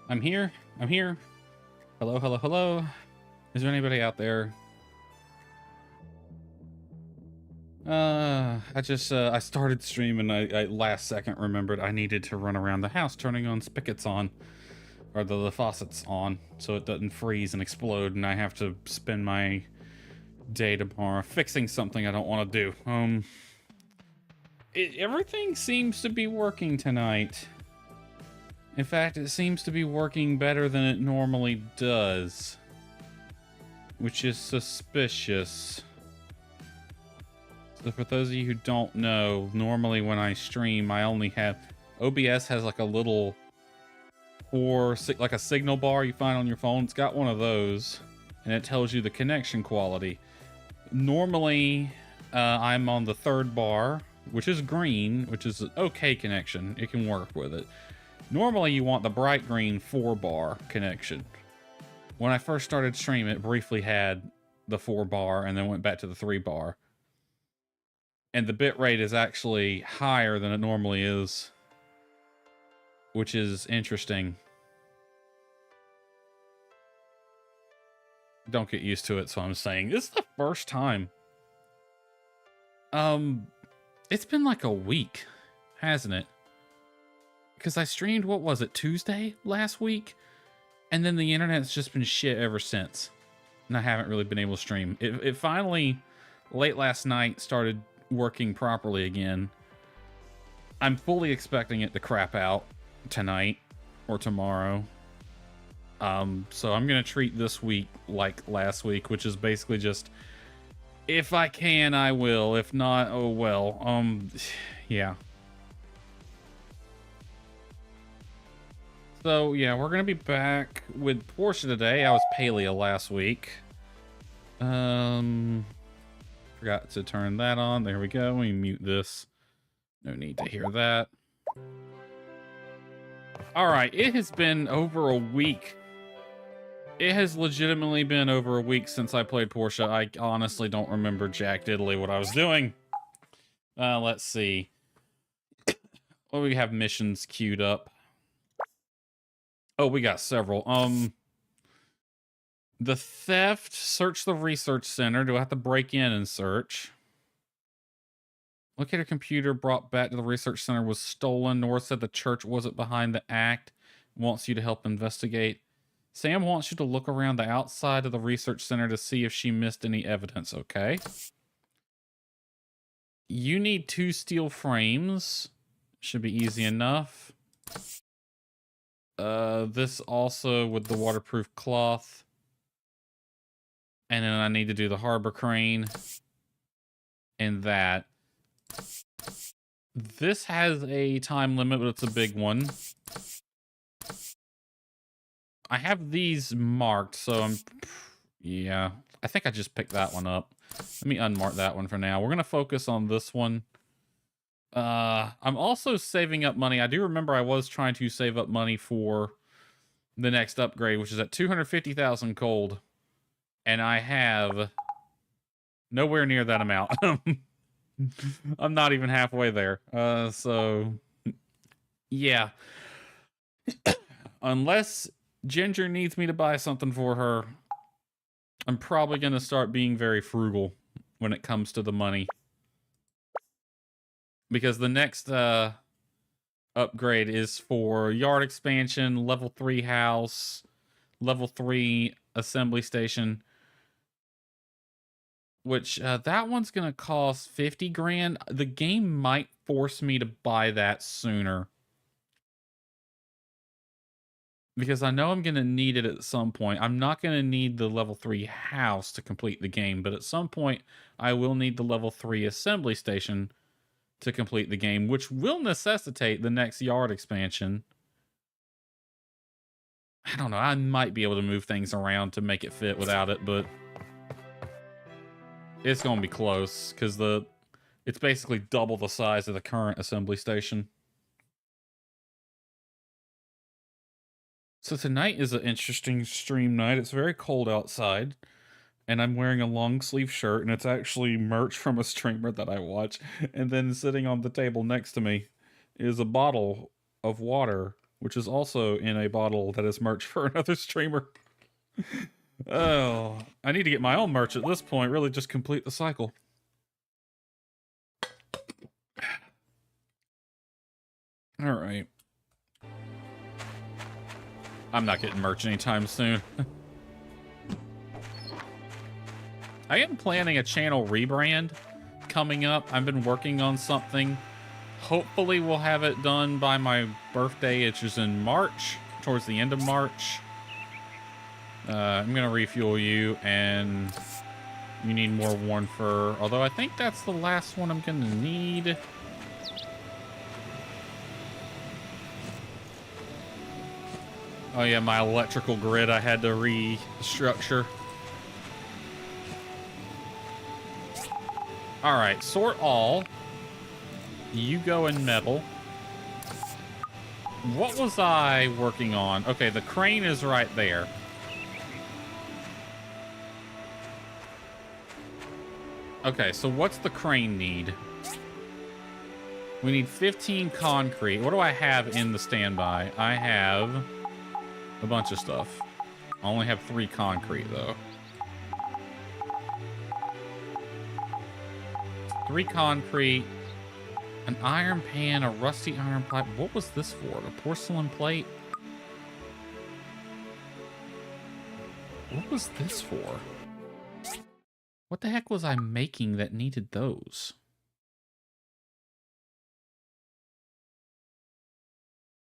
I'm here. I'm here. Hello, hello, hello. Is there anybody out there? I started streaming. I last second remembered I needed to run around the house turning on spigots on, or the faucets on, so it doesn't freeze and explode, and I have to spend my day tomorrow fixing something I don't want to do. Everything seems to be working tonight. In fact, it seems to be working better than it normally does, which is suspicious. So for those of you who don't know, normally when I stream, I only have... OBS has like a little... like a signal bar you find on your phone. It's got one of those, and it tells you the connection quality. Normally, I'm on the third bar, which is green, which is an okay connection. It can work with it. Normally, you want the bright green 4-bar connection. When I first started streaming, it briefly had the 4-bar and then went back to the 3-bar. And the bitrate is actually higher than it normally is, which is interesting. Don't get used to it, so I'm saying. This is the first time. It's been like a week, hasn't it? Because I streamed, what was it, Tuesday last week? And then the internet's just been shit ever since. And I haven't really been able to stream. It finally, late last night, started working properly again. I'm fully expecting it to crap out tonight or tomorrow. So I'm going to treat this week like last week, which is basically just, if I can, I will. If not, oh well. Yeah. So, yeah, we're going to be back with Portia today. I was paleo last week. Forgot to turn that on. There we go. Let me mute this. No need to hear that. Alright, it has been over a week. It has legitimately been over a week since I played Portia. I honestly don't remember jack diddly what I was doing. Let's see. Well, we have missions queued up. Oh, we got several. The theft, search the research center. Do I have to break in and search? Locate a computer brought back to the research center was stolen. Nora said the church wasn't behind the act. Wants you to help investigate. Sam wants you to look around the outside of the research center to see if she missed any evidence. Okay. You need 2 steel frames. Should be easy enough. This also with the waterproof cloth. And then I need to do the harbor crane. And that. This has a time limit, but it's a big one. I have these marked, so I'm... Yeah, I think I just picked that one up. Let me unmark that one for now. We're going to focus on this one. I'm also saving up money. I do remember I was trying to save up money for the next upgrade, which is at 250,000 gold. And I have nowhere near that amount. I'm not even halfway there. So, yeah. Unless Ginger needs me to buy something for her, I'm probably going to start being very frugal when it comes to the money. Because the next upgrade is for yard expansion, level 3 house, level 3 assembly station. Which, that one's going to cost 50 grand. The game might force me to buy that sooner. Because I know I'm going to need it at some point. I'm not going to need the level 3 house to complete the game. But at some point, I will need the level 3 assembly station to complete the game. Which will necessitate the next yard expansion. I don't know. I might be able to move things around to make it fit without it. But it's going to be close. Because it's basically double the size of the current assembly station. So tonight is an interesting stream night. It's very cold outside, and I'm wearing a long sleeve shirt, and it's actually merch from a streamer that I watch. And then sitting on the table next to me is a bottle of water which is also in a bottle that is merch for another streamer. Oh, I need to get my own merch at this point, really just complete the cycle. All right. I'm not getting merch anytime soon. I am planning a channel rebrand coming up. I've been working on something. Hopefully we'll have it done by my birthday, which is in March, towards the end of March. I'm gonna refuel you, and you need more worn fur. Although I think that's the last one I'm gonna need. Oh yeah, my electrical grid I had to restructure. Alright, sort all. You go in metal. What was I working on? Okay, the crane is right there. Okay, so what's the crane need? We need 15 concrete. What do I have in the standby? I have a bunch of stuff. I only have 3 concrete, though. 3 concrete, an iron pan, a rusty iron pipe. What was this for? A porcelain plate? What was this for? What the heck was I making that needed those?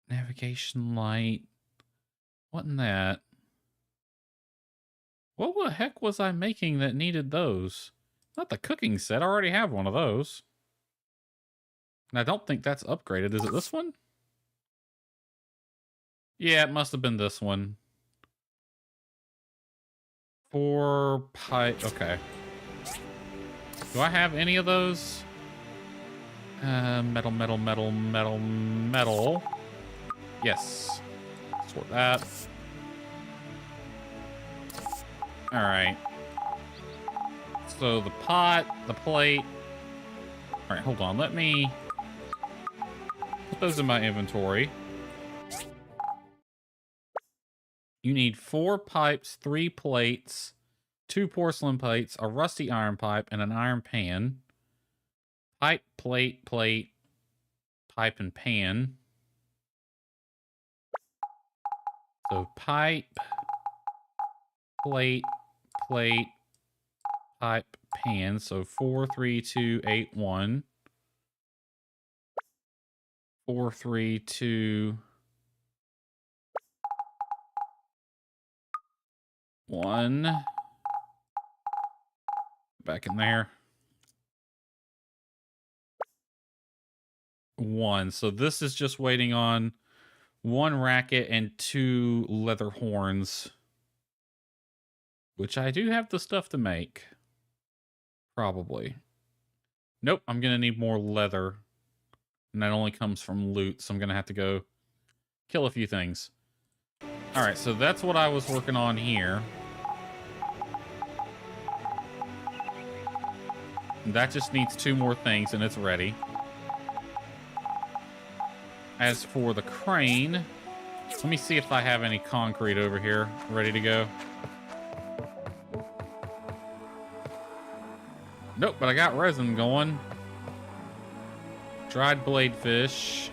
Navigation light. What in that? What the heck was I making that needed those? Not the cooking set. I already have one of those. And I don't think that's upgraded. Is it this one? Yeah, it must have been this one. 4 pipe. Okay. Do I have any of those? Metal, metal, metal, metal, metal. Yes. Sort that. Alright. So the pot, the plate. Alright, hold on. Let me put those in my inventory. You need 4 pipes, 3 plates, 2 porcelain plates, a rusty iron pipe, and an iron pan. Pipe, plate, plate, pipe, and pan. So pipe, plate, plate, pipe, pan. So 4, 3, 2, 8, 1. 4, 3, 2, 1. Back in there. 1. So this is just waiting on 1 racket and 2 leather horns. Which I do have the stuff to make. Probably. Nope, I'm going to need more leather. And that only comes from loot, so I'm going to have to go kill a few things. Alright, so that's what I was working on here. That just needs 2 more things, and it's ready. As for the crane, let me see if I have any concrete over here ready to go. Nope, but I got resin going. Dried blade fish.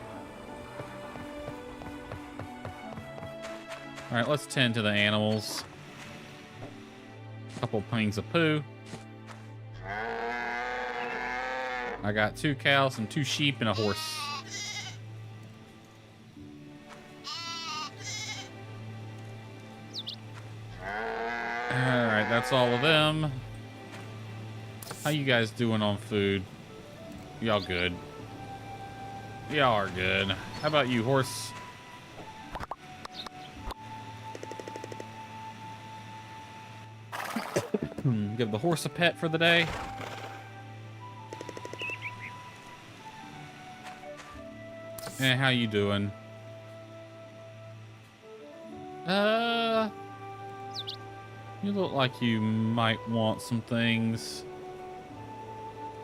Alright, let's tend to the animals. Couple pings of poo. I got 2 cows and 2 sheep and a horse. Alright, that's all of them. How you guys doing on food? Y'all good? Y'all are good. How about you, horse? Give the horse a pet for the day. Hey, how you doing? You look like you might want some things.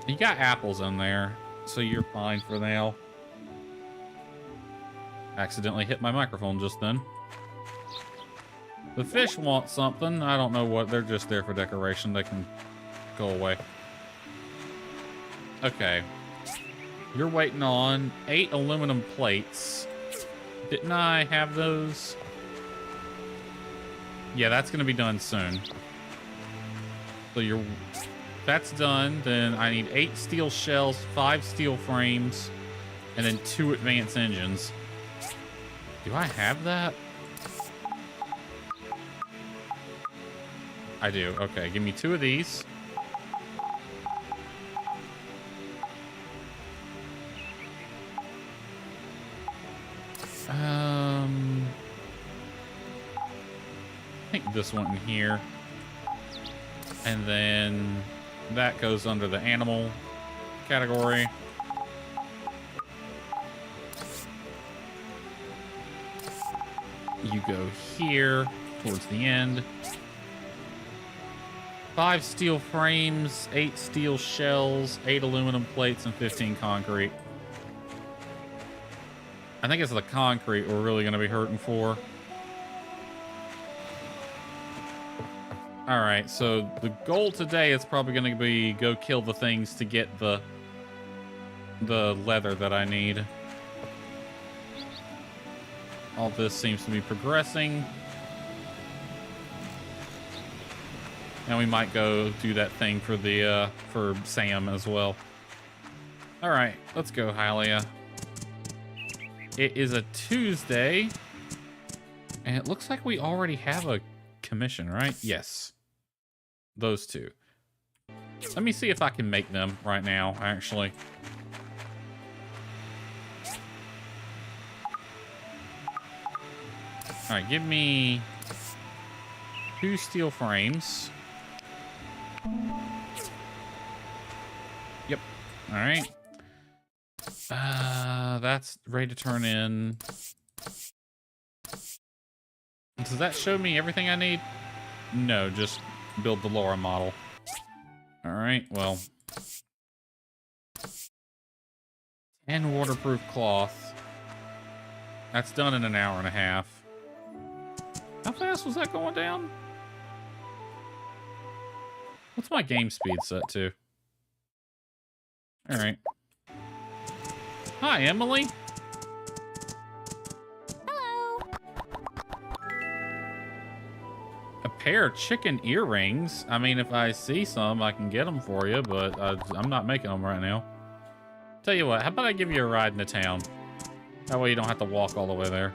You got apples in there, so you're fine for now. Accidentally hit my microphone just then. The fish want something. I don't know what. They're just there for decoration. They can go away. Okay. You're waiting on 8 aluminum plates. Didn't I have those? Yeah, that's going to be done soon. So that's done. Then I need 8 steel shells, 5 steel frames, and then 2 advanced engines. Do I have that? I do. Okay, give me 2 of these. I think this one in here. And then that goes under the animal category. You go here towards the end. 5 steel frames, 8 steel shells, 8 aluminum plates, and 15 concrete. I think it's the concrete we're really going to be hurting for. All right, so the goal today is probably going to be go kill the things to get the leather that I need. All this seems to be progressing. And we might go do that thing for the for Sam as well. All right, let's go, Hylia. It is a Tuesday, and it looks like we already have a commission, right? Yes. Those 2. Let me see if I can make them right now, actually. All right, give me 2 steel frames. Yep. All right. That's ready to turn in. Does that show me everything I need? No, just build the Laura model. All right, well. 10 waterproof cloth. That's done in an hour and a half. How fast was that going down? What's my game speed set to? All right. Hi, Emily. Hello. A pair of chicken earrings. I mean, if I see some, I can get them for you, but I'm not making them right now. Tell you what, how about I give you a ride into town? That way you don't have to walk all the way there.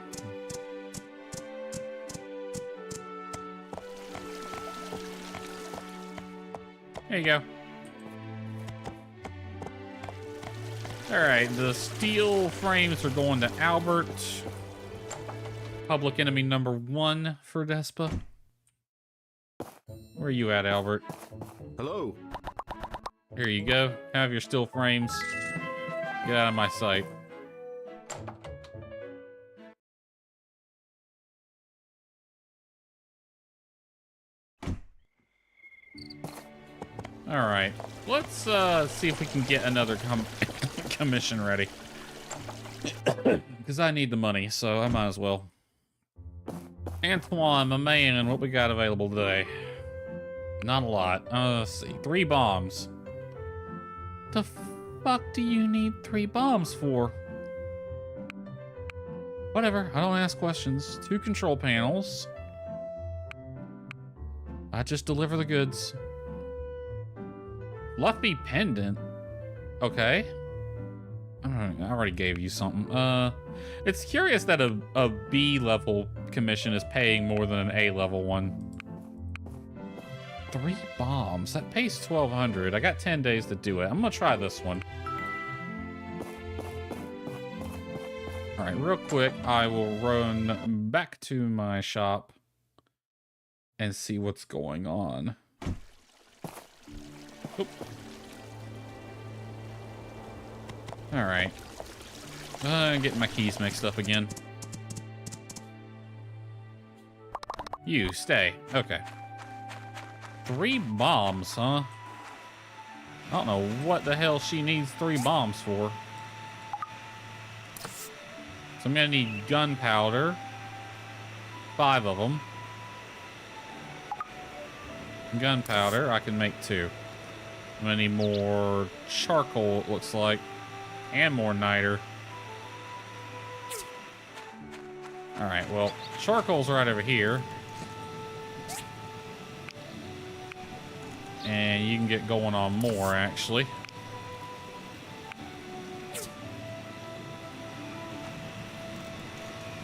There you go. All right, the steel frames are going to Albert. Public enemy number 1 for Despa. Where are you at, Albert? Hello. Here you go. Have your steel frames. Get out of my sight. All right, let's see if we can get another commission ready. Because I need the money, so I might as well. Antoine, my man, what we got available today? Not a lot. Let's see, 3 bombs. The fuck do you need 3 bombs for? Whatever, I don't ask questions. 2 control panels. I just deliver the goods. Fluffy pendant. Okay. I already gave you something. It's curious that a B level commission is paying more than an A level one. 3 bombs. That pays 1,200. I got 10 days to do it. I'm gonna try this one. All right, real quick, I will run back to my shop and see what's going on. Oop. All right. Getting my keys mixed up again. You stay. Okay. 3 bombs, huh? I don't know what the hell she needs 3 bombs for. So I'm gonna need gunpowder. 5 of them. Gunpowder, I can make 2. I'm gonna need more charcoal, it looks like. And more niter. Alright, well, charcoal's right over here. And you can get going on more, actually.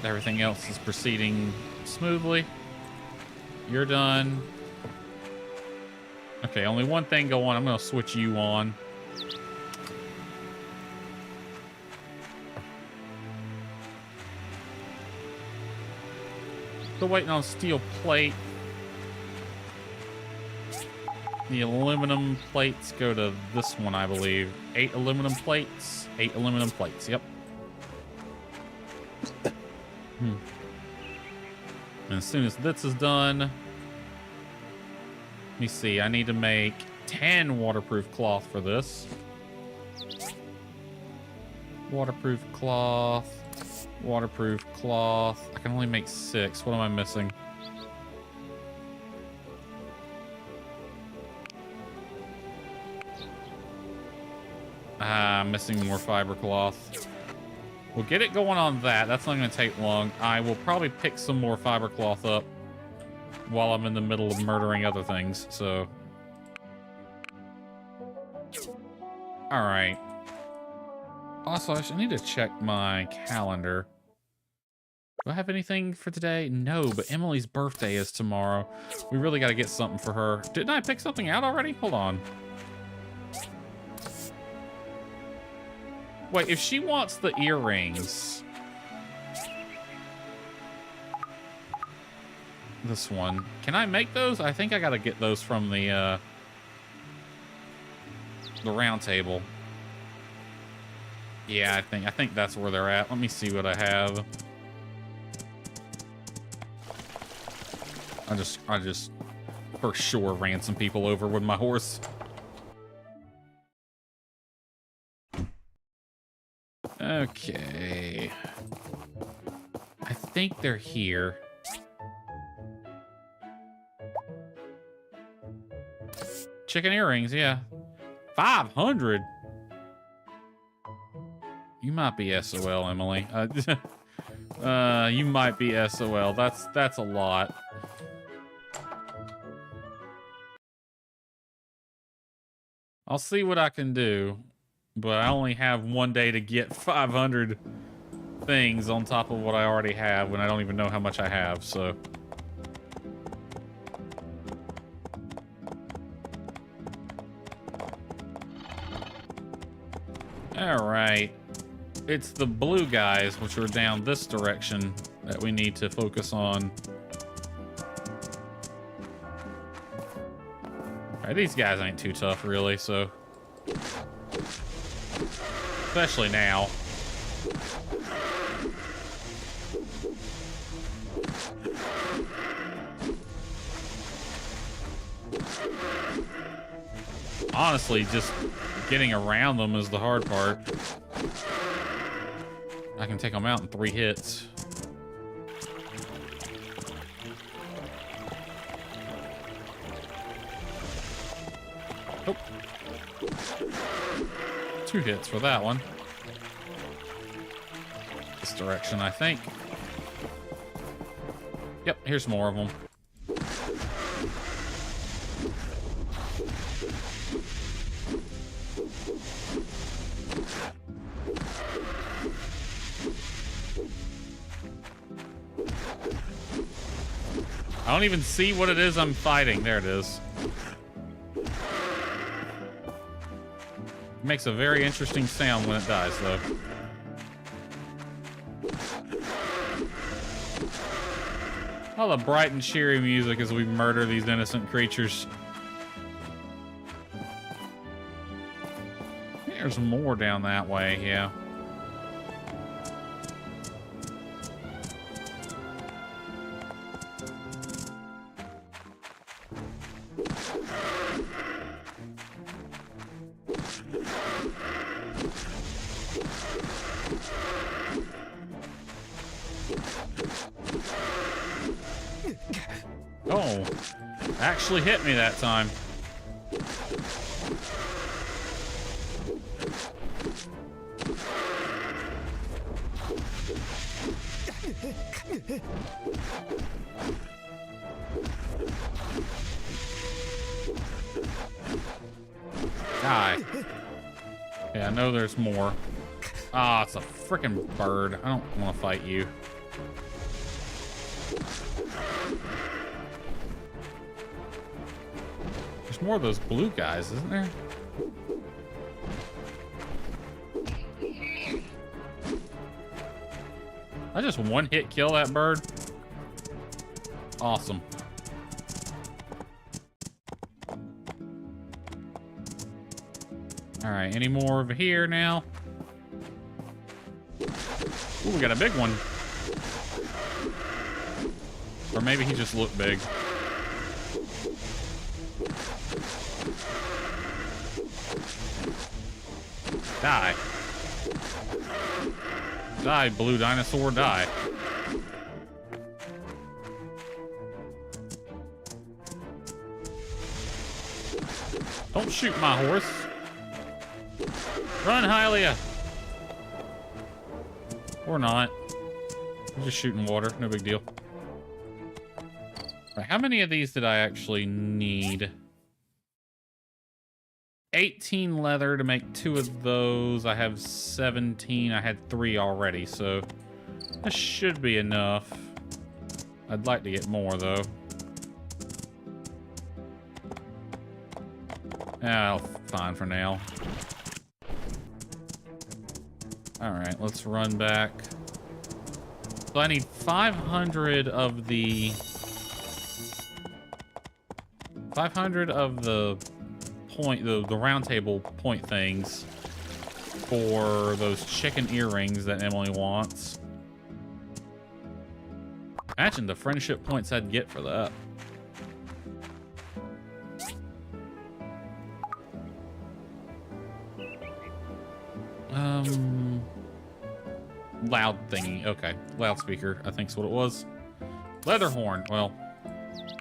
Everything else is proceeding smoothly. You're done. Okay, only one thing going. I'm gonna switch you on. Still waiting on steel plate. The aluminum plates go to this one, I believe. 8 aluminum plates. 8 aluminum plates, yep. And as soon as this is done, let me see, I need to make 10 waterproof cloth for this. Waterproof cloth, waterproof cloth. I can only make 6. What am I missing? I'm missing more fiber cloth. We'll get it going on that. That's not going to take long. I will probably pick some more fiber cloth up while I'm in the middle of murdering other things, so. Alright. Also, I need to check my calendar. Do I have anything for today? No, but Emily's birthday is tomorrow. We really got to get something for her. Didn't I pick something out already? Hold on. Wait, if she wants the earrings... This one. Can I make those? I think I gotta get those from the round table. Yeah, I think that's where they're at. Let me see what I have. I just for sure ran some people over with my horse. Okay. I think they're here. Chicken earrings, yeah. 500? You might be SOL, Emily. You might be SOL. That's a lot. I'll see what I can do. But I only have 1 day to get 500 things on top of what I already have when I don't even know how much I have, so. Alright. It's the blue guys, which are down this direction, that we need to focus on. Alright, these guys ain't too tough, really, so. Especially now. Honestly, just getting around them is the hard part. I can take them out in 3 hits. Oh. 2 hits for that one. This direction, I think. Yep, here's more of them. I don't even see what it is I'm fighting. There it is. It makes a very interesting sound when it dies, though. All the bright and cheery music as we murder these innocent creatures. There's more down that way, yeah. Actually hit me that time. Die. Yeah, I know there's more. Ah, it's a freaking bird. I don't want to fight you. There's more of those blue guys, isn't there? I just one-hit kill that bird. Awesome. All right, any more over here now? Ooh, we got a big one. Or maybe he just looked big. Die. Die, blue dinosaur, die. Don't shoot my horse. Run, Hylia. Or not. I'm just shooting water, no big deal. Right, how many of these did I actually need? 18 leather to make 2 of those. I have 17. I had 3 already, so that should be enough. I'd like to get more, though. Yeah, fine for now. Alright, let's run back. So I need 500 of the... 500 of the point, the round table point things for those chicken earrings that Emily wants. Imagine the friendship points I'd get for that. Loud thingy. Okay. Loudspeaker, I think's what it was. Leather horn. Well,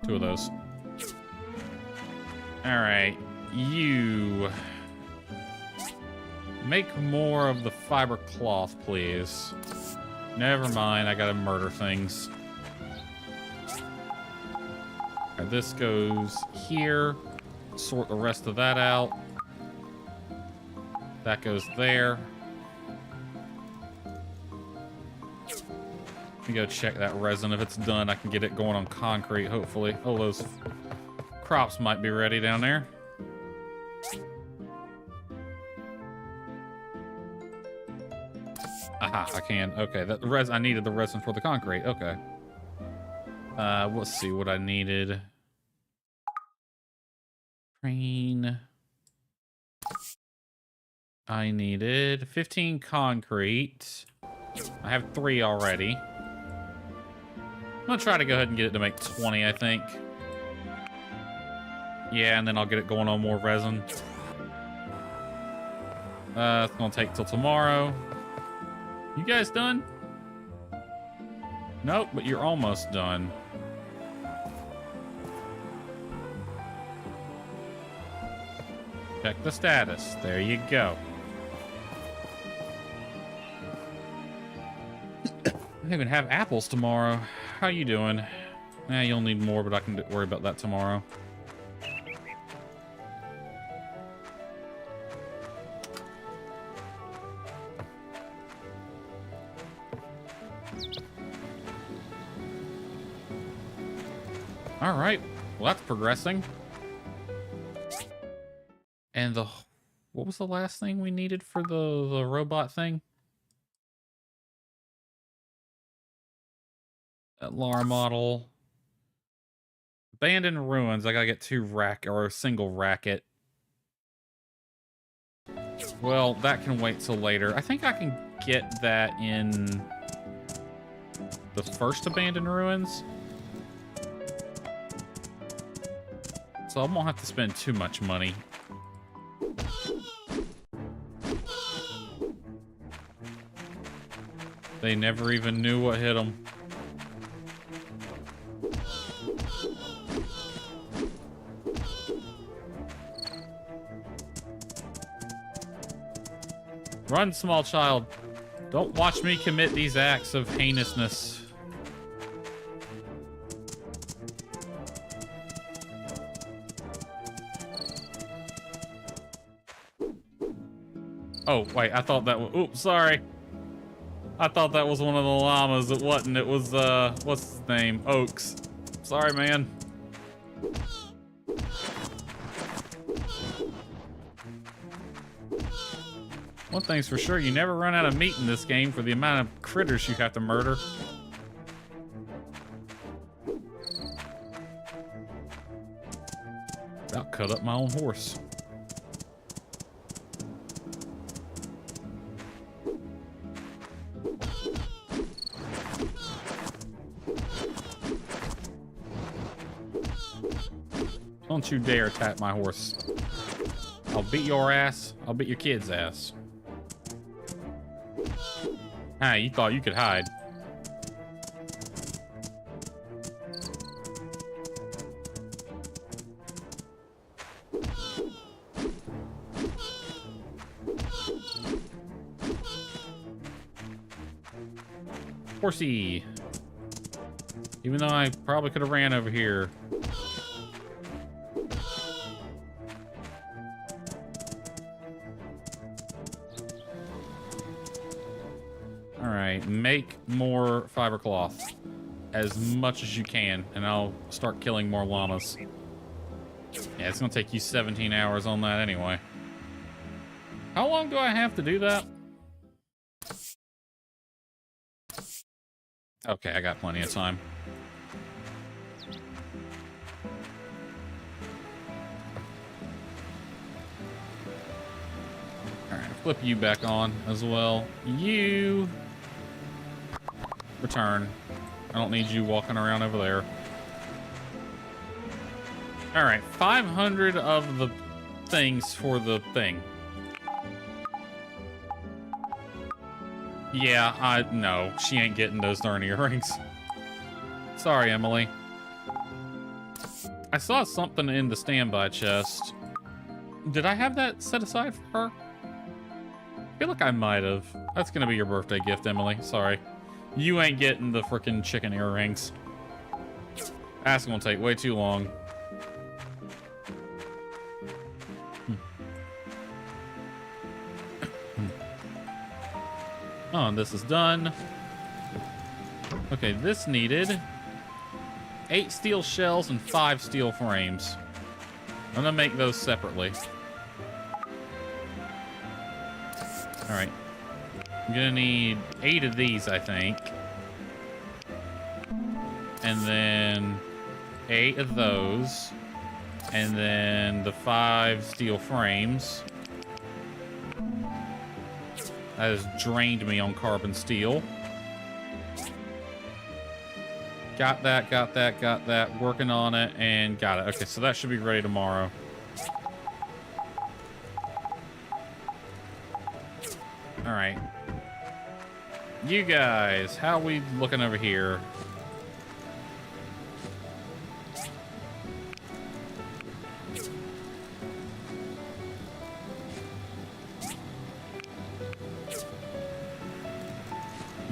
2 of those. Alright. You... make more of the fiber cloth, please. Never mind. I gotta murder things. Alright, this goes here. Sort the rest of that out. That goes there. Let me go check that resin. If it's done, I can get it going on concrete, hopefully. Oh, those crops might be ready down there. Aha, I can. Okay, that resin. I needed the resin for the concrete. Okay. Let's see what I needed. Crane. I needed 15 concrete. I have 3 already. I'm gonna try to go ahead and get it to make 20, I think. Yeah, and then I'll get it going on more resin. It's gonna take till tomorrow. You guys done? Nope, but you're almost done. Check the status. There you go. I even have apples tomorrow. How you doing? Nah, you'll need more, but I can worry about that tomorrow. All right. Well, that's progressing. And what was the last thing we needed for the robot thing? That Lara model. Abandoned ruins. I gotta get 2 or a single racket. Well, that can wait till later. I think I can get that in the first abandoned ruins. So I won't have to spend too much money. They never even knew what hit them. Run, small child. Don't watch me commit these acts of heinousness. Oh, wait, I thought that was... Oops, sorry. I thought that was one of the llamas. It wasn't. It was, what's his name? Oaks. Sorry, man. One thing's for sure, you never run out of meat in this game for the amount of critters you have to murder. About cut up my own horse. Don't you dare attack my horse. I'll beat your ass. I'll beat your kid's ass. Ah, you thought you could hide. Horsey. Even though I probably could have ran over here. Make more fiber cloth as much as you can, and I'll start killing more llamas. Yeah, it's gonna take you 17 hours on that anyway. How long do I have to do that? Okay, I got plenty of time. Alright, flip you back on as well. You... return. I don't need you walking around over there. Alright, 500 of the things for the thing. Yeah, no, she ain't getting those darn earrings. Sorry, Emily. I saw something in the standby chest. Did I have that set aside for her? I feel like I might have. That's gonna be your birthday gift, Emily. Sorry. You ain't getting the frickin' chicken earrings. That's gonna take way too long. Oh, and this is done. Okay, this needed 8 steel shells and 5 steel frames. I'm gonna make those separately. Alright. I'm gonna need 8 of these, I think. And then 8 of those. And then the 5 steel frames. That has drained me on carbon steel. Got that, got that, got that. Working on it, and got it. Okay, so that should be ready tomorrow. Alright. You guys, how we looking over here?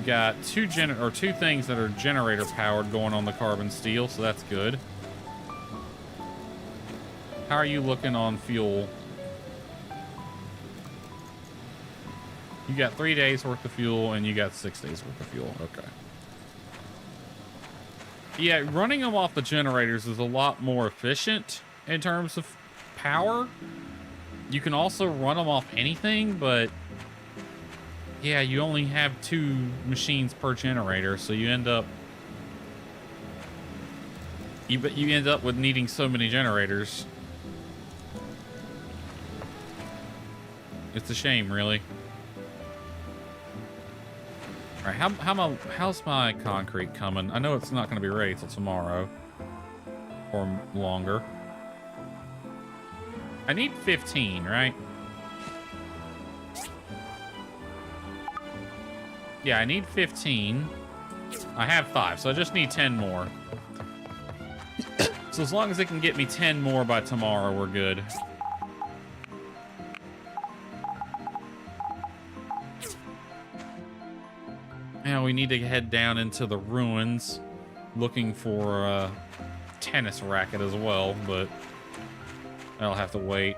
Got two things that are generator powered going on the carbon steel, so that's good. How are you looking on fuel? You got 3 days worth of fuel and you got 6 days worth of fuel. Okay. Yeah, running them off the generators is a lot more efficient in terms of power. You can also run them off anything, but yeah, you only have 2 machines per generator, so you end up you end up with needing so many generators. It's a shame, really. All right, how's my concrete coming? I know it's not going to be ready till tomorrow or longer. I need 15, right? Yeah, I need 15. I have 5, so I just need 10 more. So as long as it can get me 10 more by tomorrow, we're good. Now we need to head down into the ruins looking for a tennis racket as well, but I'll have to wait.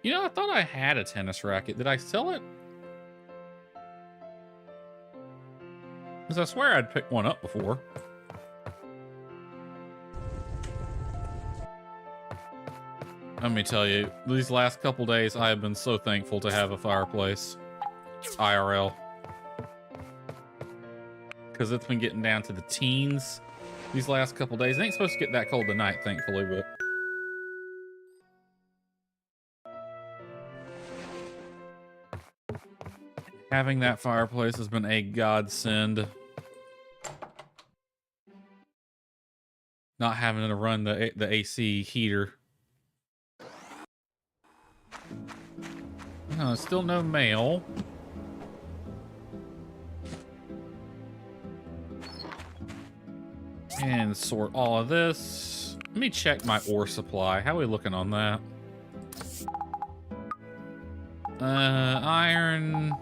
You know, I thought I had a tennis racket. Did I sell it? Because I swear I'd picked one up before. Let me tell you, these last couple days, I have been so thankful to have a fireplace. IRL. Because it's been getting down to the teens these last couple days. It ain't supposed to get that cold tonight, thankfully, but... having that fireplace has been a godsend. Not having to run the AC heater. No, still no mail. And sort all of this. Let me check my ore supply. How are we looking on that? Iron.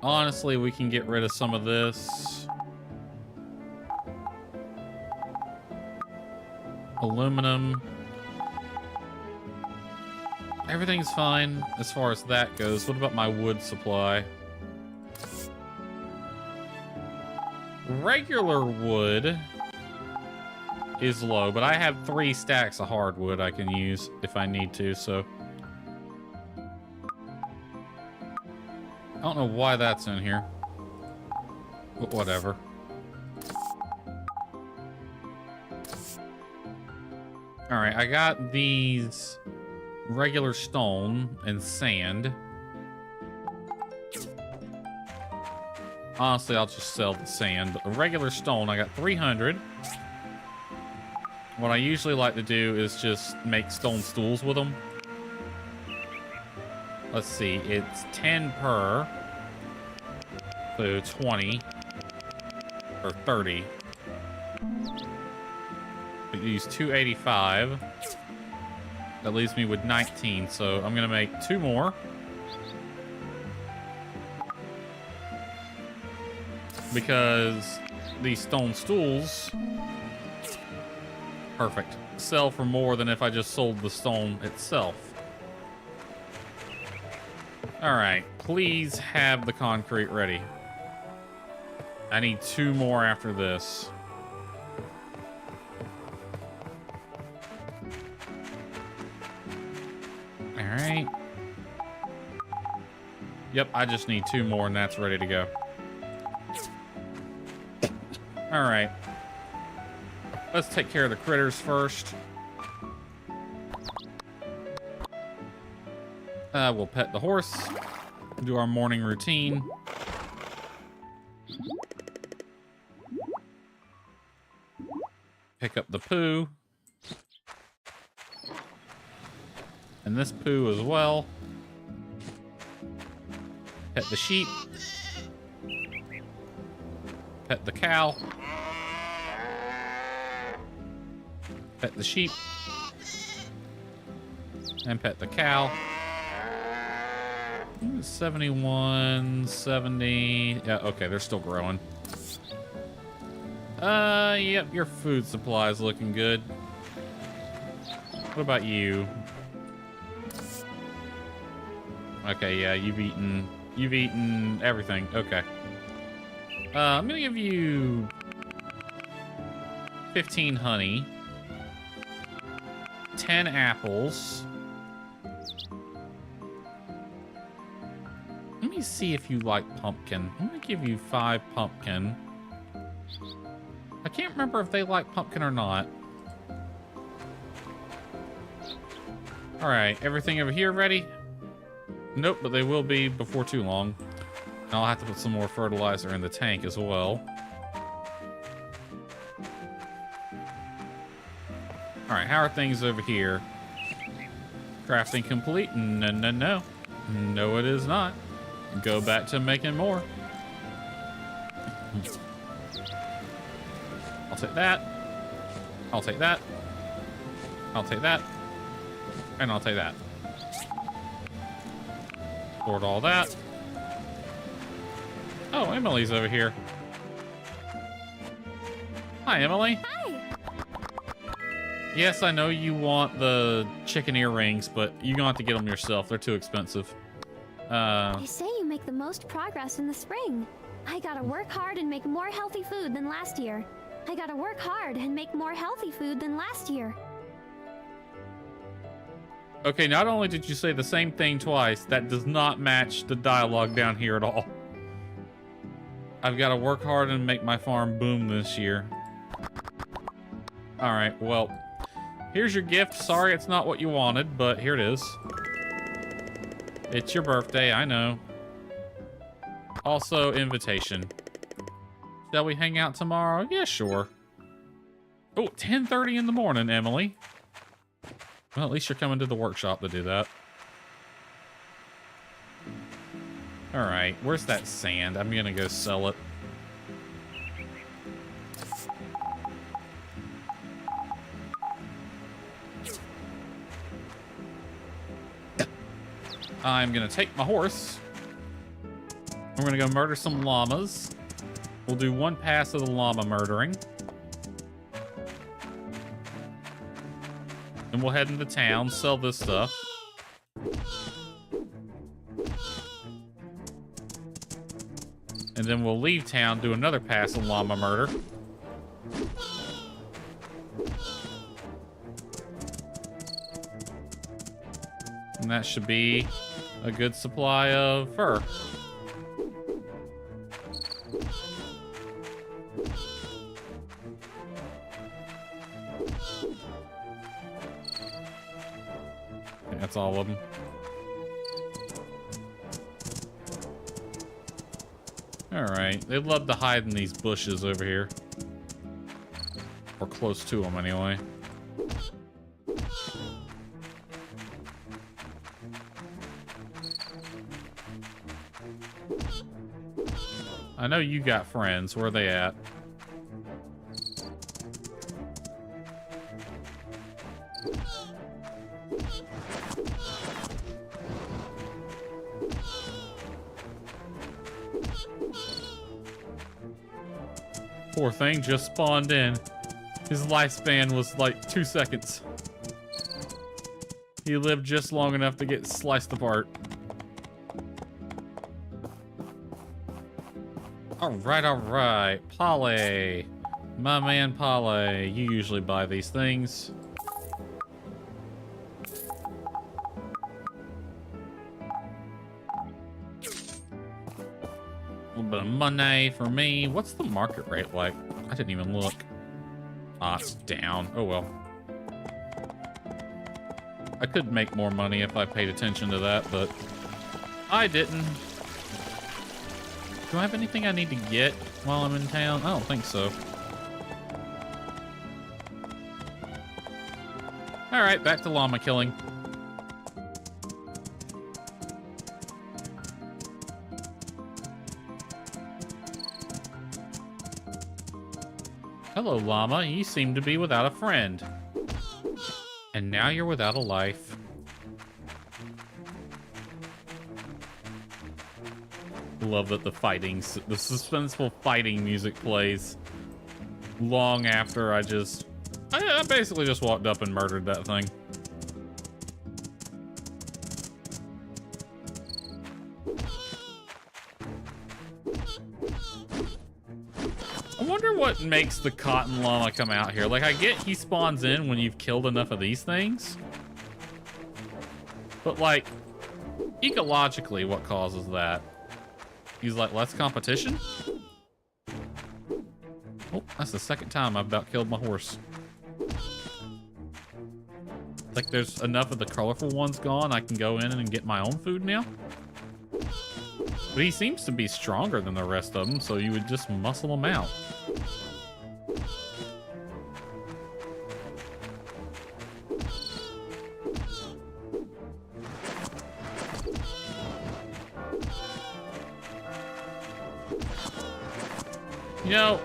Honestly, we can get rid of some of this. Aluminum. Everything's fine as far as that goes. What about my wood supply? Regular wood is low, but I have 3 stacks of hardwood I can use if I need to, so... I don't know why that's in here. But whatever. Alright, I got these regular stone and sand. Honestly, I'll just sell the sand, but the regular stone, I got 300. What I usually like to do is just make stone stools with them. Let's see, it's 10 per. So 20. Or 30. We use 285. That leaves me with 19, so I'm gonna make 2 more. Because these stone stools, perfect, sell for more than if I just sold the stone itself. Alright, please have the concrete ready. I need 2 more after this. Alright. Yep, I just need 2 more and that's ready to go. Alright. Let's take care of the critters first. We'll pet the horse. Do our morning routine. Pick up the poo. And this poo as well. Pet the sheep. Pet the cow. Pet the sheep. And pet the cow. 71, 70. Yeah, okay, they're still growing. Yep, your food supply is looking good. What about you? Okay, yeah, you've eaten everything. Okay. I'm gonna give you 15 honey, 10 apples. Let me see if you like pumpkin. I'm gonna give you 5 pumpkin. I can't remember if they like pumpkin or not. All right, everything over here ready? Nope, but they will be before too long. And I'll have to put some more fertilizer in the tank as well. All right, how are things over here? Crafting complete? No, no, no. No, it is not. Go back to making more. I'll take that. I'll take that. I'll take that. And I'll take that. Sort all that. Oh, Emily's over here. Hi, Emily. Hi. Yes, I know you want the chicken earrings, but you're gonna have to get them yourself. They're too expensive. They say you make the most progress in the spring. I gotta work hard and make more healthy food than last year. I gotta work hard and make more healthy food than last year. Okay, not only did you say the same thing twice, that does not match the dialogue down here at all. I've got to work hard and make my farm boom this year. Alright, well, here's your gift. Sorry it's not what you wanted, but here it is. It's your birthday, I know. Also, invitation. Shall we hang out tomorrow? Yeah, sure. Oh, 10:30 in the morning, Emily. Well, at least you're coming to the workshop to do that. Alright, where's that sand? I'm gonna go sell it. I'm gonna take my horse. We're gonna go murder some llamas. We'll do one pass of the llama murdering. And we'll head into town, sell this stuff. And then we'll leave town, do another pass of llama murder. And that should be a good supply of fur. That's all of them. Alright, they love to hide in these bushes over here. Or close to them, anyway. I know you got friends. Where are they at? Poor thing just spawned in. His lifespan was like 2 seconds. He lived just long enough to get sliced apart. Alright. Polly. My man Polly. You usually buy these things. A little bit of money for me. What's the market rate like? I didn't even look. Ah, it's down. Oh well. I could make more money if I paid attention to that, but I didn't. Do I have anything I need to get while I'm in town? I don't think so. Alright, back to llama killing. Hello, llama. You seem to be without a friend. And now you're without a life. Love that the suspenseful fighting music plays long after I basically just walked up and murdered that thing. I wonder what makes the cotton llama come out here. Like, I get he spawns in when you've killed enough of these things. But, like, ecologically, what causes that? He's like, less competition? Oh, that's the second time I've about killed my horse. Like, there's enough of the colorful ones gone, I can go in and get my own food now? But he seems to be stronger than the rest of them, so you would just muscle him out. You know,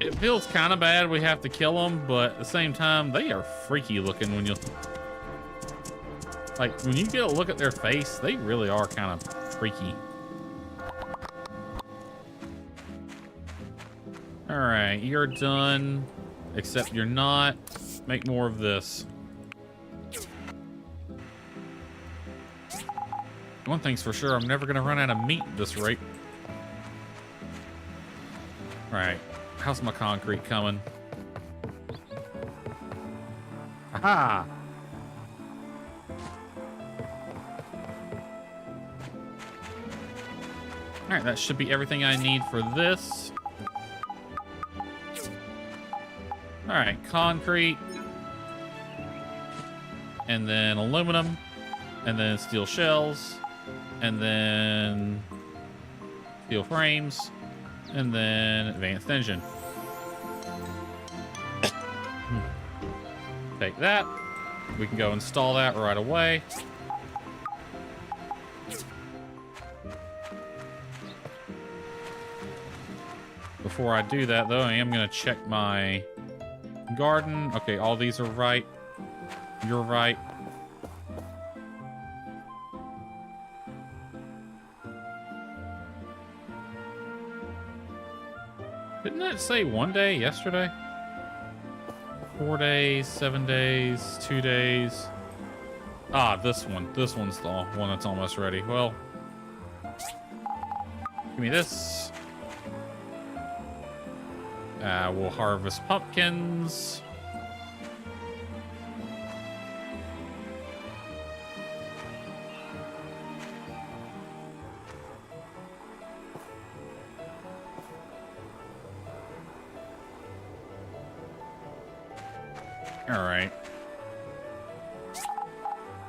It feels kind of bad we have to kill them, but at the same time, they are freaky looking when you... Like, when you get a look at their face, they really are kind of freaky. Alright, you're done. Except you're not. Make more of this. One thing's for sure, I'm never going to run out of meat at this rate. Alright, how's my concrete coming? Aha! Alright, that should be everything I need for this. Alright, concrete. And then aluminum. And then steel shells. And then steel frames. And then advanced engine. Take that. We can go install that right away. Before I do that, though, I am going to check my garden. Okay, all these are right. You're right. Didn't it say 1 day yesterday? 4 days, 7 days, 2 days. Ah, this one. This one's the one that's almost ready. Well, give me this. We'll harvest pumpkins. All right.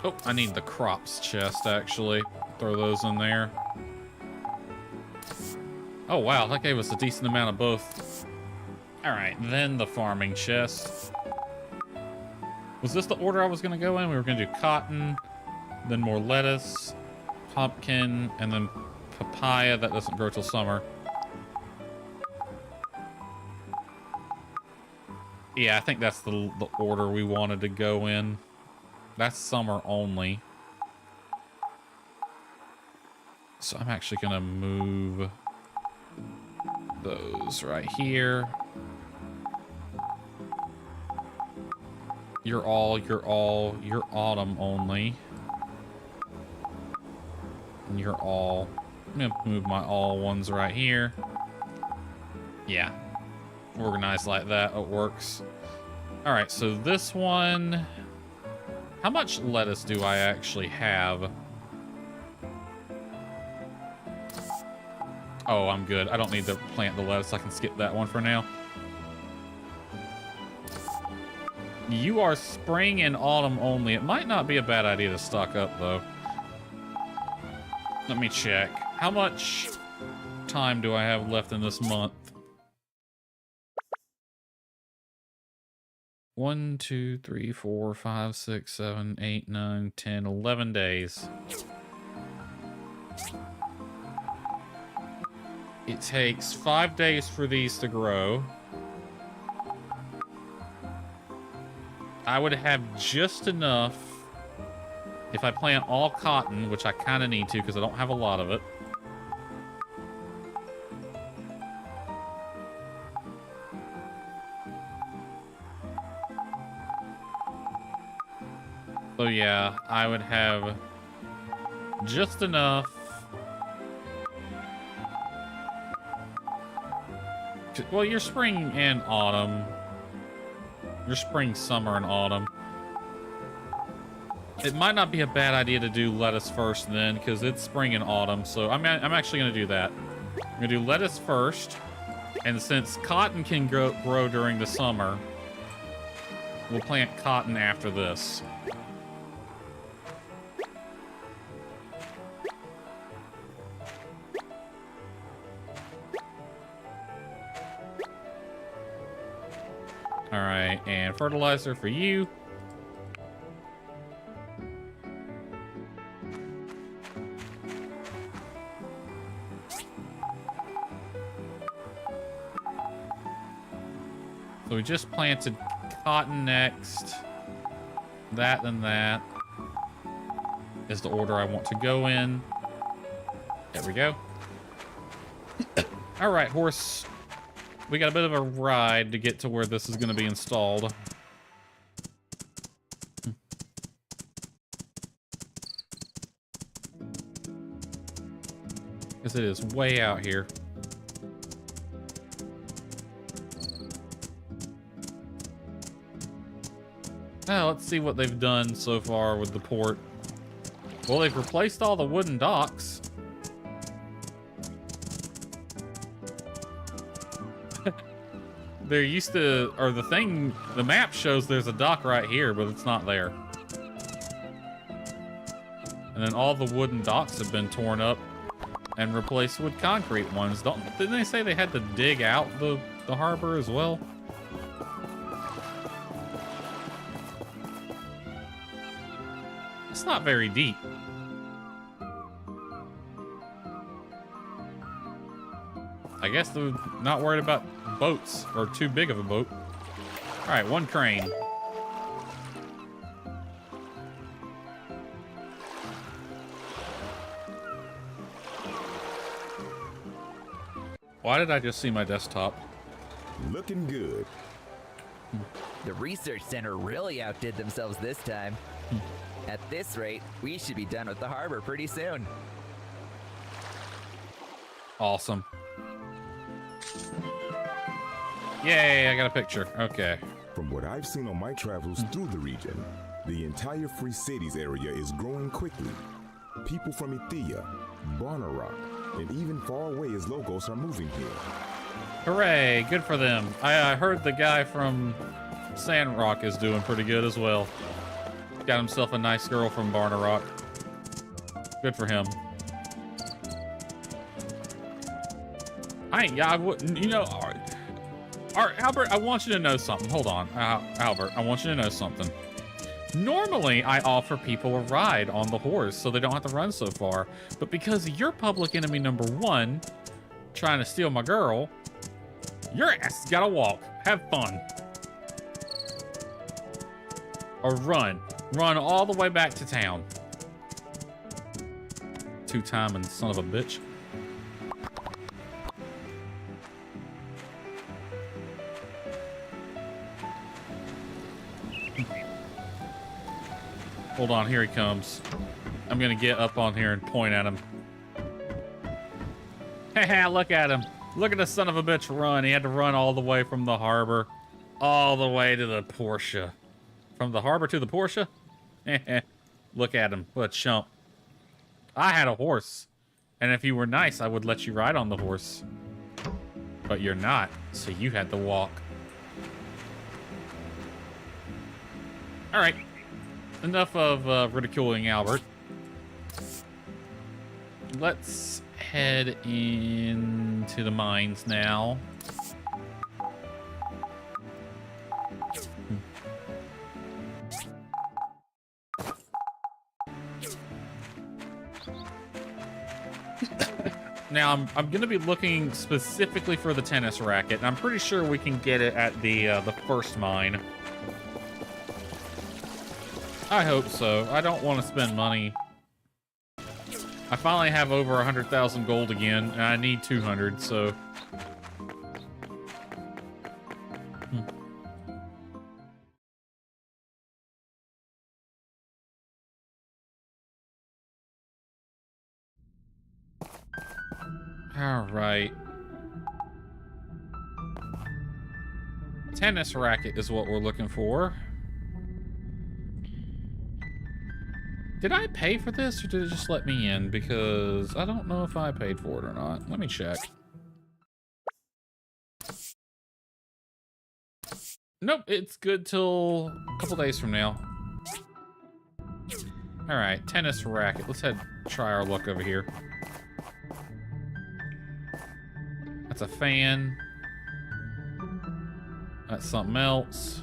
Oh, I need the crops chest, actually. Throw those in there. Oh, wow. That gave us a decent amount of both. All right, then the farming chest. Was this the order I was going to go in? We were going to do cotton, then more lettuce, pumpkin, and then papaya. That doesn't grow till summer. Yeah, I think that's the order we wanted to go in. That's summer only. So I'm actually going to move those right here. You're autumn only. And you're all... I'm gonna move my all ones right here. Yeah. Organized like that, it works. Alright, so this one... How much lettuce do I actually have? Oh, I'm good. I don't need to plant the lettuce. I can skip that one for now. You are spring and autumn only. It might not be a bad idea to stock up, though. Let me check. How much time do I have left in this month? 1, 2, 3, 4, 5, 6, 7, 8, 9, 10, 11 days. It takes 5 days for these to grow. I would have just enough if I plant all cotton, which I kind of need to because I don't have a lot of it. So yeah, I would have just enough. Well, your spring and autumn. Your spring, summer, and autumn. It might not be a bad idea to do lettuce first then, because it's spring and autumn. So I'm actually going to do that. I'm going to do lettuce first. And since cotton can grow during the summer, we'll plant cotton after this. All right, and fertilizer for you. So we just planted cotton next. That, then that. Is the order I want to go in. There we go. All right, horse. We got a bit of a ride to get to where this is going to be installed. Because it is way out here. Now, let's see what they've done so far with the port. Well, they've replaced all the wooden docks. There used to, or the map shows there's a dock right here, but it's not there. And then all the wooden docks have been torn up and replaced with concrete ones. Didn't they say they had to dig out the harbor as well? It's not very deep. I guess they're not worried about boats, or too big of a boat. All right, one crane. Why did I just see my desktop? Looking good. The research center really outdid themselves this time. At this rate, we should be done with the harbor pretty soon. Awesome. Yay, I got a picture. Okay. From what I've seen on my travels through the region, the entire Free Cities area is growing quickly. People from Ithia, Barnarock, and even far away as Logos are moving here. Hooray, good for them. I heard the guy from Sandrock is doing pretty good as well. Got himself a nice girl from Barnarock. Good for him. I wouldn't, you know, Albert, I want you to know something. Hold on, Albert, I want you to know something. Normally, I offer people a ride on the horse so they don't have to run so far. But because you're public enemy number 1, trying to steal my girl, your ass has gotta walk. Have fun. Or run. Run all the way back to town. Two-timing son of a bitch. Hold on, here he comes. I'm gonna get up on here and point at him. Haha, look at him. Look at the son of a bitch run. He had to run all the way from the harbor, all the way to the Portia. From the harbor to the Portia? Look at him, what a chump. I had a horse, and if you were nice, I would let you ride on the horse. But you're not, so you had to walk. All right. Enough of ridiculing Albert. Let's head into the mines now. Now, I'm going to be looking specifically for the tennis racket, and I'm pretty sure we can get it at the first mine. I hope so. I don't want to spend money. I finally have over 100,000 gold again, and I need 200, so... All right. Tennis racket is what we're looking for. Did I pay for this, or did it just let me in? Because I don't know if I paid for it or not. Let me check. Nope, it's good till a couple days from now. All right, tennis racket. Let's try our luck over here. That's a fan. That's something else.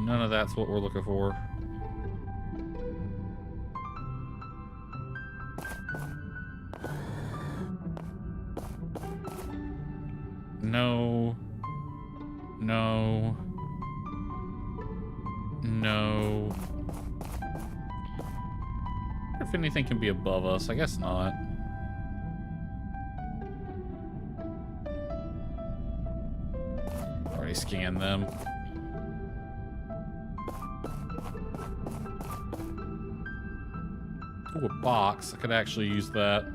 None of that's what we're looking for. No. No. No. I wonder if anything can be above us. I guess not. Already scanned them. Ooh, a box. I could actually use that.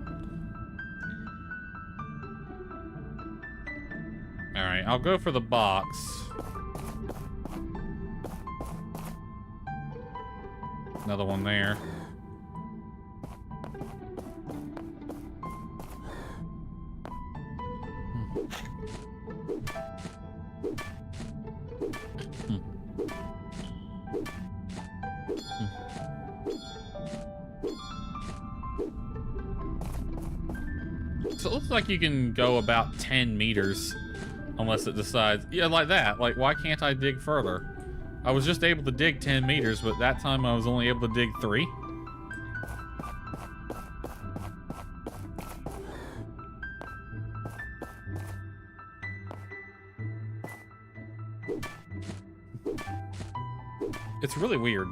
Alright, I'll go for the box. Another one there. So it looks like you can go about 10 meters unless it decides. Yeah, like that. Like, why can't I dig further? I was just able to dig 10 meters, but that time I was only able to dig 3. It's really weird.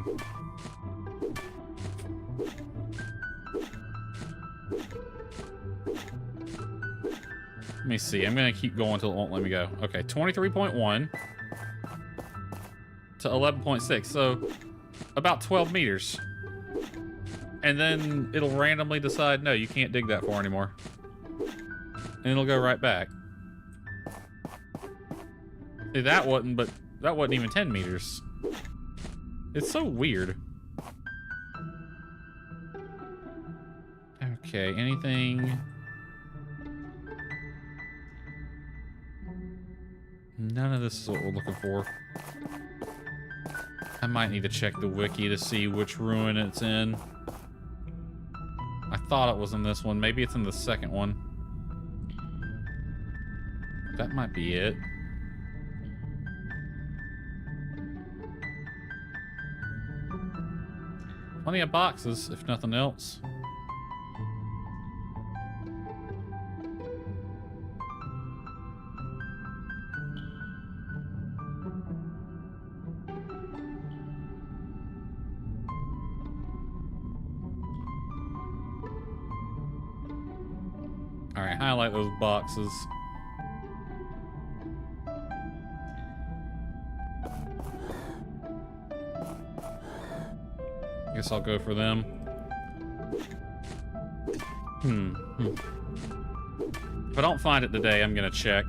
Let me see. I'm going to keep going until it won't let me go. Okay, 23.1 to 11.6. So about 12 meters. And then it'll randomly decide, no, you can't dig that far anymore. And it'll go right back. See, that wasn't even 10 meters. It's so weird. Okay, anything... None of this is what we're looking for. I might need to check the wiki to see which ruin it's in. I thought it was in this one. Maybe it's in the second one. That might be it. Plenty of boxes, if nothing else. Alright, highlight those boxes. Guess I'll go for them. If I don't find it today, I'm gonna check.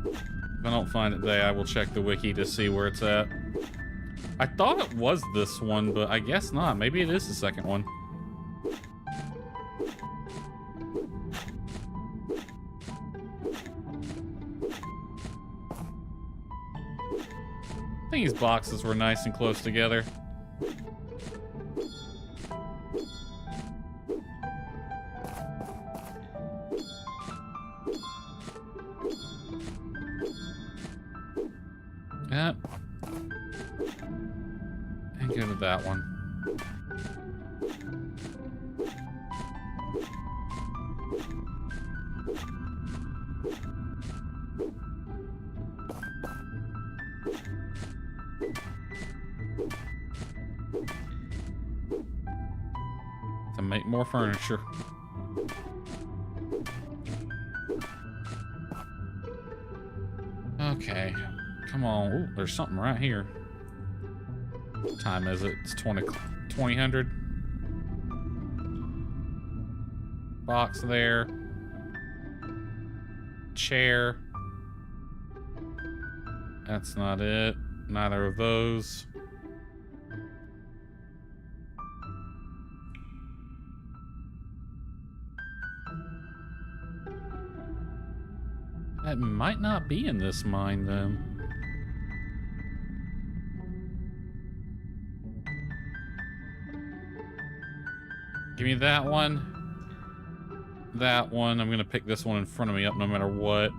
If I don't find it today, I will check the wiki to see where it's at. I thought it was this one, but I guess not. Maybe it is the second one. I think these boxes were nice and close together. Yep. And go to that one. To make more furniture. Okay. Come on. Ooh, there's something right here. What time is it? It's 2000. Box there. Chair. That's not it. Neither of those. That might not be in this mine, then. Give me that one. That one. I'm gonna pick this one in front of me up no matter what.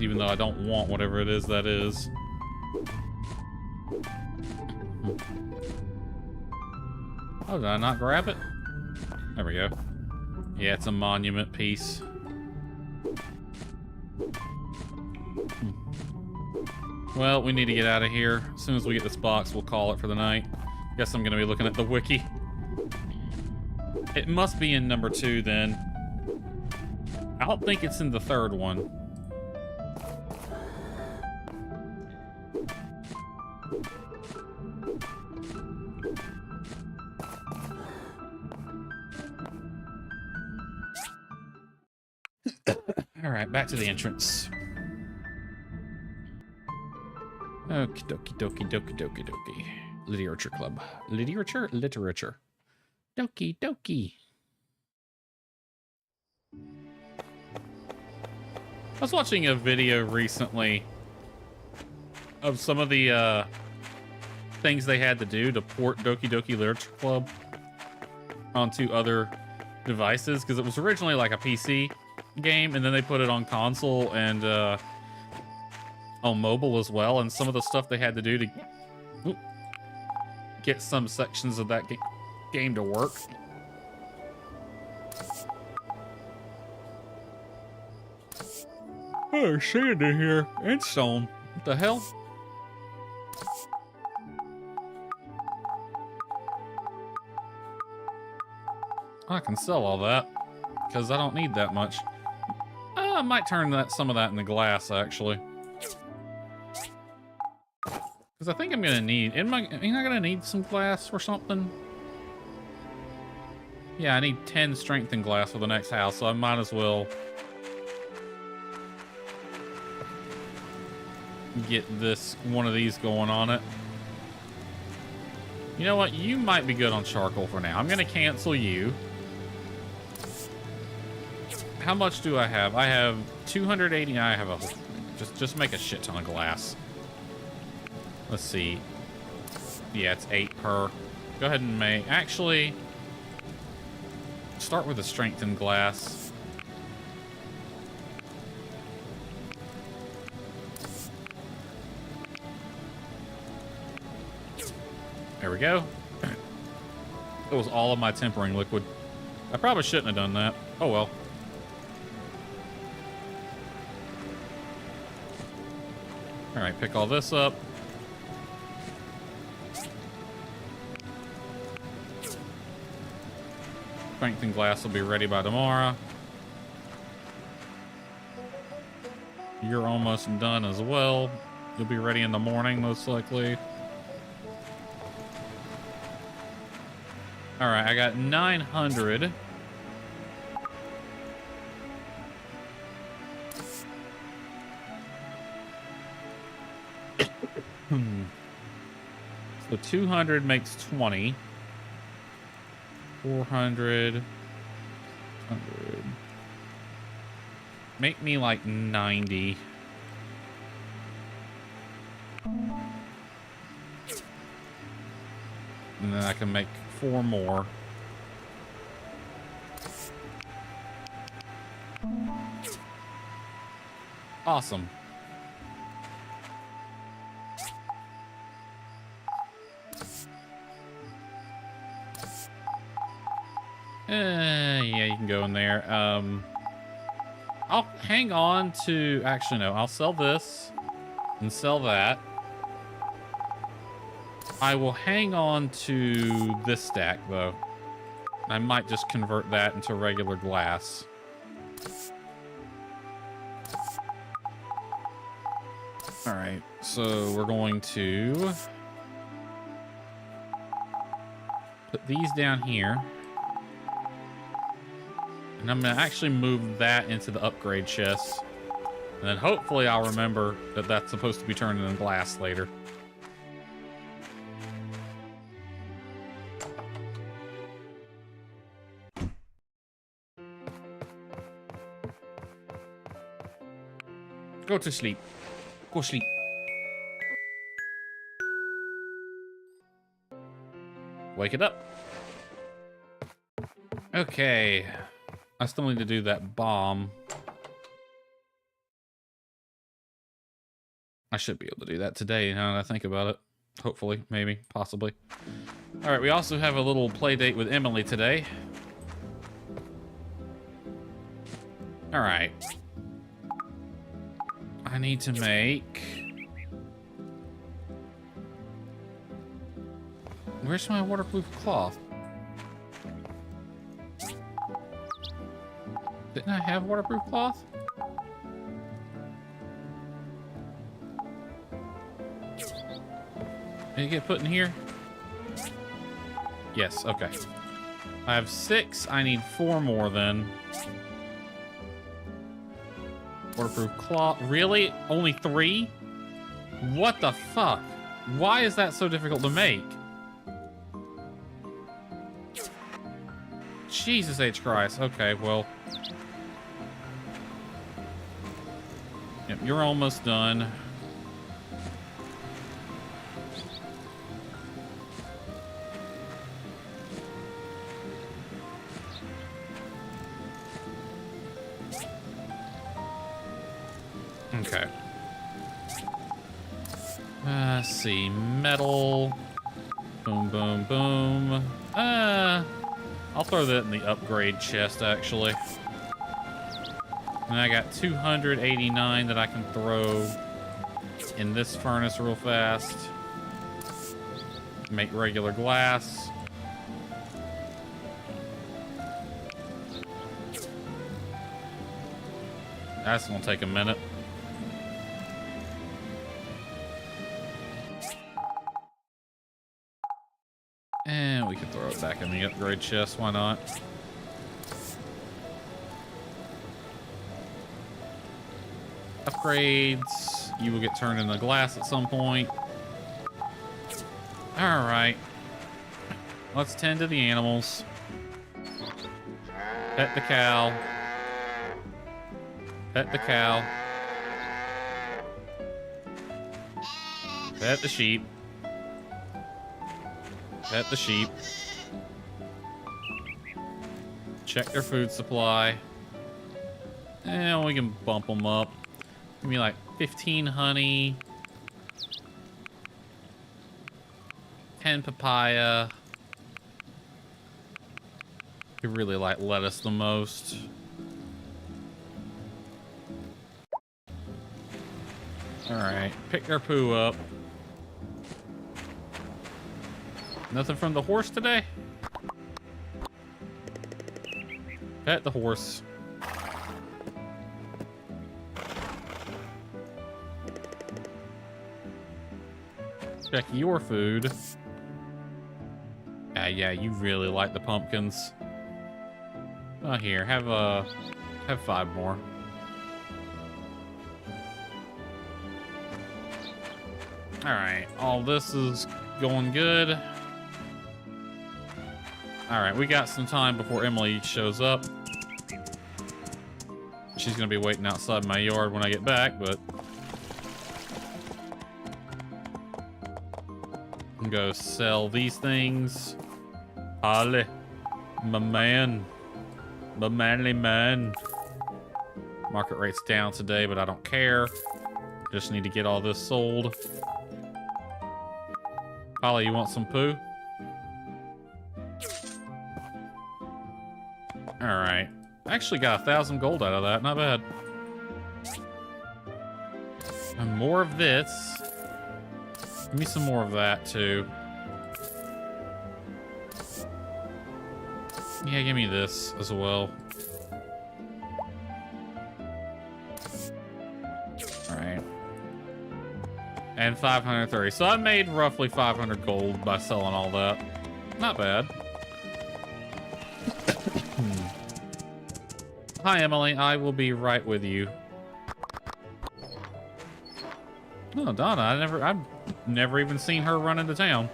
Even though I don't want whatever it is that is. Oh, did I not grab it? There we go. Yeah, it's a monument piece. Well, we need to get out of here. As soon as we get this box, we'll call it for the night. Guess I'm gonna be looking at the wiki. It must be in number 2 then. I don't think it's in the 3rd one. Alright, back to the entrance. Okie dokie dokie dokie dokie dokie. Literature club. Literature? Literature. Dokie dokie. I was watching a video recently of some of the things they had to do to port Doki Doki Literature Club onto other devices, because it was originally like a PC game, and then they put it on console and on mobile as well, and some of the stuff they had to do to get some sections of that game to work. Oh, there's sand in here and stone. What the hell? I can sell all that because I don't need that much. I might turn some of that into glass, actually. Because I think I'm gonna need. Am I gonna need some glass or something? Yeah, I need 10 strength in glass for the next house, so I might as well get one of these going on it. You know what? You might be good on charcoal for now. I'm gonna cancel you. How much do I have? I have 280. I have a just make a shit ton of glass. Let's see. Yeah, it's 8 per. Go ahead and make. Actually, start with the strength in glass. There we go. It was all of my tempering liquid. I probably shouldn't have done that. Oh well. Alright, pick all this up. Strength and glass will be ready by tomorrow. You're almost done as well. You'll be ready in the morning, most likely. Alright, I got 900. So 200 makes 20. 400. 100. Make me like 90. And then I can make 4 more. Awesome. Yeah, you can go in there. I'll hang on to... Actually, no. I'll sell this and sell that. I will hang on to this stack, though. I might just convert that into regular glass. Alright, so we're going to put these down here. And I'm going to actually move that into the upgrade chest. And then hopefully I'll remember that that's supposed to be turned into glass later. Go to sleep. Go sleep. Wake it up. Okay. I still need to do that bomb. I should be able to do that today, now that I think about it. Hopefully, maybe, possibly. All right, we also have a little play date with Emily today. All right. I need to make... Where's my waterproof cloth? Didn't I have waterproof cloth? Did it get put in here? Yes, okay. I have 6. I need 4 more then. Waterproof cloth. Really? Only 3? What the fuck? Why is that so difficult to make? Jesus H. Christ. Okay, well. Yep, you're almost done. Okay. Let's see. Metal. Boom, boom, boom. I'll throw that in the upgrade chest, actually. And I got 289 that I can throw in this furnace real fast. Make regular glass. That's gonna take a minute. And we can throw it back in the upgrade chest, why not? Upgrades. You will get turned into glass at some point. Alright. Let's tend to the animals. Pet the cow. Pet the cow. Pet the sheep. Pet the sheep. Check their food supply. And we can bump them up. Give me like 15 honey. 10 papaya. You really like lettuce the most. Alright, pick their poo up. Nothing from the horse today? Pet the horse. Check your food. Yeah, you really like the pumpkins. Oh, here, have 5 more. Alright, all this is going good. Alright, we got some time before Emily shows up. She's gonna be waiting outside my yard when I get back, but... I'm gonna go sell these things. Ale, my man. My manly man. Market rate's down today, but I don't care. Just need to get all this sold. Holly, you want some poo? Alright. I actually got 1,000 gold out of that. Not bad. And more of this. Give me some more of that, too. Yeah, give me this as well. Alright. And 530. So I made roughly 500 gold by selling all that. Not bad. Hi, Emily. I will be right with you. Oh, Donna. I've never even seen her run into town.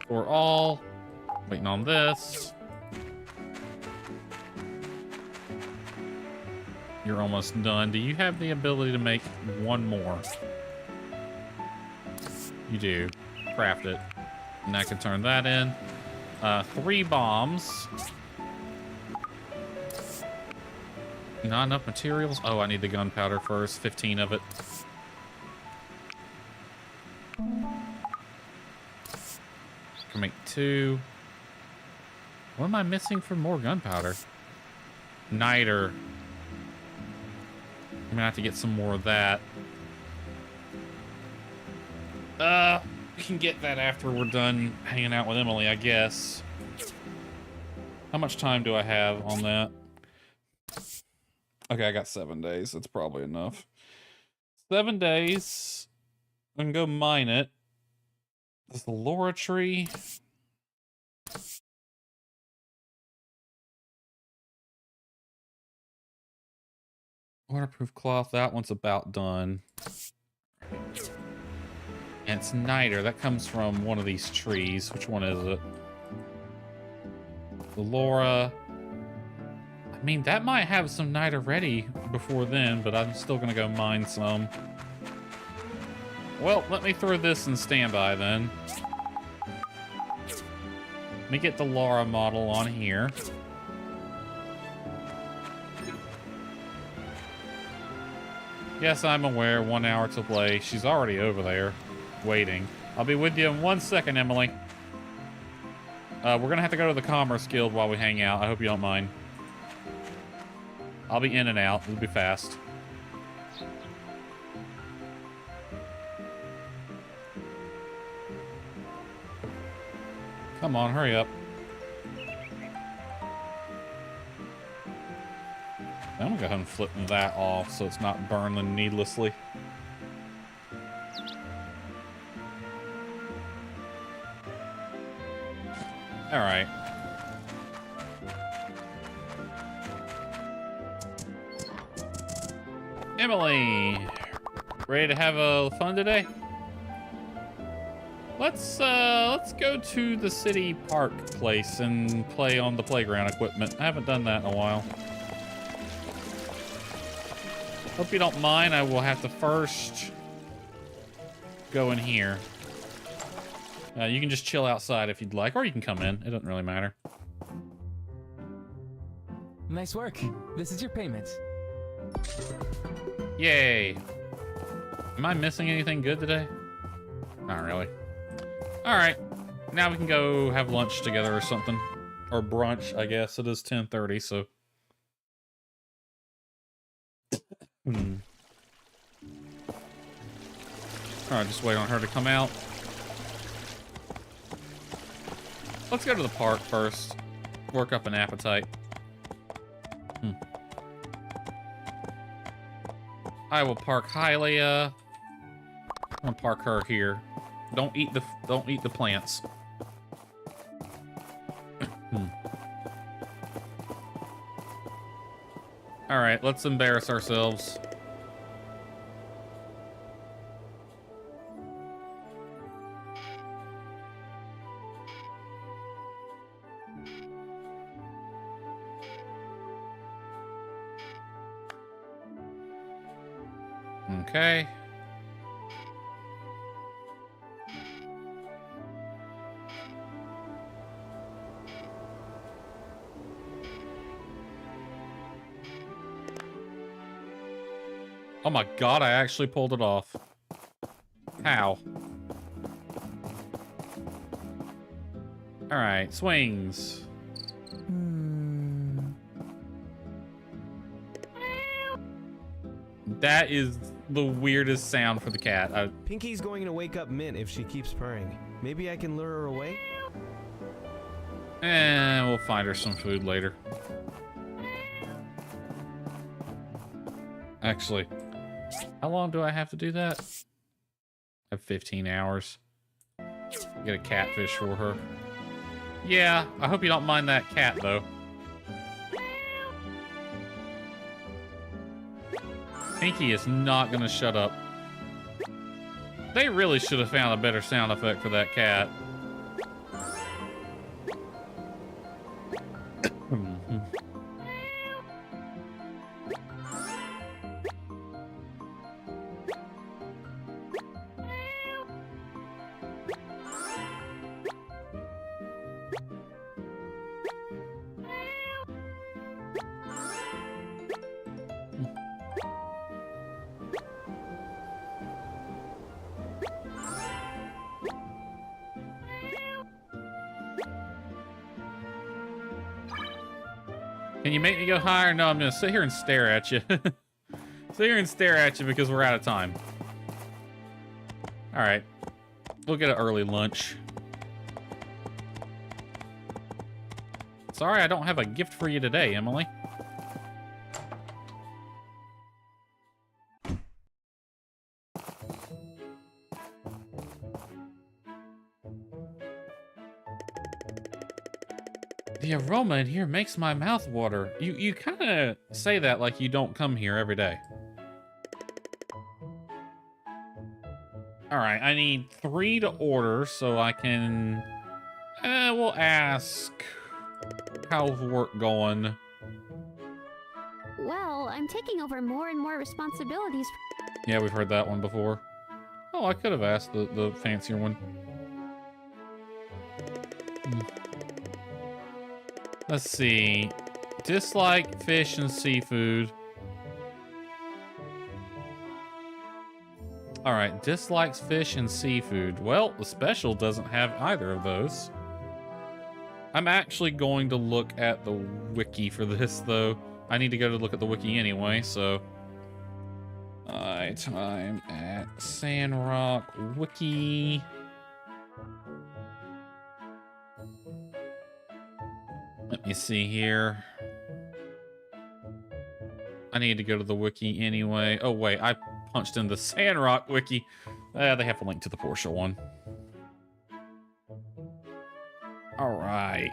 For all. Waiting on this. You're almost done. Do you have the ability to make one more? You do. Craft it. And I can turn that in. 3 bombs. Not enough materials? Oh, I need the gunpowder first. 15 of it. can make 2. What am I missing for more gunpowder? Niter. I'm gonna have to get some more of that. We can get that after we're done hanging out with Emily, I guess. How much time do I have on that? Okay, I got 7 days. That's probably enough. 7 days. I can go mine it. This is the Laura tree. Waterproof cloth, that one's about done. And it's niter. That comes from one of these trees. Which one is it? The Laura. I mean, that might have some niter ready before then, but I'm still gonna go mine some. Well, let me throw this in standby then. Let me get the Laura model on here. Yes, I'm aware. 1 hour to play. She's already over there, waiting. I'll be with you in 1 second, Emily. We're gonna have to go to the Commerce Guild while we hang out. I hope you don't mind. I'll be in and out. It'll be fast. Come on, hurry up. I'm gonna go ahead and flip that off so it's not burning needlessly. All right. Emily, ready to have a fun today? Let's go to the city park place and play on the playground equipment. I haven't done that in a while. Hope you don't mind. I will have to first go in here. You can just chill outside if you'd like, or you can come in. It doesn't really matter. Nice work. This is your payment. Yay. Am I missing anything good today? Not really. All right. Now we can go have lunch together or something. Or brunch, I guess. It is 10:30, so... Alright, just wait on her to come out. Let's go to the park first. Work up an appetite. I will park Hylia. I'm gonna park her here. Don't eat the plants. All right, let's embarrass ourselves. Okay. Oh my god, I actually pulled it off. How? Alright, swings. That is the weirdest sound for the cat. Pinky's going to wake up Mint if she keeps purring. Maybe I can lure her away? We'll find her some food later. Actually, how long do I have to do that? I have 15 hours. Get a catfish for her. Yeah, I hope you don't mind that cat, though. Pinky is not gonna shut up. They really should have found a better sound effect for that cat. Can you make me go higher? No, I'm gonna sit here and stare at you. Sit here and stare at you because we're out of time. All right, we'll get an early lunch. Sorry, I don't have a gift for you today, Emily. The aroma in here makes my mouth water. You kind of say that like you don't come here every day. All right, I need 3 to order so I can... we'll ask... How's work going? Well, I'm taking over more and more responsibilities. Yeah, we've heard that one before. Oh, I could have asked the fancier one. Let's see. Dislike fish and seafood. All right, dislikes fish and seafood. Well, the special doesn't have either of those. I'm actually going to look at the wiki for this, though. I need to go to look at the wiki anyway, so... time at Sandrock Wiki. Let me see here. I need to go to the wiki anyway. Oh, wait, I punched in the Sandrock Wiki. They have a link to the Portia one. All right.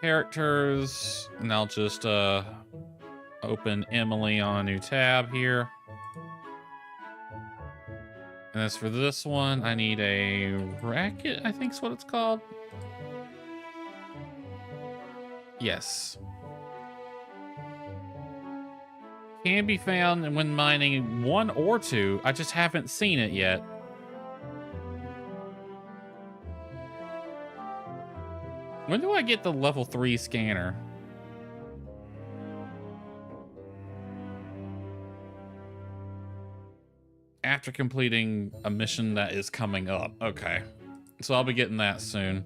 Characters, and I'll just open Emily on a new tab here. And as for this one, I need a racket, I think is what it's called. Yes. Can be found when mining 1 or 2. I just haven't seen it yet. When do I get the level 3 scanner? After completing a mission that is coming up. Okay. So I'll be getting that soon.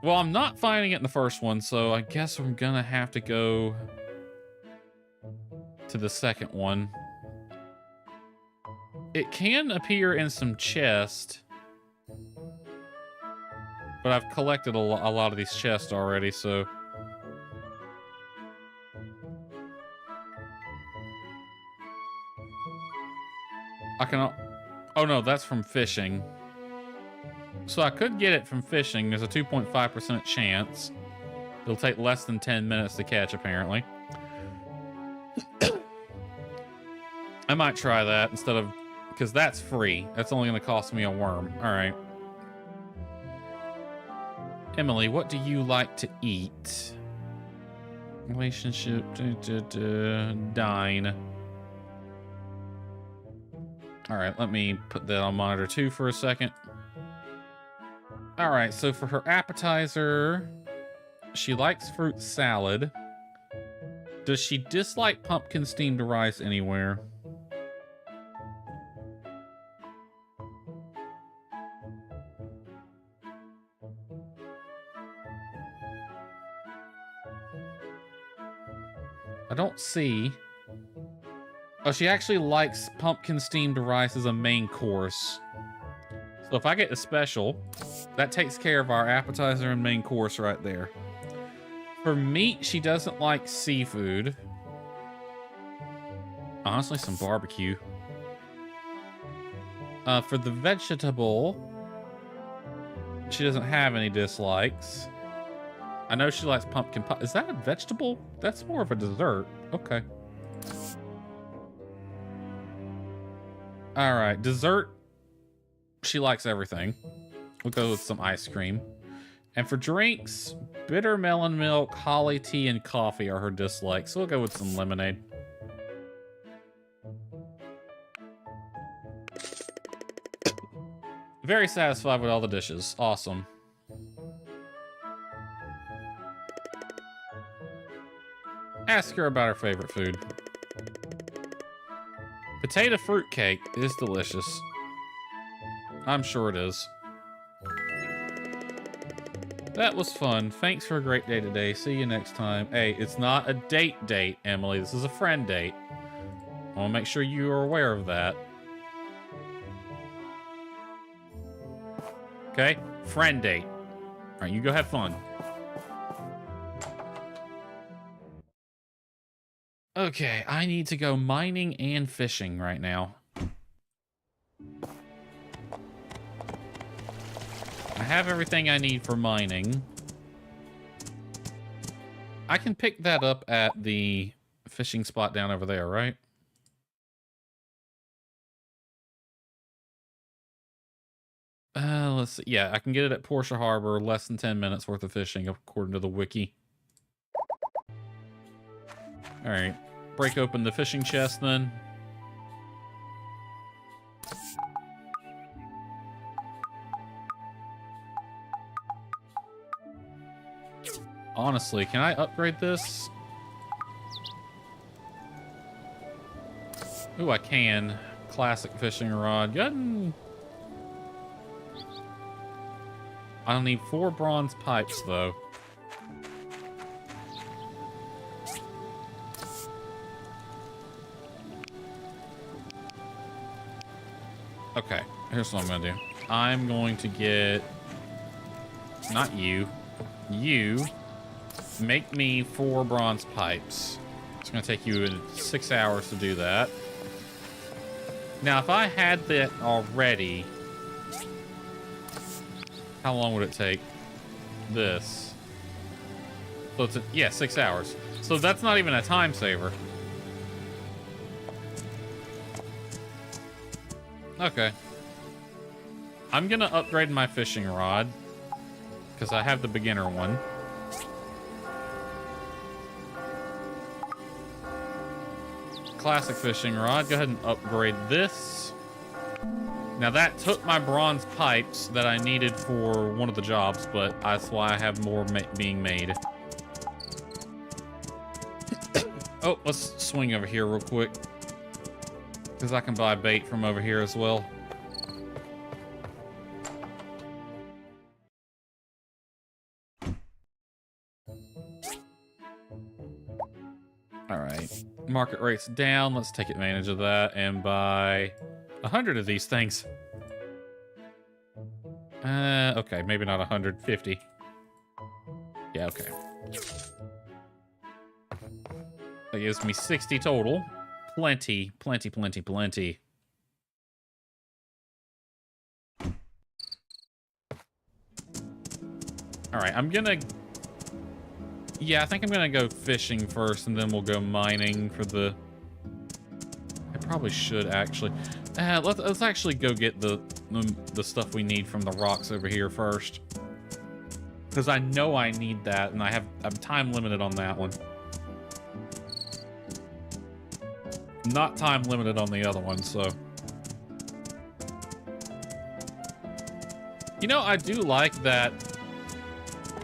Well, I'm not finding it in the first one, so I guess I'm gonna have to go to the second one. It can appear in some chests, but I've collected a lot of these chests already, so... I can... Oh no, that's from fishing. So I could get it from fishing. There's a 2.5% chance. It'll take less than 10 minutes to catch, apparently. I might try that instead of... Because that's free. That's only going to cost me a worm. All right. Emily, what do you like to eat? Relationship... Dine. All right, let me put that on monitor 2 for a second. All right, so for her appetizer, she likes fruit salad. Does she dislike pumpkin steamed rice anywhere? I don't see. Oh, she actually likes pumpkin steamed rice as a main course. So if I get the special, that takes care of our appetizer and main course right there. For meat, she doesn't like seafood. Honestly, some barbecue. For the vegetable, she doesn't have any dislikes. I know she likes pumpkin pie. Is that a vegetable? That's more of a dessert. Okay. All right, dessert. She likes everything. We'll go with some ice cream. And for drinks, bitter melon milk, holly tea, and coffee are her dislikes. So we'll go with some lemonade. Very satisfied with all the dishes. Awesome. Ask her about her favorite food. Potato fruitcake is delicious. I'm sure it is. That was fun. Thanks for a great day today. See you next time. Hey, it's not a date, Emily. This is a friend date. I want to make sure you are aware of that. Okay? Friend date. All right, you go have fun. Okay, I need to go mining and fishing right now. I have everything I need for mining. I can pick that up at the fishing spot down over there, right? Let's see. Yeah, I can get it at Portia Harbor. Less than 10 minutes worth of fishing, according to the wiki. All right. Break open the fishing chest then. Honestly, can I upgrade this? Ooh, I can. Classic fishing rod. Good. I'll need 4 bronze pipes, though. Okay, here's what I'm gonna do. I'm going to get... Not you. You. Make me 4 bronze pipes. It's gonna take you 6 hours to do that. Now, if I had that already... How long would it take? This. So it's yeah, 6 hours. So that's not even a time saver. Okay. I'm gonna upgrade my fishing rod because I have the beginner one. Classic fishing rod. Go ahead and upgrade this. Now that took my bronze pipes that I needed for one of the jobs, but that's why I have more being made. Oh, let's swing over here real quick. Because I can buy bait from over here as well. Alright. Market rate's down. Let's take advantage of that and buy 100 of these things. Okay, maybe not 150. Yeah, okay. That gives me 60 total. Plenty, plenty, plenty, plenty. Alright, I'm gonna... Yeah, I think I'm gonna go fishing first, and then we'll go mining for the... I probably should, actually. Let's actually go get the stuff we need from the rocks over here first. Because I know I need that, and I'm time limited on that one. Not time limited on the other one, so... You know, I do like that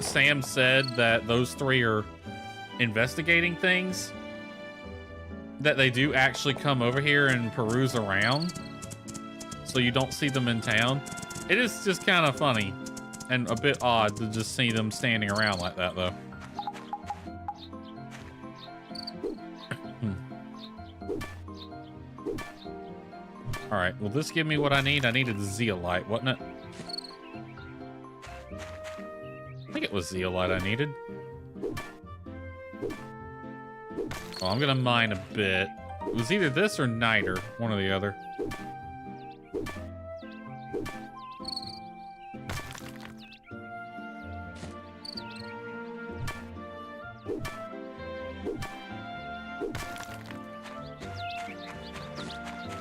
Sam said that those 3 are investigating things. That they do actually come over here and peruse around. So you don't see them in town. It is just kind of funny. And a bit odd to just see them standing around like that, though. Alright, will this give me what I need? I needed zeolite, wasn't it? I think it was zeolite I needed. Oh, I'm gonna mine a bit. It was either this or niter, one or the other.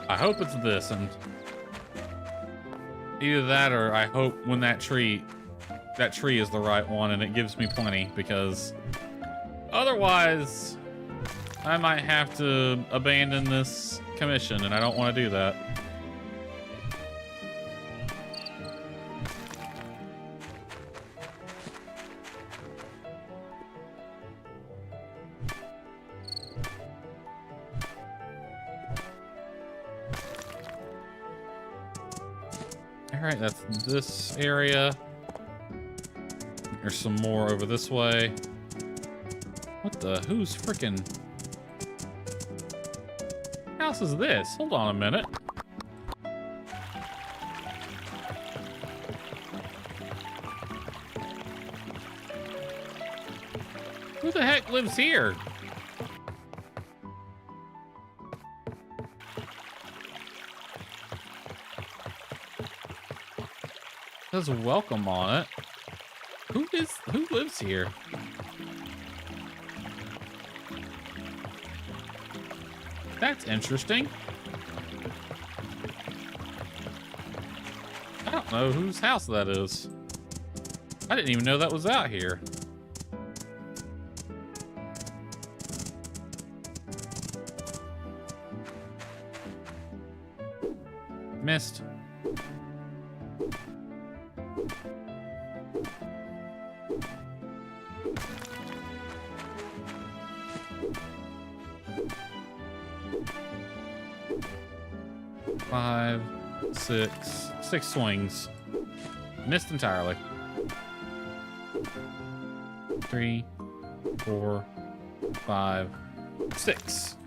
I hope it's this, and either that or I hope when that tree is the right one and it gives me plenty, because otherwise I might have to abandon this commission, and I don't want to do that. Alright, that's this area. There's some more over this way. What the? Who's freaking house is this? Hold on a minute. Who the heck lives here? Says welcome on it. Who lives here? That's interesting. I don't know whose house that is. I didn't even know that was out here. Missed. Five, six swings. Missed entirely. 3, 4, 5, 6.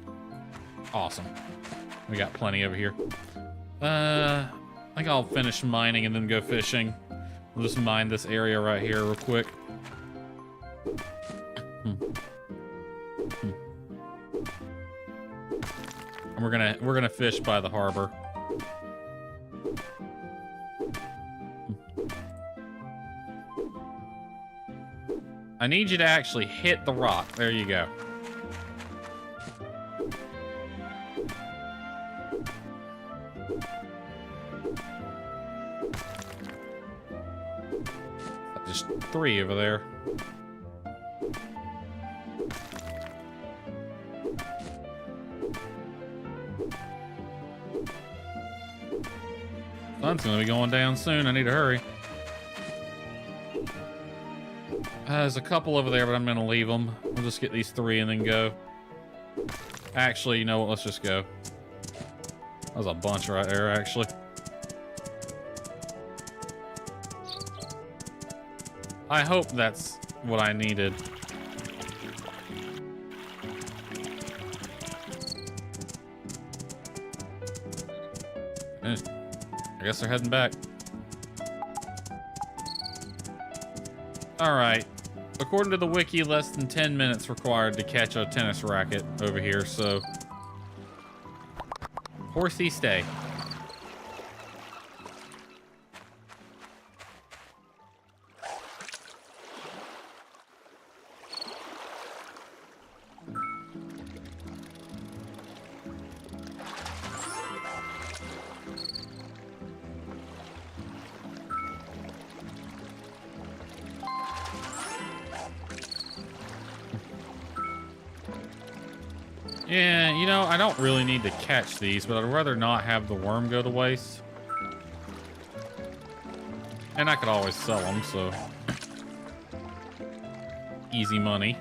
Awesome. We got plenty over here. I think I'll finish mining and then go fishing. We'll just mine this area right here real quick. And we're gonna fish by the harbor. I need you to actually hit the rock. There you go. Just 3 over there. Sun's gonna be going down soon. I need to hurry. There's a couple over there, but I'm gonna leave them. We'll just get these 3 and then go. Actually, you know what? Let's just go. That was a bunch right there, actually. I hope that's what I needed. I guess they're heading back. All right. According to the wiki, less than 10 minutes required to catch a tennis racket over here, so... Horsey, stay. Yeah, you know, I don't really need to catch these, but I'd rather not have the worm go to waste. And I could always sell them, so... Easy money.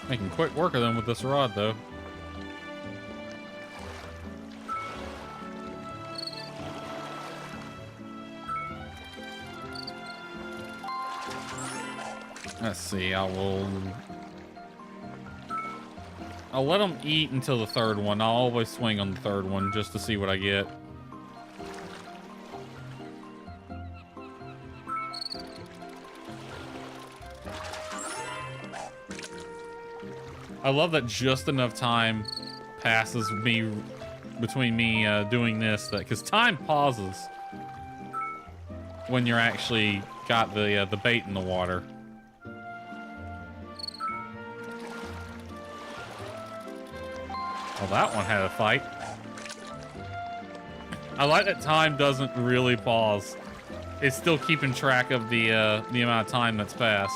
Making quick work of them with this rod, though. Let's see, I'll let them eat until the 3rd one. I'll always swing on the 3rd one just to see what I get. I love that just enough time passes between me doing this, because time pauses when you're actually got the bait in the water. Well, that one had a fight. I like that time doesn't really pause. It's still keeping track of the amount of time that's passed.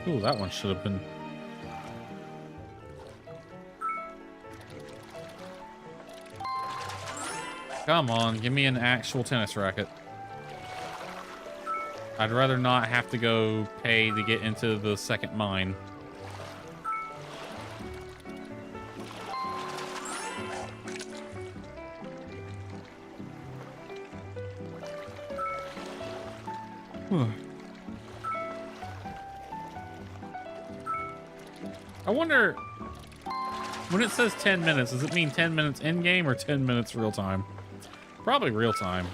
Ooh, that one should have been... Come on, give me an actual tennis racket. I'd rather not have to go pay to get into the second mine. I wonder, when it says 10 minutes, does it mean 10 minutes in-game or 10 minutes real-time? Probably real-time.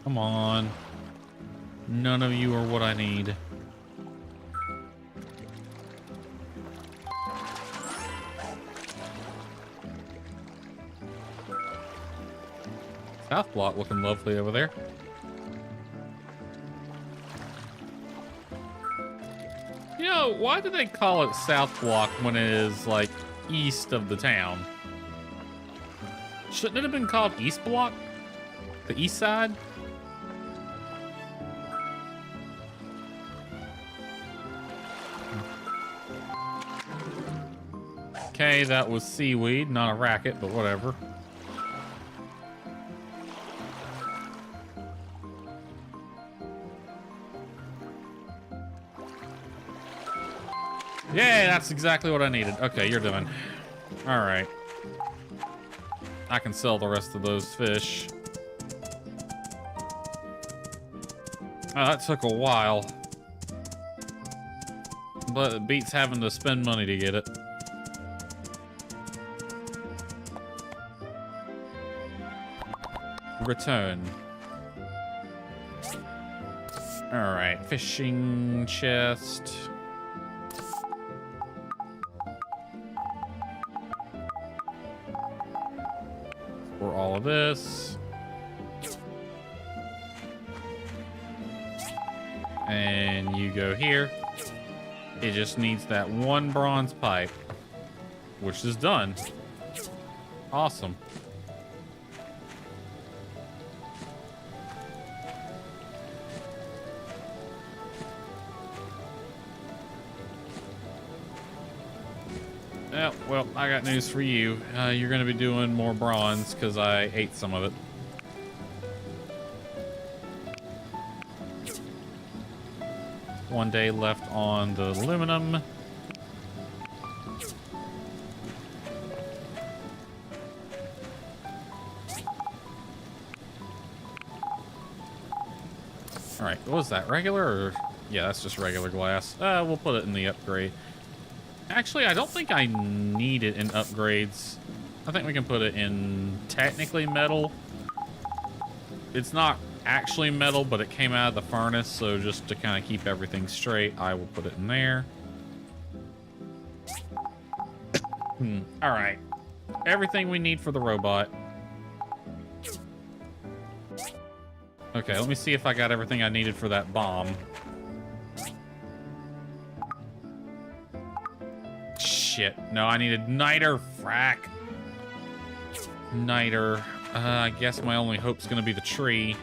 Come on. None of you are what I need. South block looking lovely over there. You know, why do they call it South block when it is, like, east of the town? Shouldn't it have been called East block? The east side? Okay, that was seaweed, not a racket, but whatever. Yeah, that's exactly what I needed. Okay, you're done. All right. I can sell the rest of those fish. Oh, that took a while. But it beats having to spend money to get it. Return. All right, fishing chest. For all of this. And you go here. It just needs that one bronze pipe, which is done. Awesome. Yeah, well, I got news for you. You're going to be doing more bronze because I ate some of it. One day left on the aluminum. All right, what was that? Regular or? Yeah, that's just regular glass. We'll put it in the upgrade. Actually, I don't think I need it in upgrades. I think we can put it in technically metal. It's not actually metal, but it came out of the furnace, so just to kind of keep everything straight, I will put it in there. All right. Everything we need for the robot. Okay, let me see if I got everything I needed for that bomb. Shit. No, I needed niter. Frack. Niter. I guess my only hope's gonna be the tree.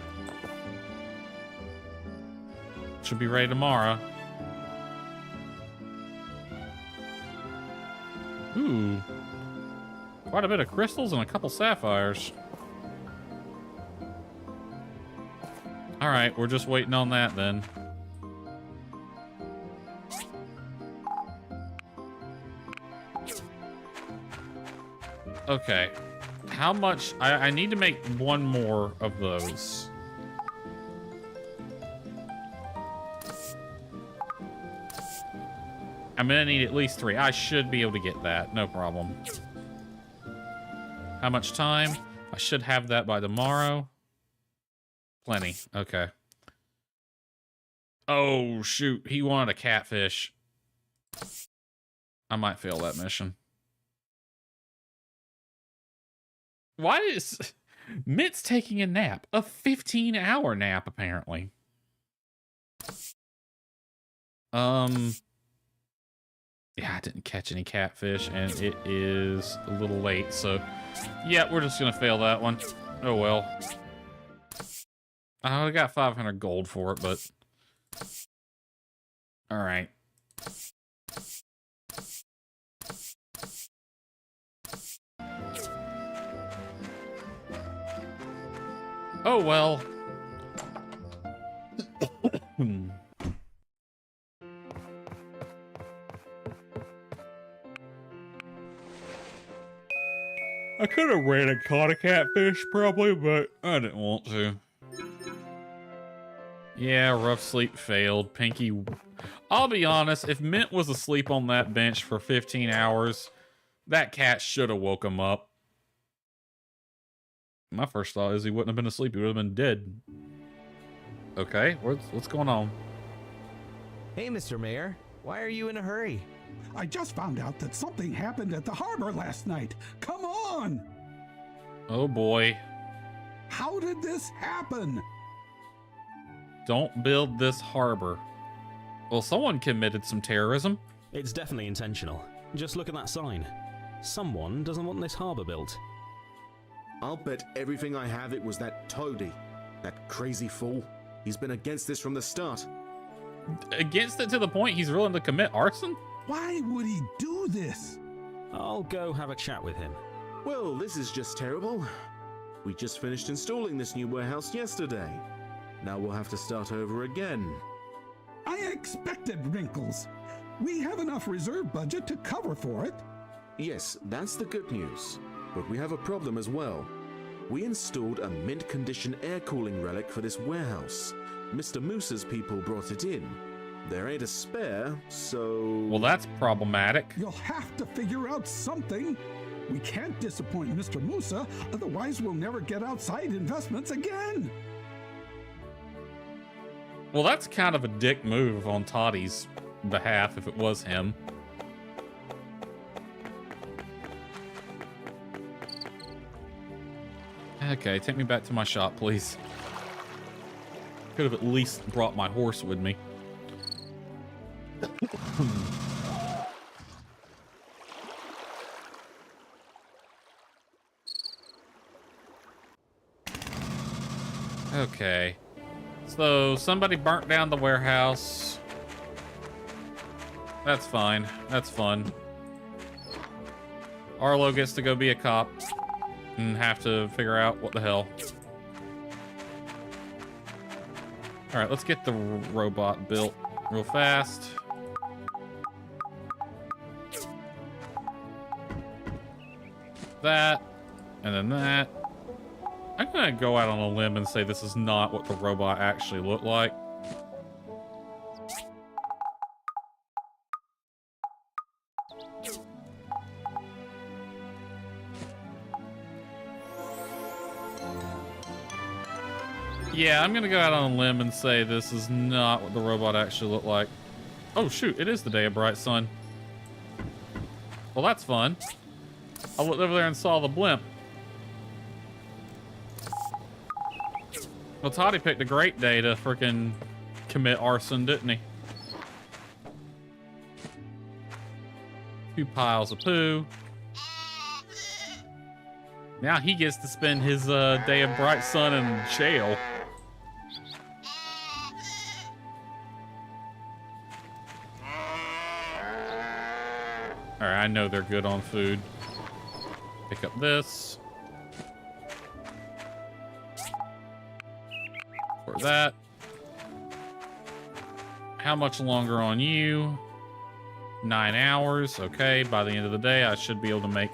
Should be ready tomorrow. Ooh. Quite a bit of crystals and a couple sapphires. Alright, we're just waiting on that then. Okay. How much? I need to make one more of those. I'm gonna need at least 3. I should be able to get that. No problem. How much time? I should have that by tomorrow. Plenty. Okay. Oh, shoot. He wanted a catfish. I might fail that mission. Why is Mitt's taking a nap? A 15-hour nap, apparently. Yeah, I didn't catch any catfish, and it is a little late, so yeah, we're just gonna fail that one. Oh well. I got 500 gold for it, but... Alright. Oh, well. I could have ran and caught a catfish, probably, but I didn't want to. Yeah, rough sleep failed. Pinky... I'll be honest, if Mint was asleep on that bench for 15 hours, that cat should have woke him up. My first thought is he wouldn't have been asleep, he would have been dead. Okay, what's going on? Hey, Mr. Mayor. Why are you in a hurry? I just found out that something happened at the harbor last night. Come on! Oh boy. How did this happen? Don't build this harbor. Well, someone committed some terrorism. It's definitely intentional. Just look at that sign. Someone doesn't want this harbor built. I'll bet everything I have it was that toady. That crazy fool. He's been against this from the start. Against it to the point he's willing to commit arson? Why would he do this? I'll go have a chat with him. Well, this is just terrible. We just finished installing this new warehouse yesterday. Now we'll have to start over again. I expected wrinkles. We have enough reserve budget to cover for it. Yes, that's the good news. But we have a problem as well. We installed a mint condition air cooling relic for this warehouse. Mr. Moose's people brought it in. There ain't a spare, so... Well, that's problematic. You'll have to figure out something. We can't disappoint Mr. Musa, otherwise we'll never get outside investments again. Well, that's kind of a dick move on Toddy's behalf if it was him. Okay, take me back to my shop, please. Could have at least brought my horse with me. Okay. So, somebody burnt down the warehouse. That's fine. That's fun. Arlo gets to go be a cop and have to figure out what the hell. Alright, let's get the robot built real fast. That, and then that. I'm gonna go out on a limb and say this is not what the robot actually looked like. Yeah, I'm gonna go out on a limb and say this is not what the robot actually looked like. Oh shoot, it is the day of bright sun. Well, that's fun. I looked over there and saw the blimp. Well, Toddy picked a great day to frickin' commit arson, didn't he? 2 piles of poo. Now he gets to spend his day of bright sun in jail. Alright, I know they're good on food. Pick up this. For that. How much longer on you? 9 hours. Okay, by the end of the day, I should be able to make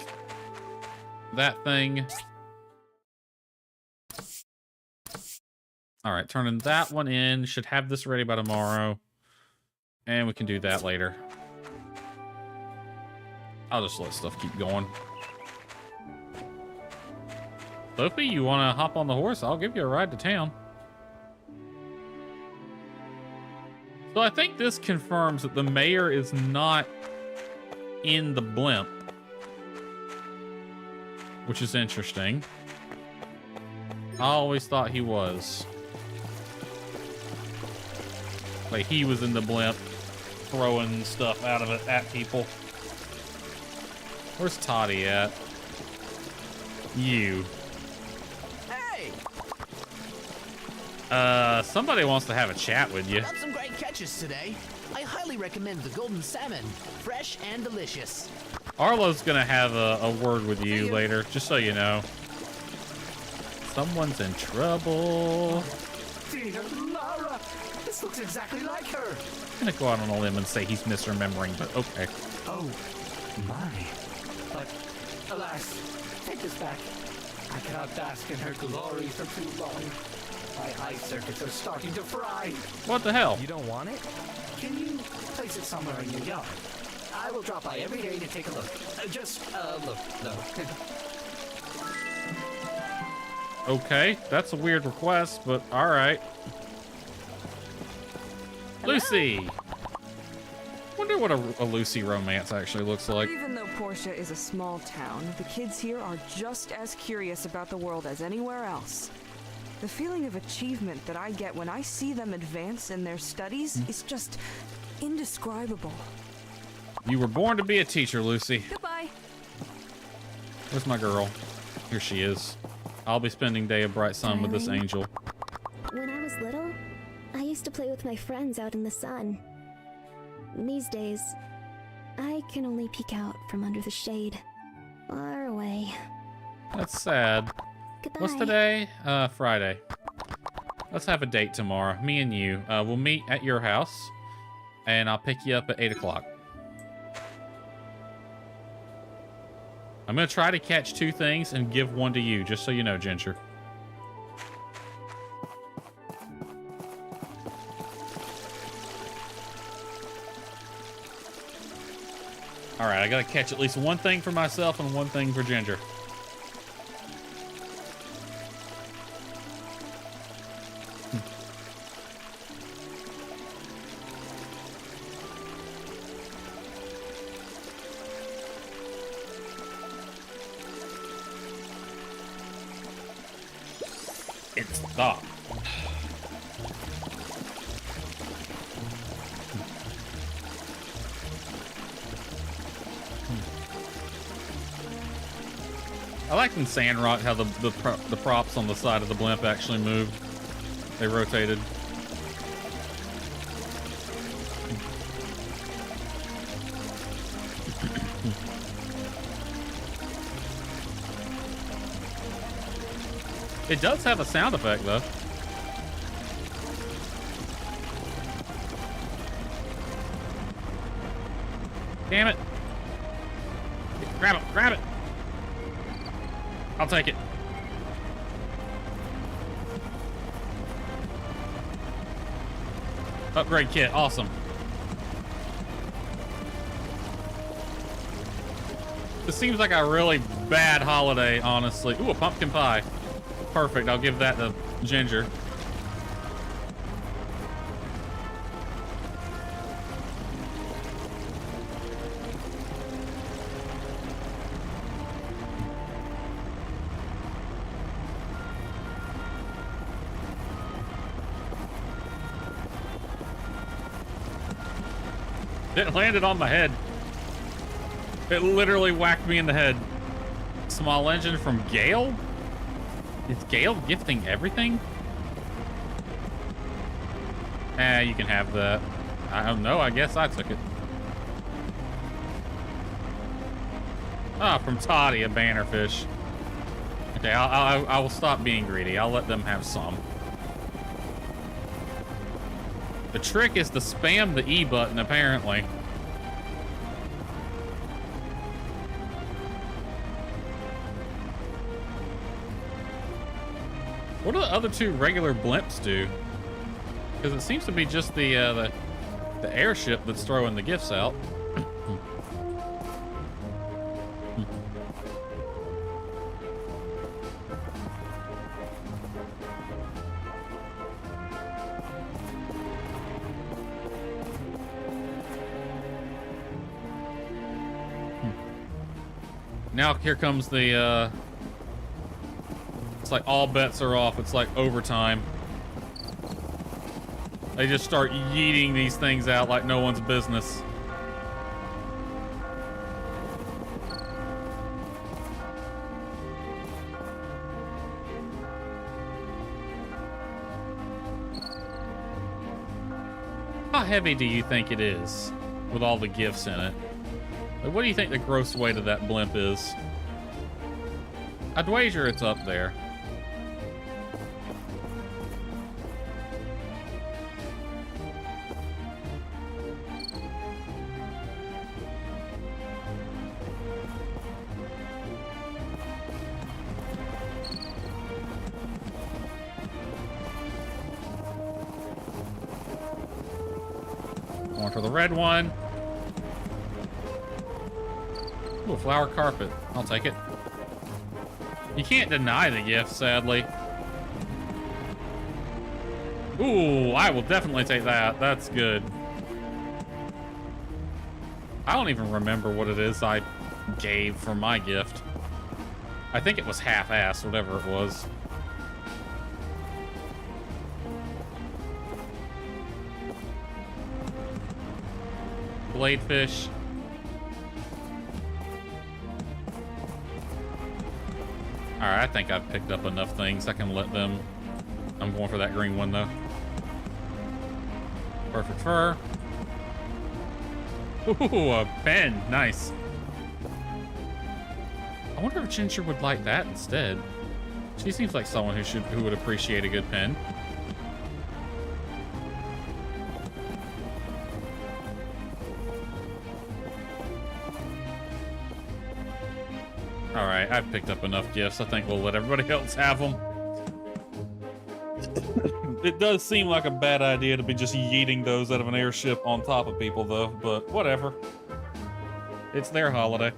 that thing. All right, turning that one in. Should have this ready by tomorrow. And we can do that later. I'll just let stuff keep going. Lofi, you want to hop on the horse? I'll give you a ride to town. So I think this confirms that the mayor is not in the blimp, which is interesting. I always thought he was. Like he was in the blimp throwing stuff out of it at people. Where's Toddy at? You. Hey! Somebody wants to have a chat with you. Got some great catches today. I highly recommend the golden salmon. Fresh and delicious. Arlo's gonna have a word with you later, just so you know. Someone's in trouble. Tina, Lara, this looks exactly like her. I'm gonna go out on a limb and say he's misremembering, but okay. Oh, my. But, alas, take this back. I cannot bask in her glory for too long. My eye circuits are starting to fry. What the hell? You don't want it? Can you place it somewhere in your yard? I will drop by every day to take a look. Just, look, no. Okay, that's a weird request, but alright. Lucy! Wonder what a Lucy romance actually looks like. Even though Portia is a small town, the kids here are just as curious about the world as anywhere else. The feeling of achievement that I get when I see them advance in their studies is just indescribable. You were born to be a teacher, Lucy. Goodbye. Where's my girl? Here she is. I'll be spending Day of Bright Sun with this angel. When I was little, I used to play with my friends out in the sun. These days, I can only peek out from under the shade, far away. That's sad. Goodbye. What's today? Friday. Let's have a date tomorrow. Me and you. We'll meet at your house, and I'll pick you up at 8 o'clock. I'm gonna try to catch 2 things and give 1 to you, just so you know, Ginger. Alright, I gotta catch at least 1 thing for myself and 1 thing for Ginger. It's stop. I like in Sandrock how the props on the side of the blimp actually moved. They rotated. It does have a sound effect, though. Damn it. Grab it, grab it. I'll take it. Upgrade kit, awesome. This seems like a really bad holiday, honestly. Ooh, a pumpkin pie. Perfect, I'll give that to Ginger. It landed on my head. It literally whacked me in the head. Small engine from Gale? Is Gale gifting everything? You can have that. I don't know, I guess I took it. Ah, from Toddy, a bannerfish. Okay, I will stop being greedy. I'll let them have some. The trick is to spam the E button, apparently. What do the other 2 regular blimps do? Because it seems to be just the airship that's throwing the gifts out. Now here comes the, it's like all bets are off. It's like overtime. They just start yeeting these things out like no one's business. heavy do you think it is with all the gifts in it? Like, what do you think the gross weight of that blimp is? I'd wager it's up there. Going for the red one. Ooh, flower carpet. I'll take it. You can't deny the gift, sadly. Ooh, I will definitely take that. That's good. I don't even remember what it is I gave for my gift. I think it was half-assed, whatever it was. Bladefish. Alright, I think I've picked up enough things. I can let them... I'm going for that green one, though. Perfect fur. Ooh, a pen. Nice. I wonder if Ginger would like that instead. She seems like someone who would appreciate a good pen. Alright, I've picked up enough gifts. I think we'll let everybody else have them. It does seem like a bad idea to be just yeeting those out of an airship on top of people, though, but whatever. It's their holiday.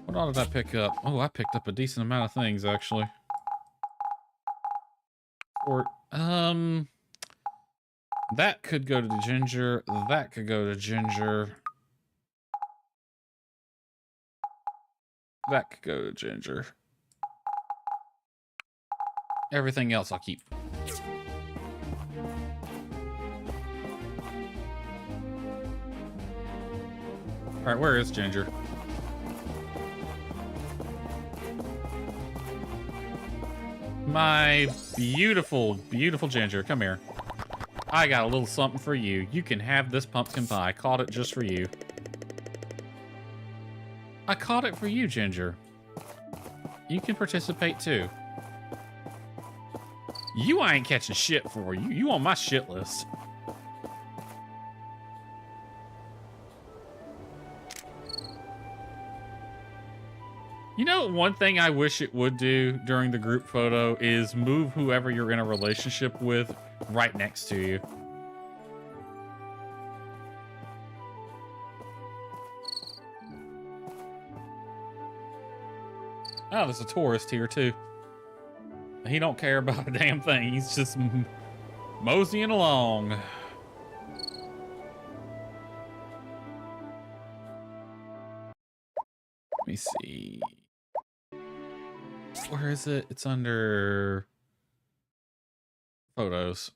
What all did I pick up? Oh, I picked up a decent amount of things, actually. Or, that could go to the Ginger. That could go to Ginger. That could go to Ginger. Everything else I'll keep. Alright, where is Ginger? My beautiful, beautiful Ginger. Come here. I got a little something for you. You can have this pumpkin pie. I caught it just for you. I caught it for you, Ginger. You can participate too. You I ain't catching shit for. You on my shit list. You know, one thing I wish it would do during the group photo is move whoever you're in a relationship with right next to you. Oh, there's a tourist here too. He don't care about a damn thing. He's just moseying along. Let me see. Where is it? It's under photos.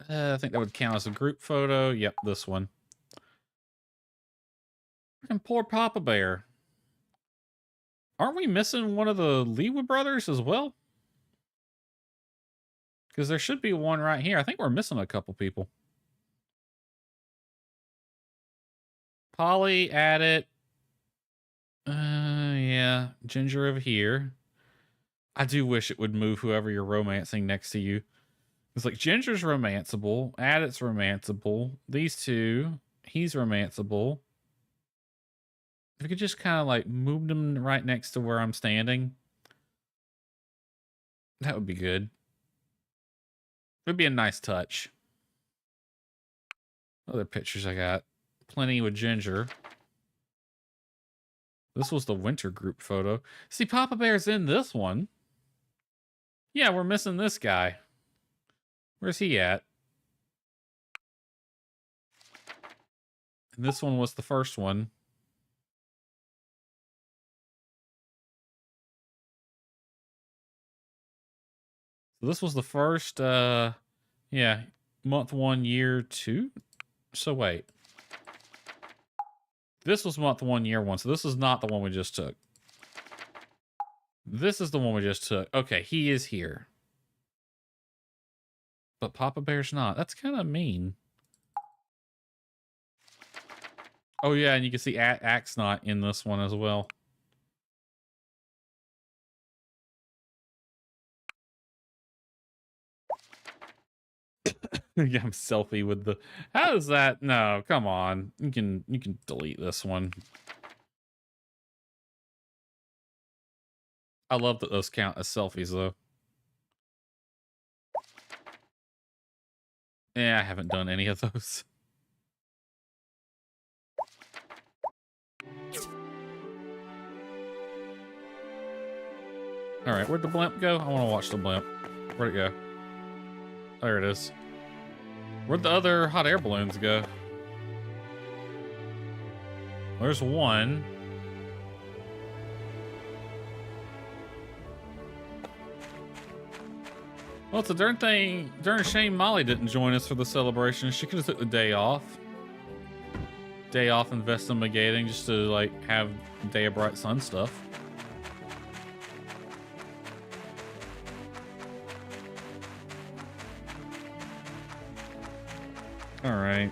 I think that would count as a group photo. Yep, this one. And poor Papa Bear. Aren't we missing one of the Leewood brothers as well? Because there should be one right here. I think we're missing a couple people. Polly, add it. Yeah. Ginger over here. I do wish it would move whoever you're romancing next to you. It's like Ginger's romanceable. Addit's romanceable. These two. He's romanceable. If we could just kind of like move them right next to where I'm standing. That would be good. It would be a nice touch. Other pictures I got. Plenty with Ginger. This was the winter group photo. See, Papa Bear's in this one. Yeah, we're missing this guy. Where's he at? And this one was the first one. So this was the first, yeah. month 1, year 2. So wait. This was month 1, year 1. So this is not the one we just took. This is the one we just took. Okay, he is here. But Papa Bear's not. That's kind of mean. Oh, yeah, and you can see Axe not in this one as well. Yeah, I'm selfie with the... How does that... No, come on. You can delete this one. I love that those count as selfies, though. Yeah, I haven't done any of those. Alright, where'd the blimp go? I want to watch the blimp. Where'd it go? There it is. Where'd the other hot air balloons go? There's one. Well, it's a darn shame Molly didn't join us for the celebration. She could have took the day off. Day off investigating just to, like, have Day of Bright Sun stuff. Alright.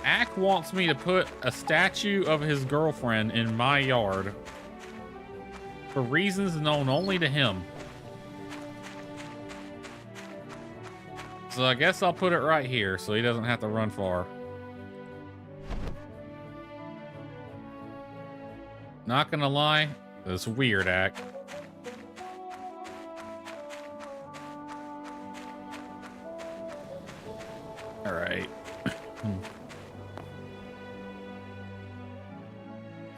Ack wants me to put a statue of his girlfriend in my yard. For reasons known only to him. So I guess I'll put it right here so he doesn't have to run far. Not gonna lie, it's weird, Ack. Alright.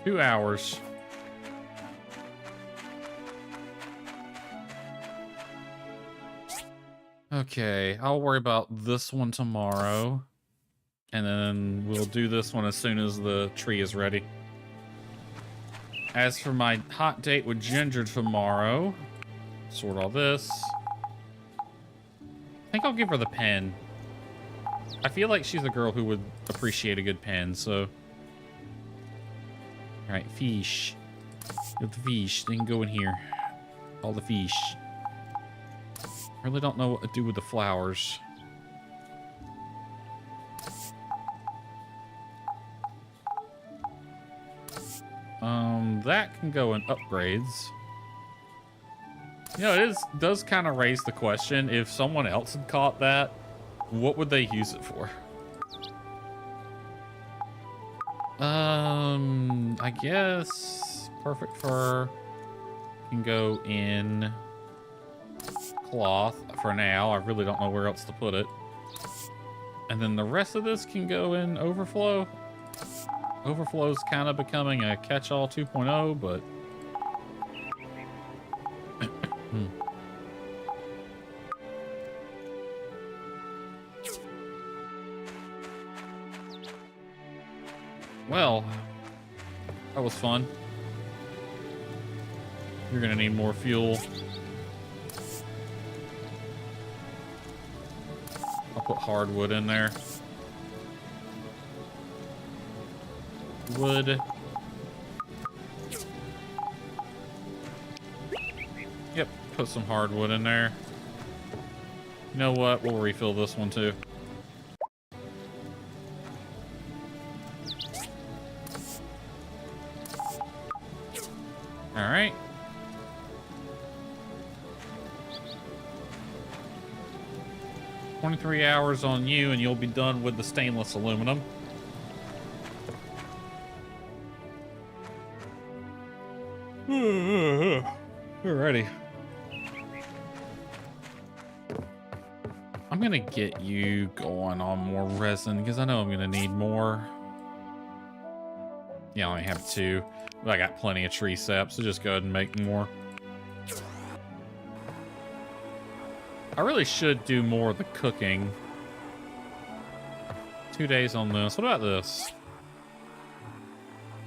2 hours. Okay, I'll worry about this one tomorrow. And then we'll do this one as soon as the tree is ready. As for my hot date with Ginger tomorrow, sort all this. I think I'll give her the pen. I feel like she's a girl who would appreciate a good pen, so. Alright, fish. Get the fish, they can go in here. All the fish. Really don't know what to do with the flowers. That can go in upgrades. You know, it does kind of raise the question, if someone else had caught that, what would they use it for? I guess perfect fur can go in cloth for now. I really don't know where else to put it. And then the rest of this can go in overflow. Overflow's kind of becoming a catch-all 2.0, but well, that was fun. You're gonna need more fuel. I'll put hardwood in there. Wood. Yep, put some hardwood in there. You know what? We'll refill this one too. All right. "23 hours on you and you'll be done with the stainless aluminum." Alrighty. I'm gonna get you going on more resin because I know I'm gonna need more. Yeah, I only have 2, but I got plenty of tree sap, so just go ahead and make more. I really should do more of the cooking. 2 days on this. What about this?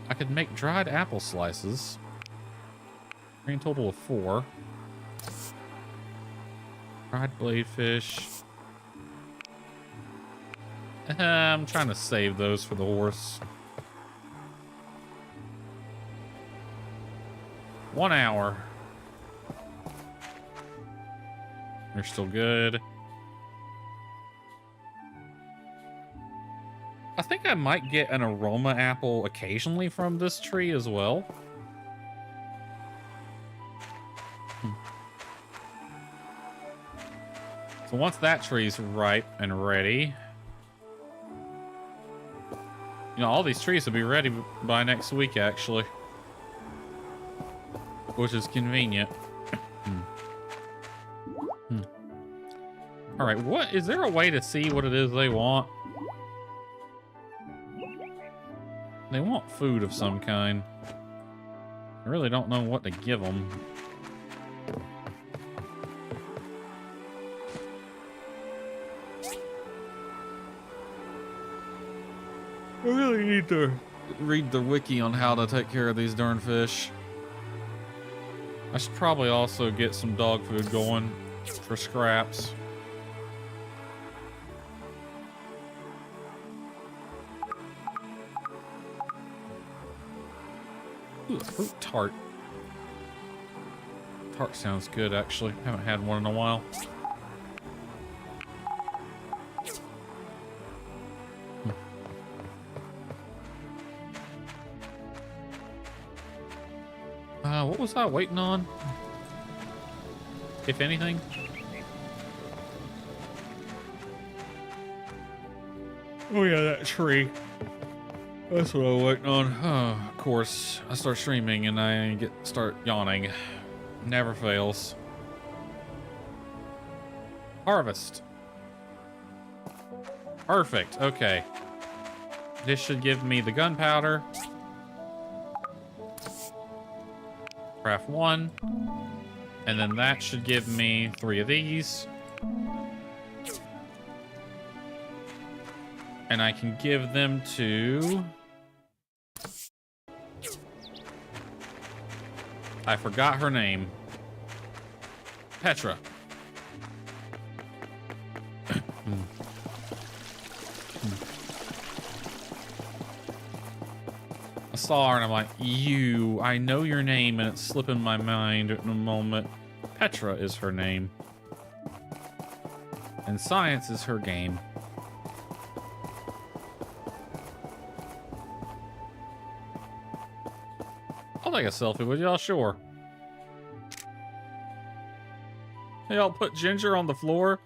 I could make dried apple slices. Grand total of 4. Fried bladefish. I'm trying to save those for the horse. 1 hour. They're still good. I think I might get an aroma apple occasionally from this tree as well. So once that tree's ripe and ready, you know, all these trees will be ready by next week, actually. Which is convenient. All right, what is there a way to see what it is they want? They want food of some kind. I really don't know what to give them. I really need to read the wiki on how to take care of these darn fish. I should probably also get some dog food going for scraps. Ooh, a fruit tart. Tart sounds good, actually. Haven't had one in a while. What was I waiting on? If anything? Oh yeah, that tree. That's what I was waiting on. Oh, of course, I start streaming and I start yawning. Never fails. Harvest. Perfect. Okay. This should give me the gunpowder. Craft 1. And then that should give me 3 of these. And I can give them to... I forgot her name. Petra. I saw her and I'm like, I know your name, and it's slipping my mind in a moment. Petra is her name. And science is her game. I'll take a selfie with y'all, sure. Hey, y'all put Ginger on the floor?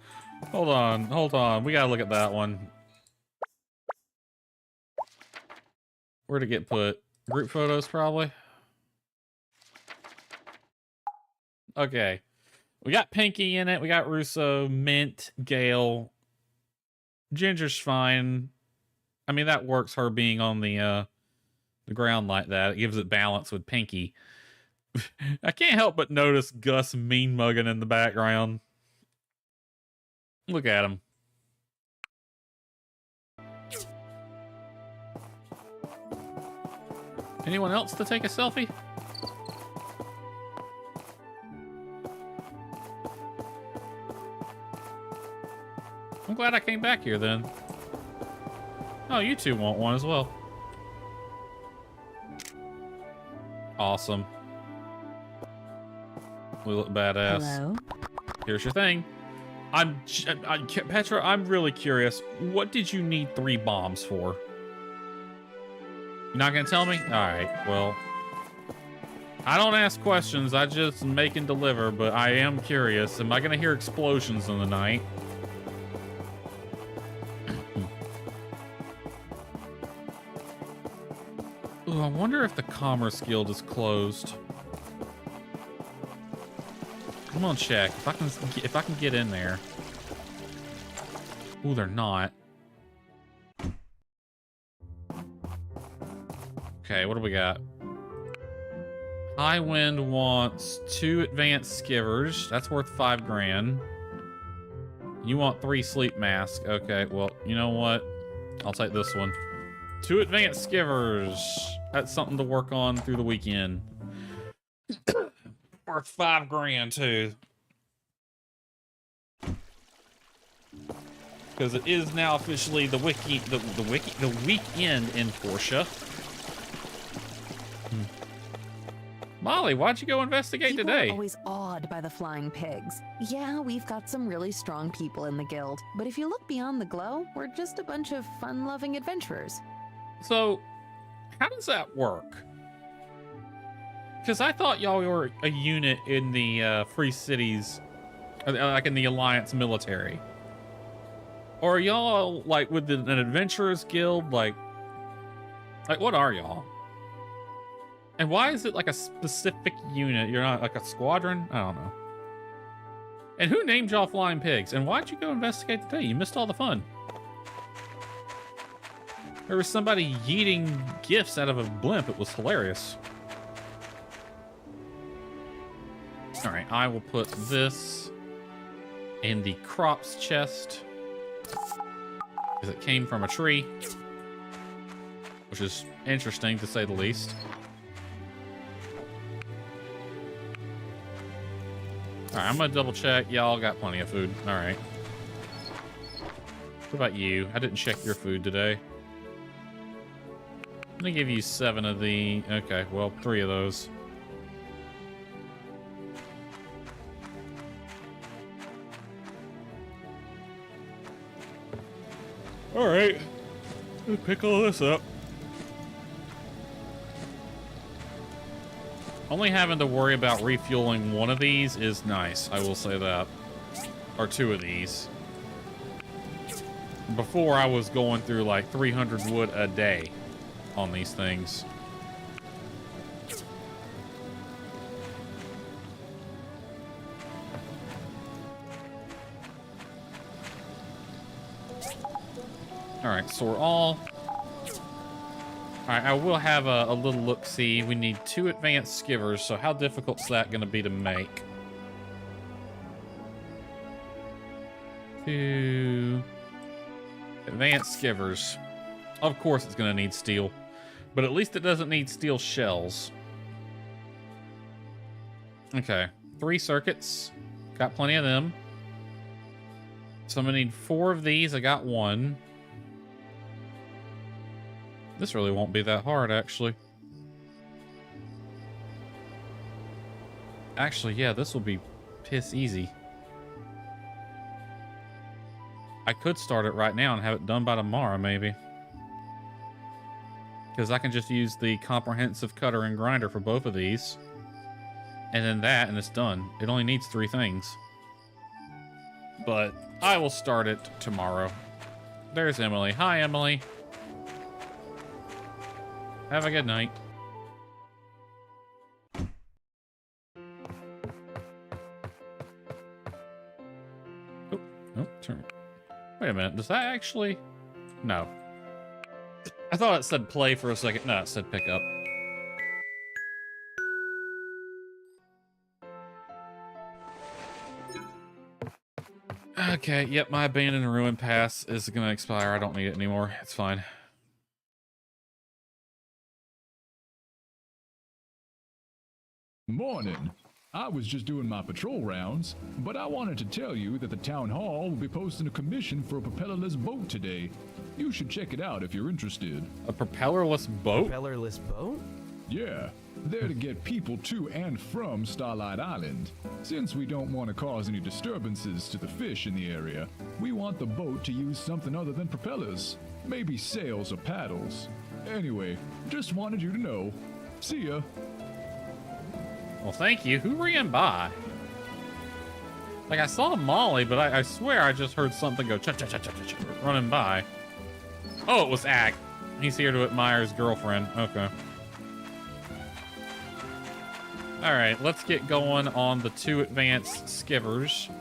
Hold on. We gotta look at that one. Where'd it get put? Group photos, probably? Okay. We got Pinky in it. We got Russo, Mint, Gale. Ginger's fine. I mean, that works, her being on the ground like that. It gives it balance with Pinky. I can't help but notice Gus mean mugging in the background. Look at him. Anyone else to take a selfie? I'm glad I came back here then. Oh, you two want one as well. Awesome. We look badass. Hello? Here's your thing. Petra, I'm really curious. What did you need 3 bombs for? You're not gonna tell me? Alright, well. I don't ask questions, I just make and deliver, but I am curious. Am I gonna hear explosions in the night? Ooh, I wonder if the Commerce Guild is closed. I'm gonna check if I can get in there. Ooh, they're not. Okay, what do we got? High Wind wants 2 advanced skivers. That's worth 5 grand. You want 3 sleep masks. Okay, well, you know what? I'll take this one. 2 advanced skivers. That's something to work on through the weekend. Worth 5 grand too. because it is now officially the weekend in Portia. Molly, why'd you go investigate People today? are always awed by the flying pigs. Yeah, we've got some really strong people in the guild, but if you look beyond the glow, we're just a bunch of fun-loving adventurers. So, how does that work? Because I thought y'all were a unit in the Free Cities, like in the Alliance military. Or are y'all like with an adventurers guild? Like what are y'all? And why is it like a specific unit? You're not like a squadron? I don't know. And who named y'all flying pigs? And why'd you go investigate today? You missed all the fun. There was somebody yeeting gifts out of a blimp. It was hilarious. All right, I will put this in the crops chest because it came from a tree, which is interesting to say the least. All right, I'm gonna double check. Y'all got plenty of food. All right. What about you? I didn't check your food today. I'm gonna give you 7 of the. Okay, well, 3 of those. All right, let's pick all this up. Only having to worry about refueling one of these is nice, I will say that. Or 2 of these. Before, I was going through like 300 wood a day on these things. Alright, so we're all... Alright, I will have a little look-see. We need 2 advanced skivers, so how difficult is that going to be to make? 2 advanced skivers. Of course it's going to need steel, but at least it doesn't need steel shells. Okay, 3 circuits. Got plenty of them. So I'm going to need 4 of these. I got 1. This really won't be that hard, actually. Actually, yeah, this will be piss easy. I could start it right now and have it done by tomorrow, maybe. Because I can just use the comprehensive cutter and grinder for both of these. And then that, and it's done. It only needs 3 things. But I will start it tomorrow. There's Emily. Hi, Emily. Have a good night. Oh, turn. Wait a minute. Does that actually? No. I thought it said play for a second. No, it said pick up. Okay, yep, my abandoned ruin pass is gonna expire. I don't need it anymore. It's fine. Morning. I was just doing my patrol rounds, but I wanted to tell you that the town hall will be posting a commission for a propellerless boat today. You should check it out if you're interested. A propellerless boat? Propellerless boat? Yeah, there to get people to and from Starlight Island. Since we don't want to cause any disturbances to the fish in the area, we want the boat to use something other than propellers. Maybe sails or paddles. Anyway, just wanted you to know. See ya. Well, thank you. Who ran by? Like, I saw Molly, but I swear I just heard something go cha-cha-cha-cha-cha running by. Oh, it was Ack. He's here to admire his girlfriend. Okay. All right, let's get going on the 2 advanced skivers.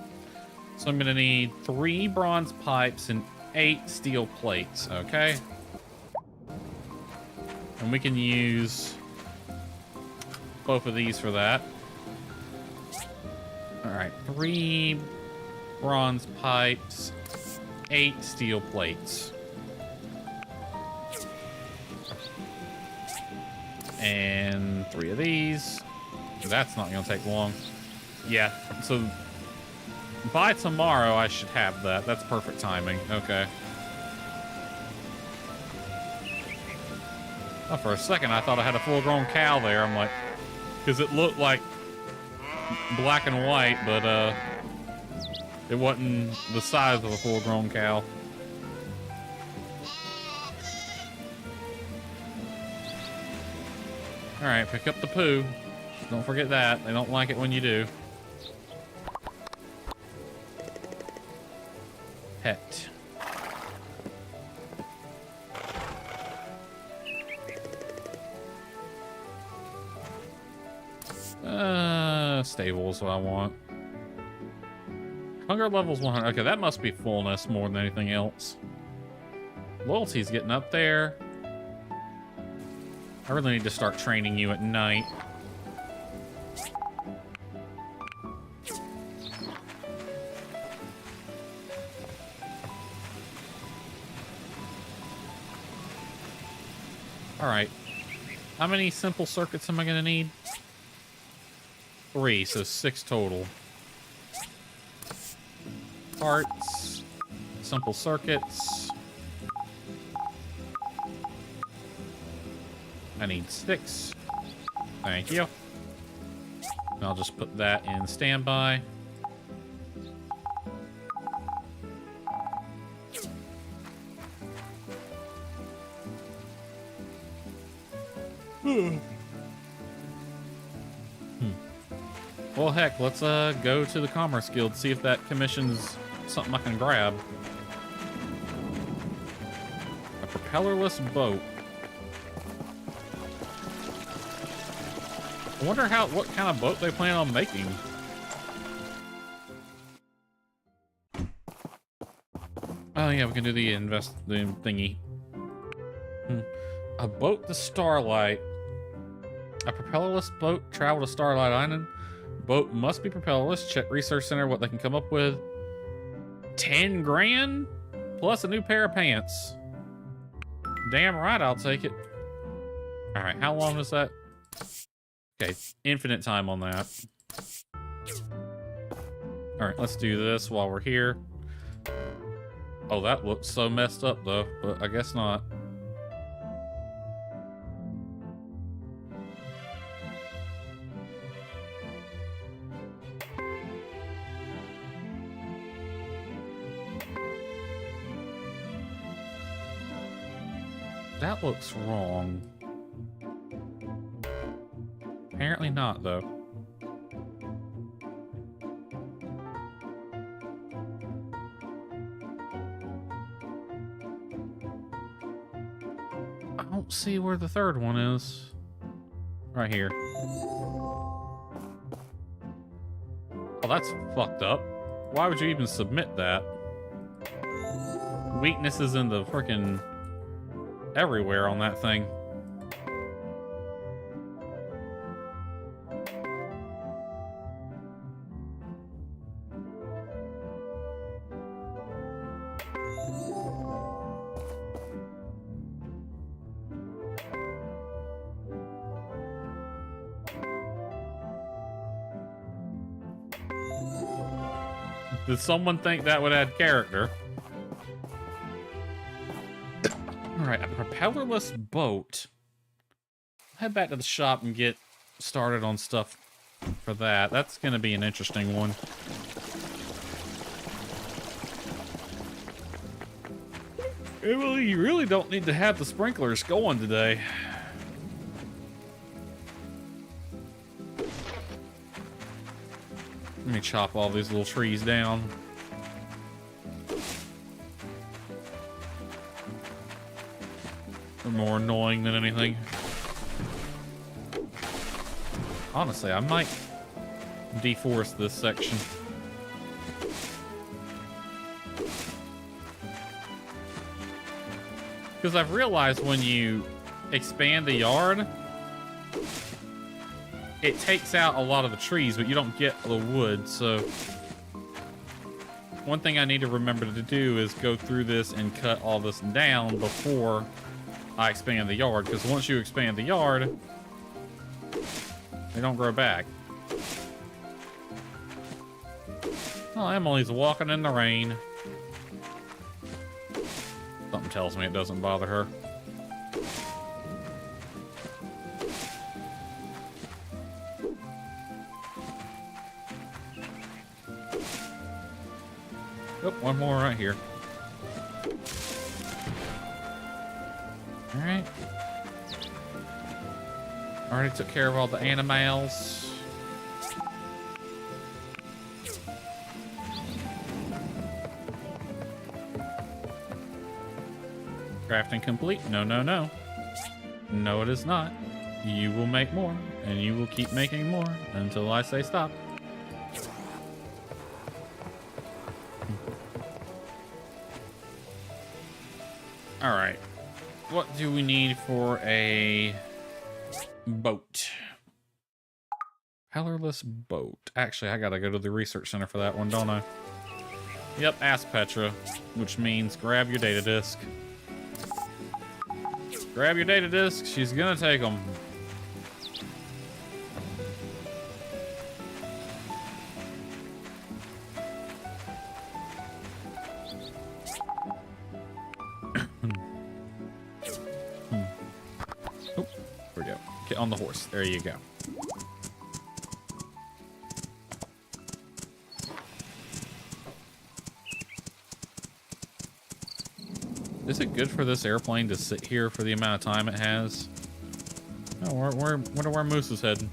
So I'm going to need 3 bronze pipes and 8 steel plates, okay? And we can use both of these for that. All right, 3 bronze pipes, 8 steel plates. And 3 of these. That's not gonna take long. Yeah, so by tomorrow, I should have that. That's perfect timing. Okay. Oh, for a second, I thought I had a full-grown cow there. I'm like, because it looked like black and white, but it wasn't the size of a full-grown cow. All right, pick up the poo. Don't forget that. They don't like it when you do. Pet. Stable is what I want. Hunger level's 100. Okay, that must be fullness more than anything else. Loyalty's getting up there. I really need to start training you at night. Alright. How many simple circuits am I gonna need? 3, so 6 total. Parts. Simple circuits. I need 6. Thank you. And I'll just put that in standby. Well, heck, let's go to the Commerce Guild, see if that commission's something I can grab. A propellerless boat. I wonder what kind of boat they plan on making. Oh yeah, we can do the thingy. A boat to Starlight. A propellerless boat travel to Starlight Island. Boat must be propellerless. Check Research Center what they can come up with. 10 grand? Plus a new pair of pants. Damn right, I'll take it. Alright, how long is that? Okay, infinite time on that. Alright, let's do this while we're here. Oh, that looks so messed up though, but I guess not. That looks wrong. Apparently not, though. I don't see where the third one is. Right here. Oh, that's fucked up. Why would you even submit that? Weaknesses in the frickin' everywhere on that thing. Did someone think that would add character? Alright, a propellerless boat. Head back to the shop and get started on stuff for that. That's going to be an interesting one. Well, you really don't need to have the sprinklers going today. Let me chop all these little trees down. They're more annoying than anything. Honestly, I might deforest this section. Because I've realized when you expand the yard, it takes out a lot of the trees, but you don't get the wood, so... One thing I need to remember to do is go through this and cut all this down before I expand the yard, because once you expand the yard, they don't grow back. Oh, Emily's walking in the rain. Something tells me it doesn't bother her. Oh, one more right here. Alright. Already took care of all the animals. Crafting complete? No, no, no. No, it is not. You will make more, and you will keep making more until I say stop. Alright. What do we need for a boat? Colorless boat. Actually, I gotta go to the research center for that one, don't I? Yep, ask Petra, which means grab your data disk. Grab your data disk. She's gonna take them. Oh, here we go. Get on the horse. There you go. Is it good for this airplane to sit here for the amount of time it has? Oh, wonder where Moose is heading.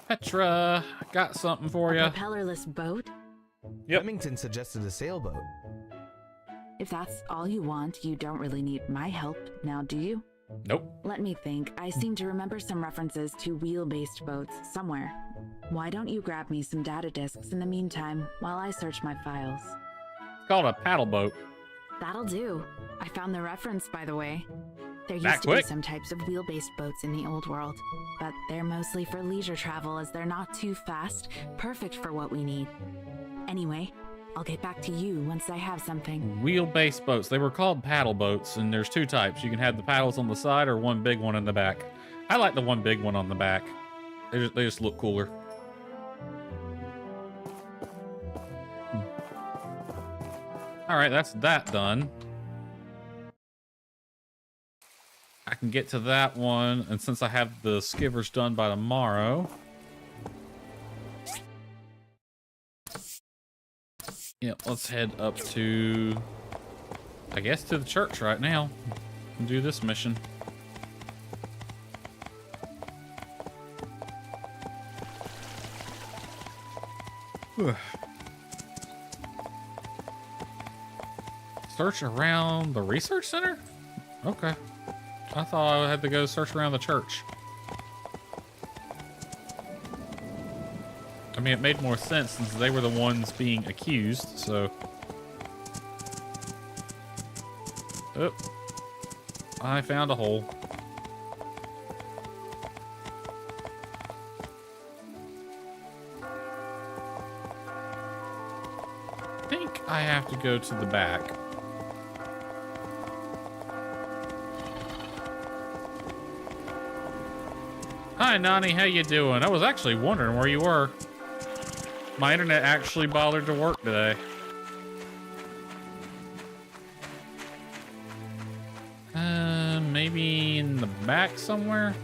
Petra, got something for you. Propellerless boat? Yep. Remington suggested a sailboat. If that's all you want, you don't really need my help, now do you? Nope. Let me think. I seem to remember some references to wheel-based boats somewhere. Why don't you grab me some data disks in the meantime while I search my files? It's called a paddle boat. That'll do. I found the reference, by the way. There That used to quick? be some types of wheel-based boats in the old world, but they're mostly for leisure travel as they're not too fast, perfect for what we need. Anyway, I'll get back to you once I have something. Wheel-based boats. They were called paddle boats, and there's two types. You can have the paddles on the side or one big one in the back. I like the one big one on the back. They just look cooler. All right, that's that done. I can get to that one, and since I have the skivers done by tomorrow, yeah, let's head up to, I guess, to the church right now and do this mission. Search around the research center? Okay. I thought I had to go search around the church. I mean, it made more sense since they were the ones being accused, so... Oh. I found a hole. I think I have to go to the back. Hi, Nani. How you doing? I was actually wondering where you were. My internet actually bothered to work today. Maybe in the back somewhere?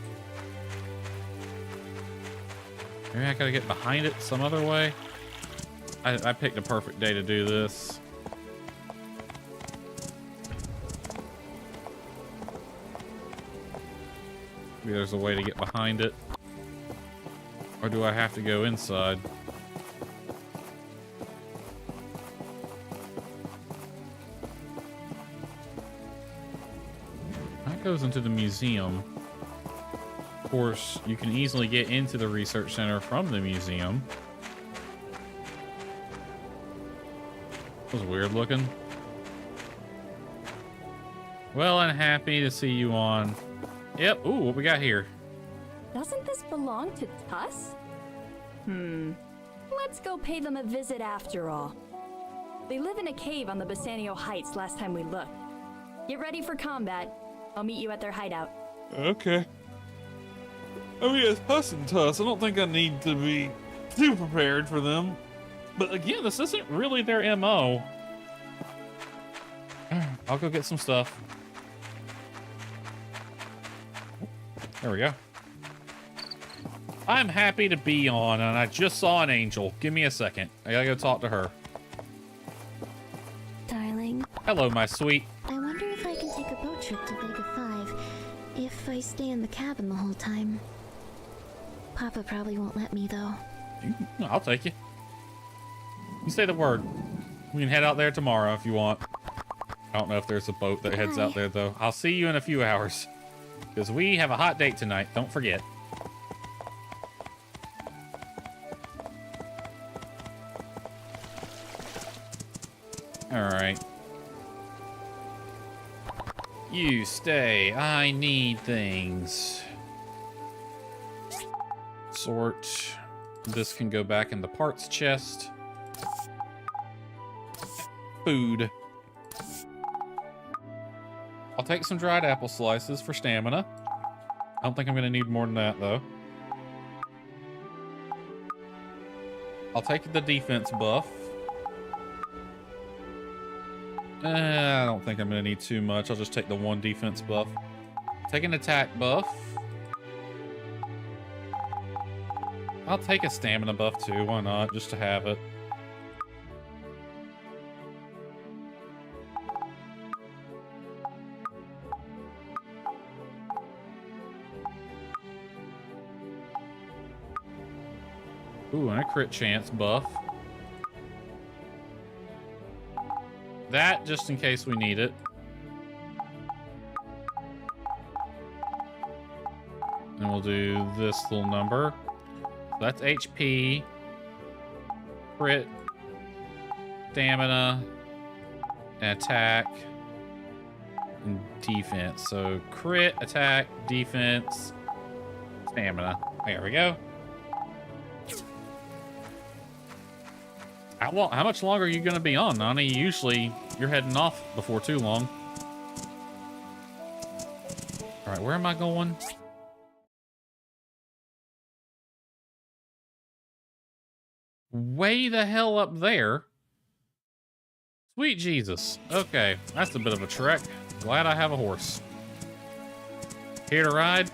Maybe I gotta get behind it some other way? I picked a perfect day to do this. Maybe there's a way to get behind it. Or do I have to go inside? That goes into the museum. Of course, you can easily get into the research center from the museum. That was weird looking. Well, I'm happy to see you on. Yep. Ooh, what we got here? Doesn't this belong to Tuss? Let's go pay them a visit after all. They live in a cave on the Bassanio Heights last time we looked. Get ready for combat. I'll meet you at their hideout. Okay. I mean, it's Huss and Tuss. I don't think I need to be too prepared for them. But again, this isn't really their MO. I'll go get some stuff. There we go. I'm happy to be on, and I just saw an angel. Give me a second. I gotta go talk to her. Darling. Hello, my sweet. I wonder if I can take a boat trip to Vega 5 if I stay in the cabin the whole time. Papa probably won't let me, though. I'll take you. You say the word. We can head out there tomorrow if you want. I don't know if there's a boat that heads out there, though. I'll see you in a few hours. Because we have a hot date tonight. Don't forget. Alright. You stay. I need things. Sort. This can go back in the parts chest. Food. I'll take some dried apple slices for stamina. I don't think I'm going to need more than that, though. I'll take the defense buff. I don't think I'm going to need too much. I'll just take the one defense buff. Take an attack buff. I'll take a stamina buff, too. Why not? Just to have it. Ooh, and a crit chance buff. That, just in case we need it. And we'll do this little number. So that's HP, crit, stamina, and attack, and defense. So crit, attack, defense, stamina. There we go. How much longer are you going to be on, Nani? Usually, you're heading off before too long. All right, where am I going? Way the hell up there. Sweet Jesus. Okay, that's a bit of a trek. Glad I have a horse. Here to ride?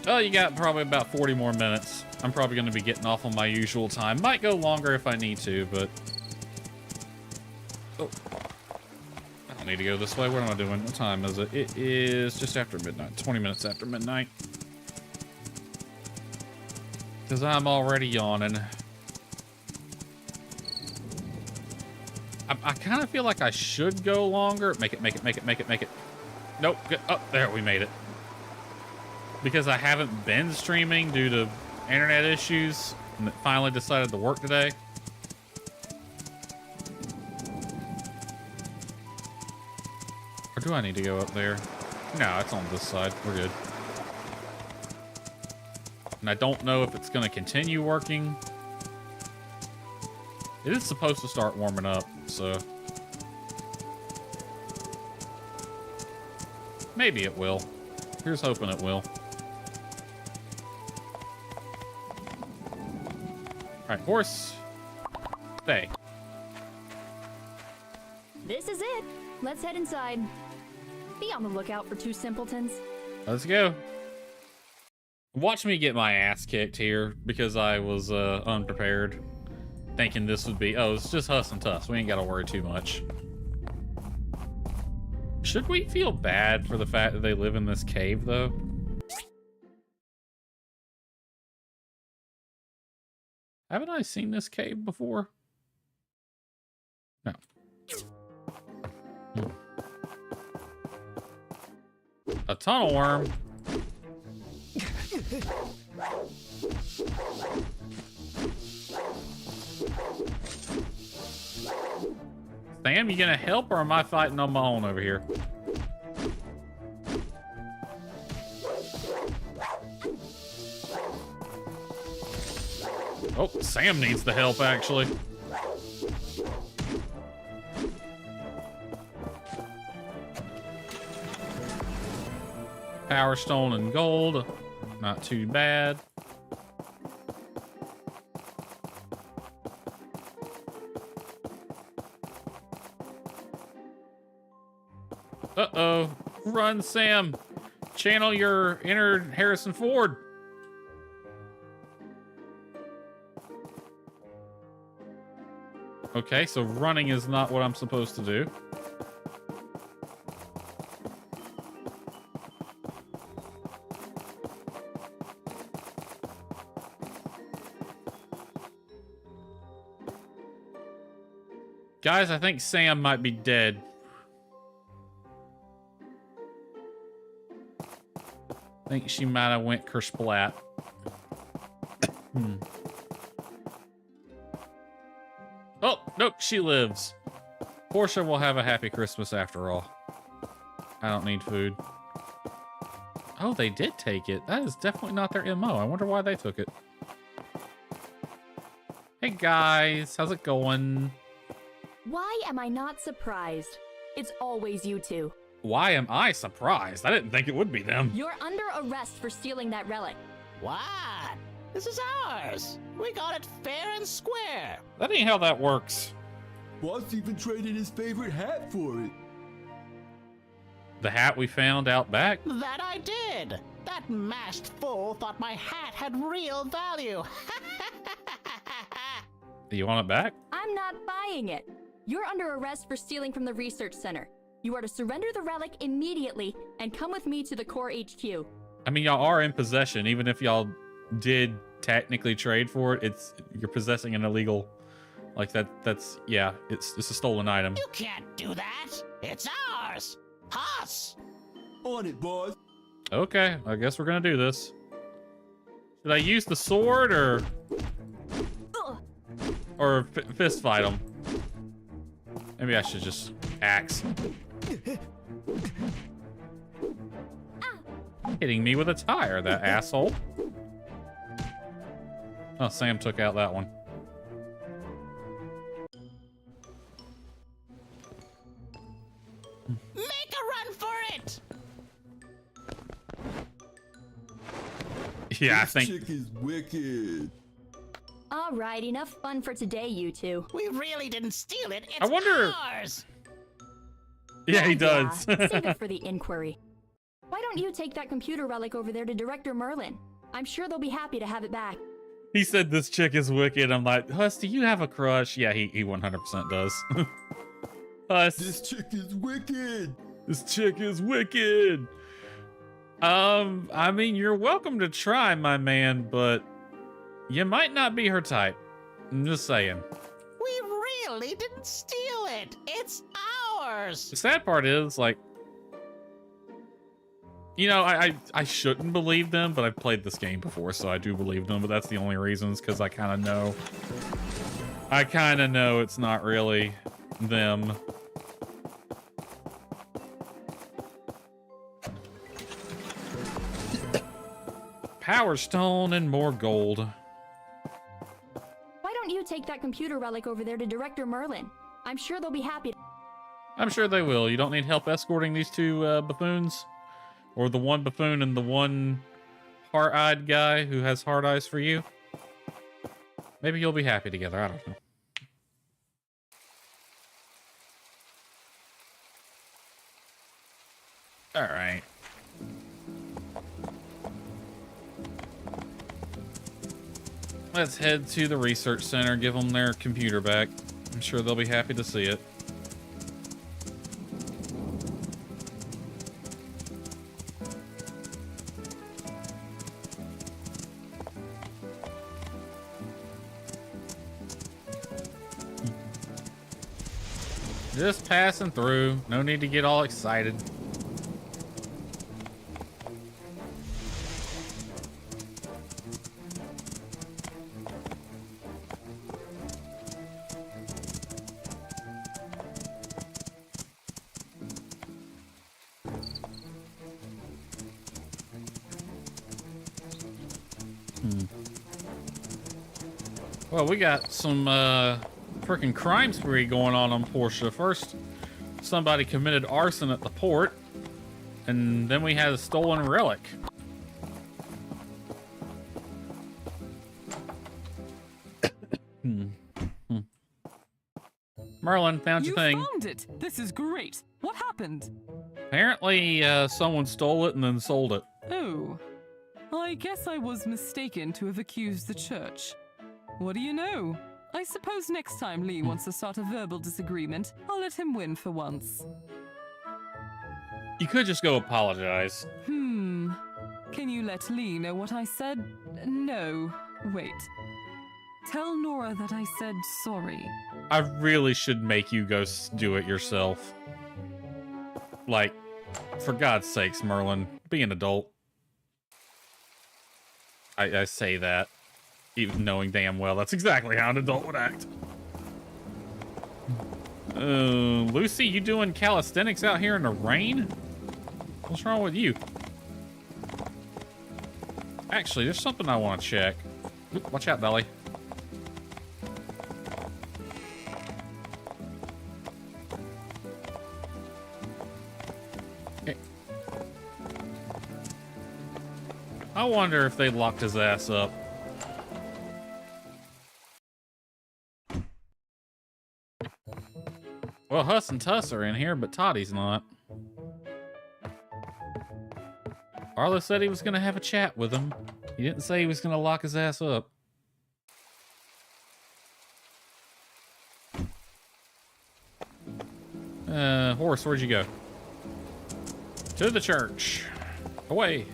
Oh, you got probably about 40 more minutes. I'm probably going to be getting off on my usual time. Might go longer if I need to, but... Oh. I don't need to go this way. What am I doing? What time is it? It is just after midnight. 20 minutes after midnight. Because I'm already yawning. I kind of feel like I should go longer. Make it. Nope. Oh, there, we made it. Because I haven't been streaming due to internet issues and it finally decided to work today. Or do I need to go up there? No, it's on this side. We're good. And I don't know if it's going to continue working. It is supposed to start warming up, so... maybe it will. Here's hoping it will. Alright, horse. Stay. This is it. Let's head inside. Be on the lookout for two simpletons. Let's go. Watch me get my ass kicked here because I was unprepared. Thinking this would be, oh, it's just Huss and Tuss. We ain't got to worry too much. Should we feel bad for the fact that they live in this cave, though? Haven't I seen this cave before? No. A tunnel worm. Sam, you gonna help or am I fighting on my own over here? Oh, Sam needs the help, actually. Power Stone and gold. Not too bad. Uh-oh. Run, Sam. Channel your inner Harrison Ford. Okay, so running is not what I'm supposed to do. Guys, I think Sam might be dead. I think she might have went kersplat. Oh, nope, she lives. Portia will have a happy Christmas after all. I don't need food. Oh, they did take it. That is definitely not their MO. I wonder why they took it. Hey guys, how's it going? Why am I not surprised? It's always you two. Why am I surprised? I didn't think it would be them. You're under arrest for stealing that relic. What? This is ours. We got it fair and square. That ain't how that works. Boss even traded his favorite hat for it. The hat we found out back? That I did. That masked fool thought my hat had real value. Do you want it back? I'm not buying it. You're under arrest for stealing from the research center. You are to surrender the relic immediately and come with me to the core HQ. I mean, y'all are in possession. Even if y'all did technically trade for it, you're possessing an illegal, like that's yeah, it's a stolen item. You can't do that. It's ours. Us. On it, boss. Okay, I guess we're gonna do this. Should I use the sword or fist fight him? Maybe I should just axe. Hitting me with a tire, that asshole. Oh, Sam took out that one. Make a run for it. Yeah, I think. This chick is wicked. All right, enough fun for today, you two. We really didn't steal it. It's I wonder. ours. Yeah, he does. Yeah, save it for the inquiry. Why don't you take that computer relic over there to Director Merlin? I'm sure they'll be happy to have it back. He said this chick is wicked. I'm like, Huss, do you have a crush? Yeah, he 100% does. Huss. This chick is wicked. This chick is wicked. I mean, you're welcome to try, my man, but you might not be her type. I'm just saying. We really didn't steal it. It's ours. The sad part is, like, you know, I shouldn't believe them, but I've played this game before, so I do believe them, but that's the only reasons, because I kind of know it's not really them. Power Stone and more gold. Why don't you take that computer relic over there to Director Merlin? I'm sure they'll be happy to... I'm sure they will. You don't need help escorting these two buffoons? Or the one buffoon and the one heart-eyed guy who has hard eyes for you? Maybe you'll be happy together. I don't know. All right. Let's head to the research center, give them their computer back. I'm sure they'll be happy to see it. Just passing through. No need to get all excited. Well, we got some freaking crime spree going on Portia. First, somebody committed arson at the port. And then we had a stolen relic. Merlin, found your thing. You found it! This is great! What happened? Apparently, someone stole it and then sold it. Oh. I guess I was mistaken to have accused the church. What do you know? I suppose next time Lee wants to start a verbal disagreement, I'll let him win for once. You could just go apologize. Can you let Lee know what I said? No. Wait. Tell Nora that I said sorry. I really should make you go do it yourself. Like, for God's sakes, Merlin, be an adult. I say that, even knowing damn well that's exactly how an adult would act. Lucy, you doing calisthenics out here in the rain? What's wrong with you? Actually, there's something I want to check. Oop, watch out, Belly. Okay. I wonder if they locked his ass up. Well, Huss and Tuss are in here, but Toddy's not. Arlo said he was going to have a chat with him. He didn't say he was going to lock his ass up. Horse, where'd you go? To the church. Away.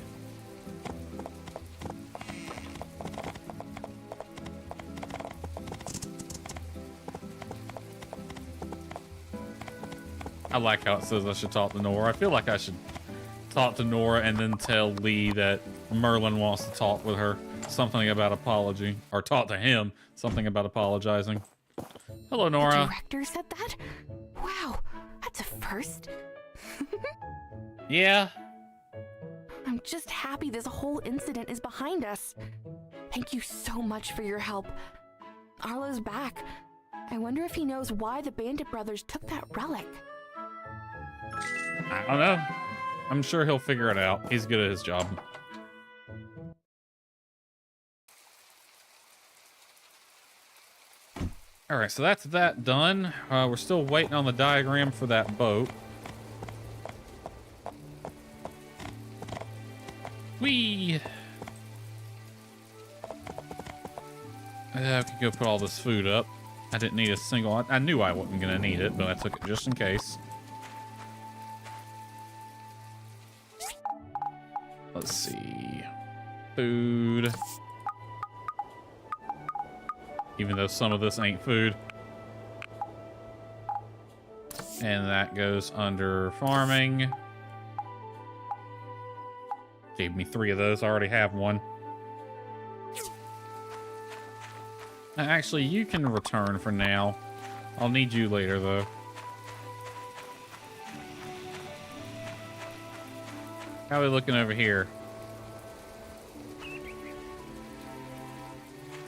I like how it says I should talk to Nora. I feel like I should talk to Nora and then tell Lee that Merlin wants to talk with her. Something about apology. Or talk to him. Something about apologizing. Hello, Nora. The director said that? Wow, that's a first. Yeah. I'm just happy this whole incident is behind us. Thank you so much for your help. Arlo's back. I wonder if he knows why the Bandit brothers took that relic. I don't know. I'm sure he'll figure it out. He's good at his job. Alright, so that's that done. We're still waiting on the diagram for that boat. Whee! I could go put all this food up. I didn't need a single... I knew I wasn't going to need it, but I took it just in case. Let's see. Food. Even though some of this ain't food. And that goes under farming. Gave me 3 of those. I already have one. Actually, you can return for now. I'll need you later, though. How are we looking over here?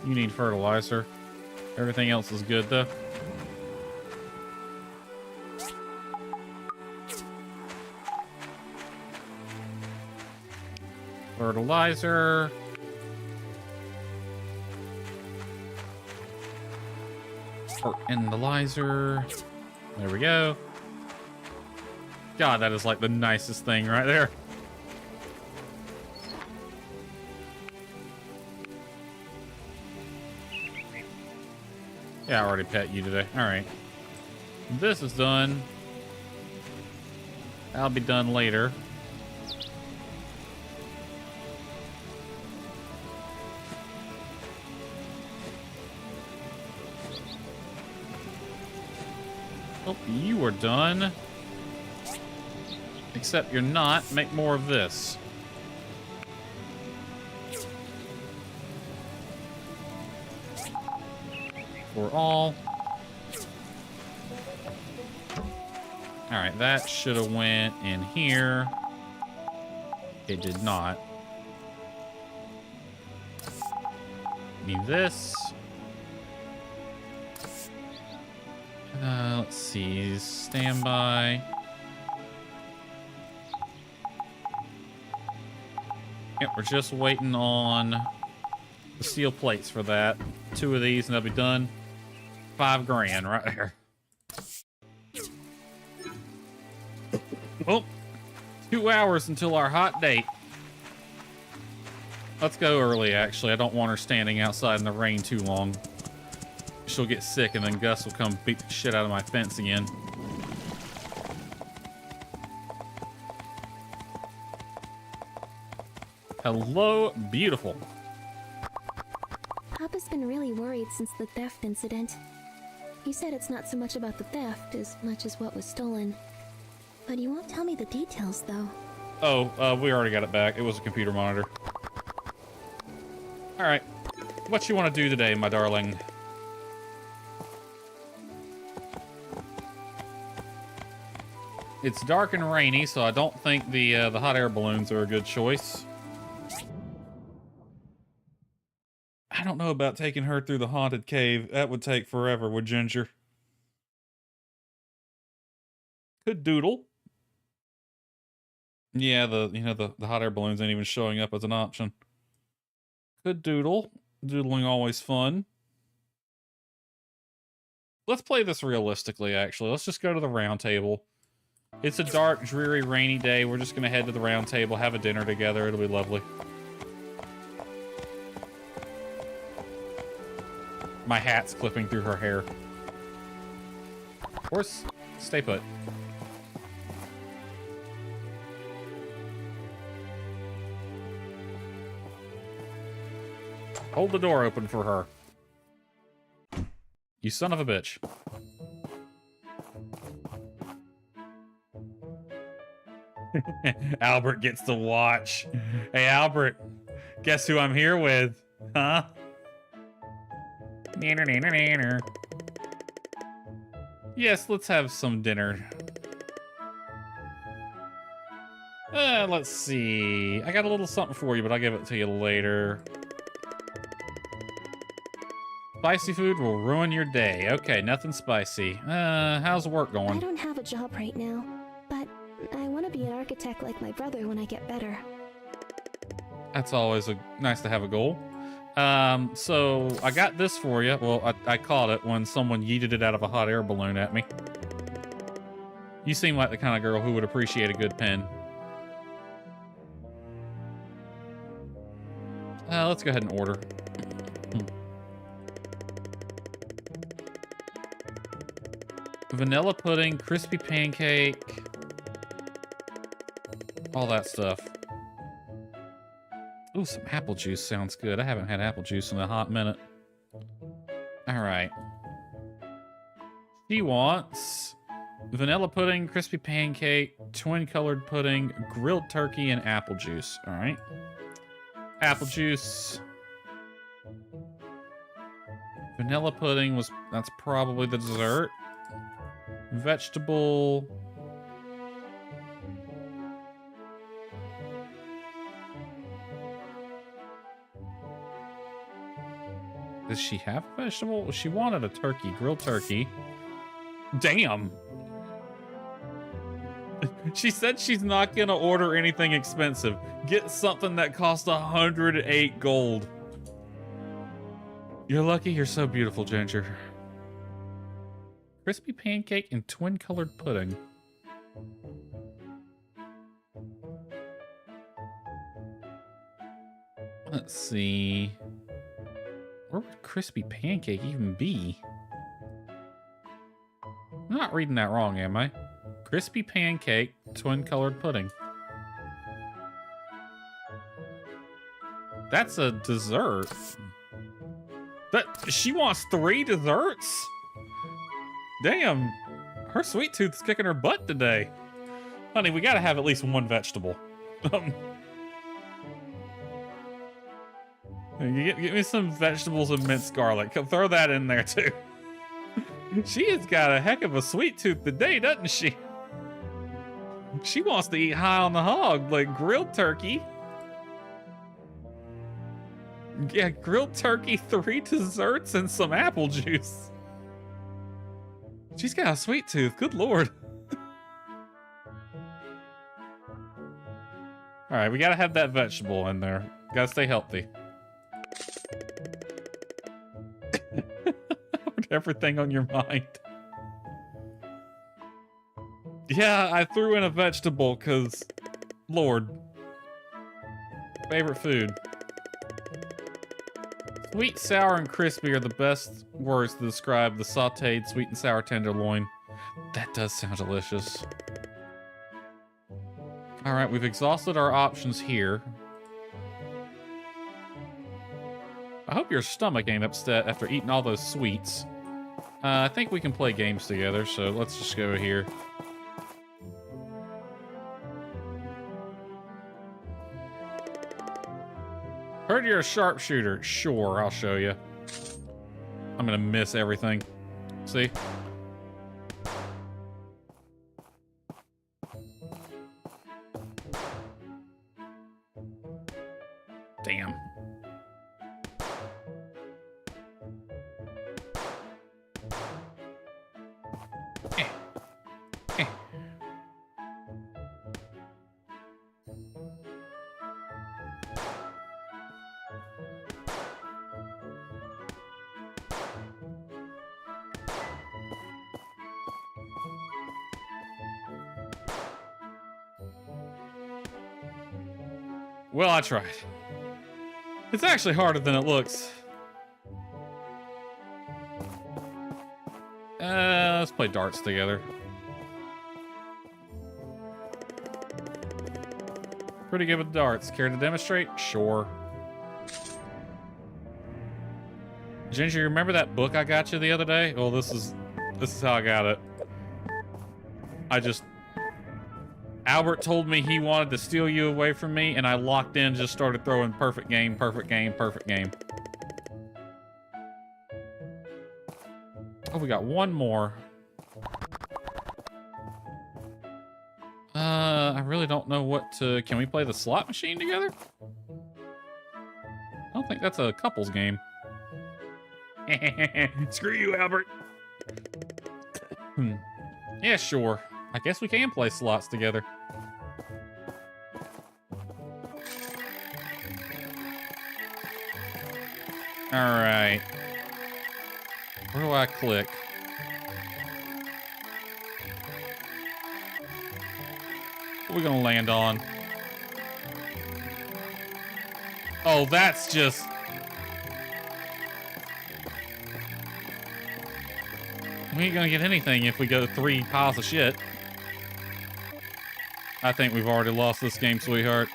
You need fertilizer. Everything else is good, though. Fertilizer. Fertilizer. There we go. God, that is like the nicest thing right there. Yeah, I already pet you today. Alright. This is done. That'll be done later. Oh, you are done. Except you're not. Make more of this. For all. Alright, that should have went in here. It did not. Need this. Let's see. Standby. Yep, we're just waiting on the steel plates for that. 2 of these and they'll be done. $5 grand right there. Well, 2 hours until our hot date. Let's go early, actually. I don't want her standing outside in the rain too long. She'll get sick, and then Gus will come beat the shit out of my fence again. Hello, beautiful. Papa's been really worried since the theft incident. He said it's not so much about the theft as much as what was stolen. But he won't tell me the details, though. Oh, we already got it back. It was a computer monitor. Alright. What you want to do today, my darling? It's dark and rainy, so I don't think the hot air balloons are a good choice. I don't know about taking her through the haunted cave. That would take forever with Ginger. Could doodle. Yeah, the hot air balloons ain't even showing up as an option. Could doodle. Doodling always fun. Let's play this realistically, actually. Let's just go to the round table. It's a dark, dreary, rainy day. We're just gonna head to the round table, have a dinner together. It'll be lovely. My hat's clipping through her hair. Of course, stay put. Hold the door open for her. You son of a bitch. Albert gets to watch. Hey, Albert, guess who I'm here with? Huh? Yes, let's have some dinner. Let's see. I got a little something for you, but I'll give it to you later. Spicy food will ruin your day. Okay, nothing spicy. How's work going? I don't have a job right now, but I want to be an architect like my brother when I get better. That's always nice to have a goal. So I got this for you. Well, I caught it when someone yeeted it out of a hot air balloon at me. You seem like the kind of girl who would appreciate a good pen. Let's go ahead and order. Vanilla pudding, crispy pancake, all that stuff. Ooh, some apple juice sounds good. I haven't had apple juice in a hot minute. All right. She wants vanilla pudding, crispy pancake, twin-colored pudding, grilled turkey, and apple juice. All right. Apple juice. Vanilla pudding that's probably the dessert. Vegetable. Does she have a vegetable? She wanted a turkey, grilled turkey. Damn. She said she's not gonna order anything expensive. Get something that costs 108 gold. You're lucky you're so beautiful, Ginger. Crispy pancake and twin-colored pudding. Let's see. Where would crispy pancake even be? I'm not reading that wrong, am I? Crispy pancake, twin-colored pudding. That's a dessert. She wants 3 desserts? Damn, her sweet tooth's kicking her butt today. Honey, we gotta have at least 1 vegetable. Get me some vegetables and minced garlic. Throw that in there too. She has got a heck of a sweet tooth today, doesn't she? She wants to eat high on the hog, like grilled turkey. Yeah, grilled turkey, 3 desserts, and some apple juice. She's got a sweet tooth, good lord. Alright, we gotta have that vegetable in there. Gotta stay healthy. Everything on your mind. Yeah, I threw in a vegetable because, Lord. Favorite food. Sweet, sour, and crispy are the best words to describe the sauteed sweet and sour tenderloin. That does sound delicious. Alright, we've exhausted our options here. I hope your stomach ain't upset after eating all those sweets. I think we can play games together, so let's just go here. Heard you're a sharpshooter. Sure, I'll show you. I'm gonna miss everything. See? Damn. Well, I tried. It's actually harder than it looks. Let's play darts together. Pretty good with darts. Care to demonstrate? Sure. Ginger, you remember that book I got you the other day? Well, this is how I got it. Albert told me he wanted to steal you away from me, and I locked in, just started throwing perfect game, perfect game, perfect game. Oh, we got one more. I really don't know what to... Can we play the slot machine together? I don't think that's a couples game. Screw you, Albert. Yeah, sure. I guess we can play slots together. Alright. Where do I click? What are we gonna land on? Oh, that's just... We ain't gonna get anything if we go 3 piles of shit. I think we've already lost this game, sweetheart.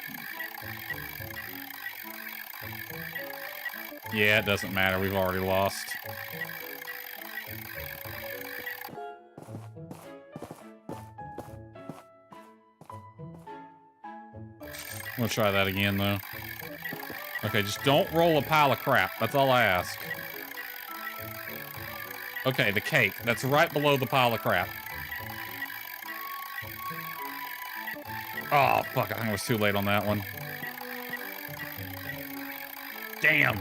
Yeah, it doesn't matter. We've already lost. We'll try that again, though. Okay, just don't roll a pile of crap. That's all I ask. Okay, the cake. That's right below the pile of crap. Oh, fuck. I think I was too late on that one. Damn.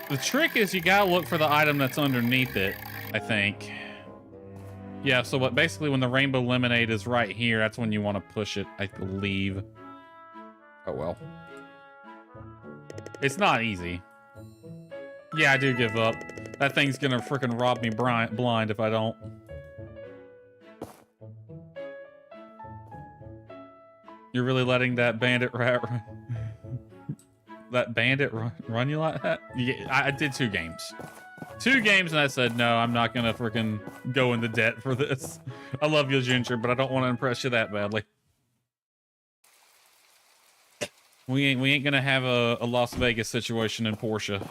The trick is you gotta look for the item that's underneath it, I think. Yeah, so what basically when the rainbow lemonade is right here, that's when you want to push it, I believe. Oh well. It's not easy. Yeah, I do give up. That thing's gonna freaking rob me blind if I don't. You're really letting that bandit rat run you like that? Yeah, I did 2 games. 2 games and I said, no, I'm not gonna freaking go into debt for this. I love you, Ginger, but I don't want to impress you that badly. We ain't gonna have a Las Vegas situation in Portia.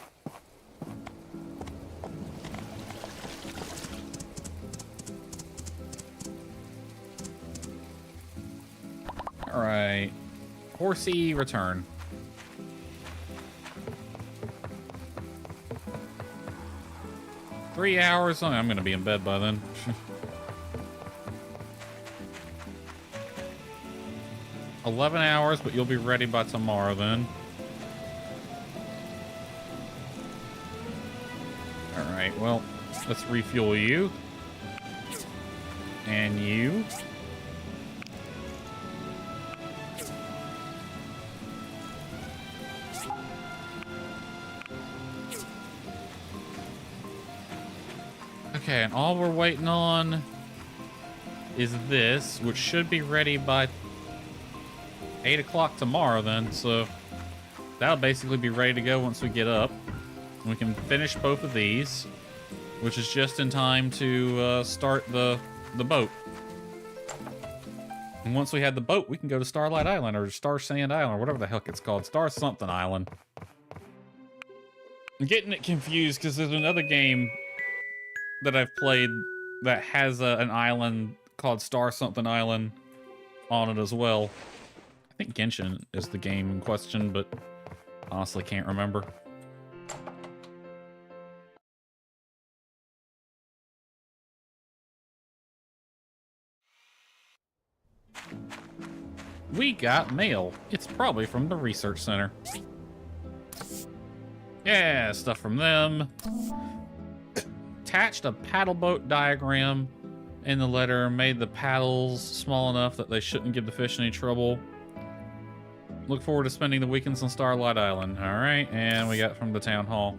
All right, horsey return. Three hours? Oh, I'm gonna be in bed by then. 11 hours, but you'll be ready by tomorrow then. Alright, well, let's refuel you. And you. Okay, and all we're waiting on is this, which should be ready by 8 o'clock tomorrow then, so that'll basically be ready to go once we get up. We can finish both of these, which is just in time to start the boat. And once we have the boat, we can go to Starlight Island or Star Sand Island or whatever the heck it's called. Star something Island. I'm getting it confused because there's another game that I've played that has an island called Star something Island on it as well. I think Genshin is the game in question, but honestly can't remember. We got mail. It's probably from the research center. Yeah, stuff from them. Attached a paddle boat diagram in the letter. Made the paddles small enough that they shouldn't give the fish any trouble. Look forward to spending the weekends on Starlight Island. All right, and we got from the town hall.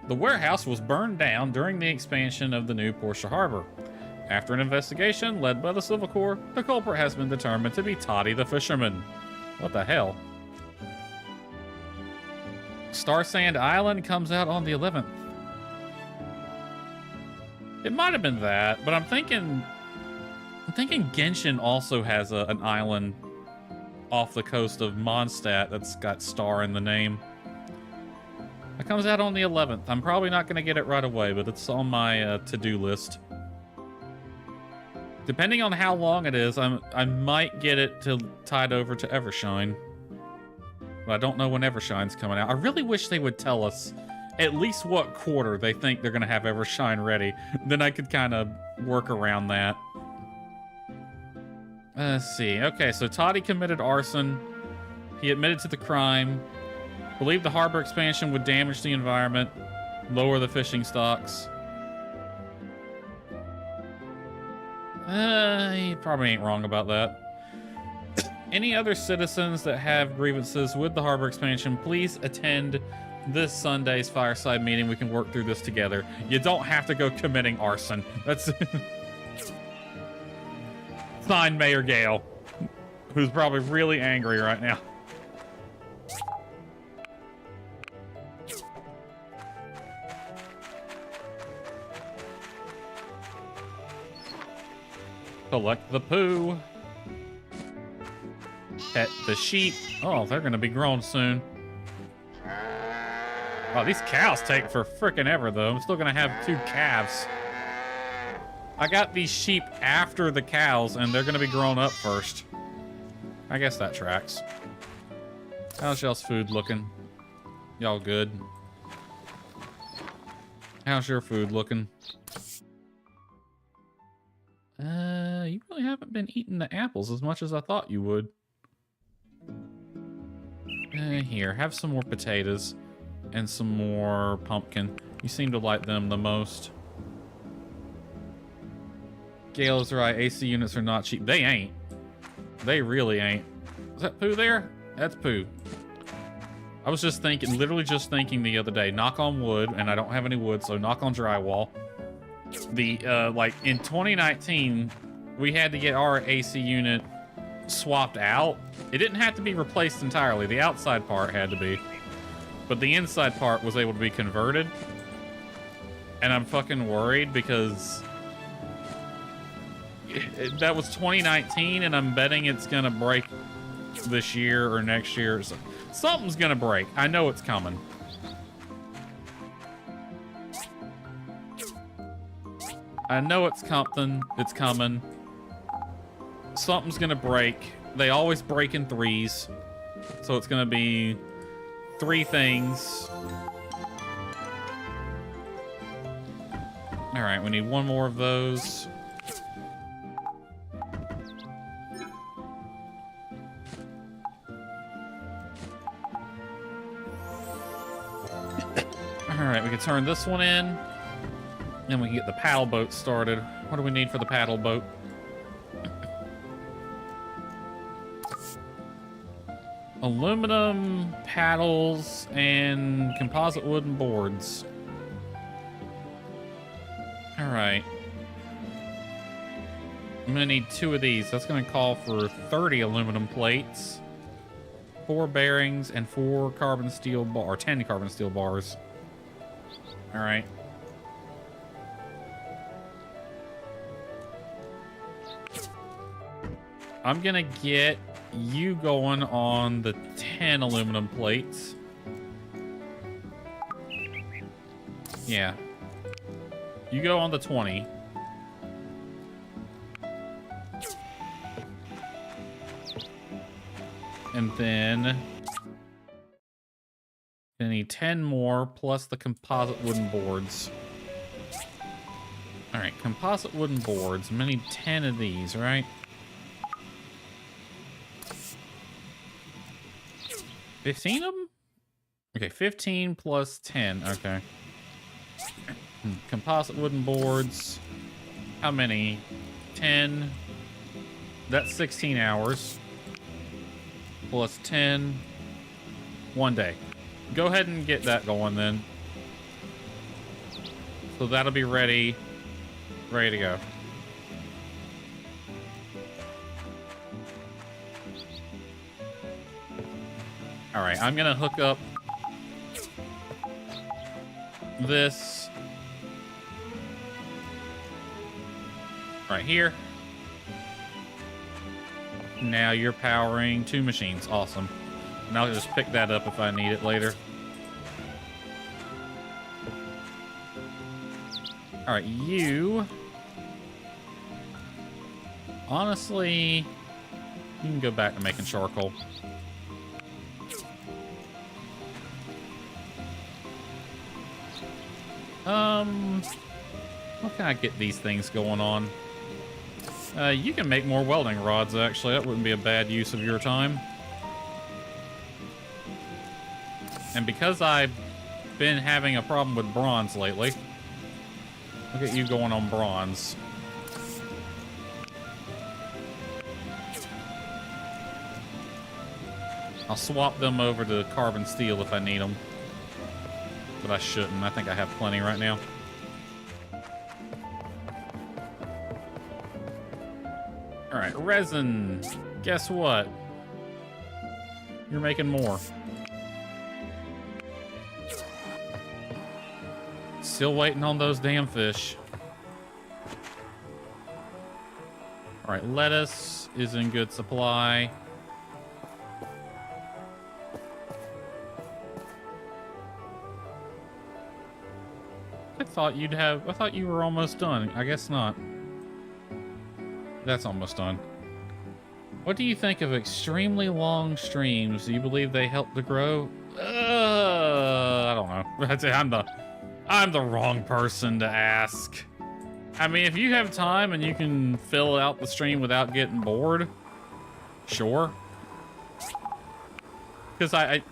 The warehouse was burned down during the expansion of the new Portia Harbor. After an investigation led by the Civil Corps, the culprit has been determined to be Toddy the Fisherman. What the hell? Star Sand Island comes out on the 11th. It might have been that, but I'm thinking Genshin also has an island off the coast of Mondstadt that's got Star in the name. It comes out on the 11th. I'm probably not going to get it right away, but it's on my to-do list. Depending on how long it is, I might get it tied over to Evershine. But I don't know when Evershine's coming out. I really wish they would tell us at least what quarter they think they're going to have Evershine ready. Then I could kind of work around that. Let's see. Okay, so Toddy committed arson. He admitted to the crime. Believed the harbor expansion would damage the environment, lower the fishing stocks. He probably ain't wrong about that. Any other citizens that have grievances with the harbor expansion, please attend this Sunday's fireside meeting. We can work through this together. You don't have to go committing arson. That's signed Mayor Gale, who's probably really angry right now. Collect the poo. Pet the sheep. Oh, they're gonna be grown soon. Oh, these cows take for frickin' ever, though. I'm still gonna have 2 calves. I got these sheep after the cows, and they're gonna be grown up first. I guess that tracks. How's y'all's food looking? Y'all good? How's your food looking? You really haven't been eating the apples as much as I thought you would. Here, have some more potatoes and some more pumpkin. You seem to like them the most. Gale is right, AC units are not cheap. They ain't. They really ain't. Is that poo there? That's poo. I was just thinking, literally just thinking the other day, knock on wood, and I don't have any wood, so knock on drywall. Like in 2019, we had to get our AC unit swapped out. It didn't have to be replaced entirely. The outside part had to be, but the inside part was able to be converted. And I'm fucking worried because that was 2019, and I'm betting it's gonna break this year or next year. So something's gonna break. I know it's coming. I know it's something. It's coming. Something's gonna break. They always break in 3s. So it's gonna be 3 things. Alright, we need 1 more of those. Alright, we can turn this one in. Then we can get the paddle boat started. What do we need for the paddle boat? Aluminum paddles and composite wooden boards. Alright. I'm gonna need 2 of these. That's gonna call for 30 aluminum plates, 4 bearings, and 4 carbon steel or 10 carbon steel bars. Alright. I'm gonna get you going on the 10 aluminum plates. Yeah. You go on the 20. And then I need 10 more plus the composite wooden boards. All right, composite wooden boards. I'm gonna need 10 of these, right? 15 of them? Okay, 15 plus 10. Okay. Composite wooden boards. How many? 10. That's 16 hours. Plus 10. 1 day. Go ahead and get that going then. So that'll be ready. Ready to go. All right, I'm gonna hook up this right here. Now you're powering 2 machines. Awesome. And I'll just pick that up if I need it later. All right, you. Honestly, you can go back to making charcoal. How can I get these things going on? You can make more welding rods, actually. That wouldn't be a bad use of your time. And because I've been having a problem with bronze lately, look at you going on bronze. I'll swap them over to carbon steel if I need them. But I shouldn't. I think I have plenty right now. Alright, resin. Guess what? You're making more. Still waiting on those damn fish. Alright, lettuce is in good supply. I thought you were almost done. I guess not. That's almost done. What do you think of extremely long streams? Do you believe they help to grow? I don't know. I'm the wrong person to ask. I mean, if you have time and you can fill out the stream without getting bored, sure. Because I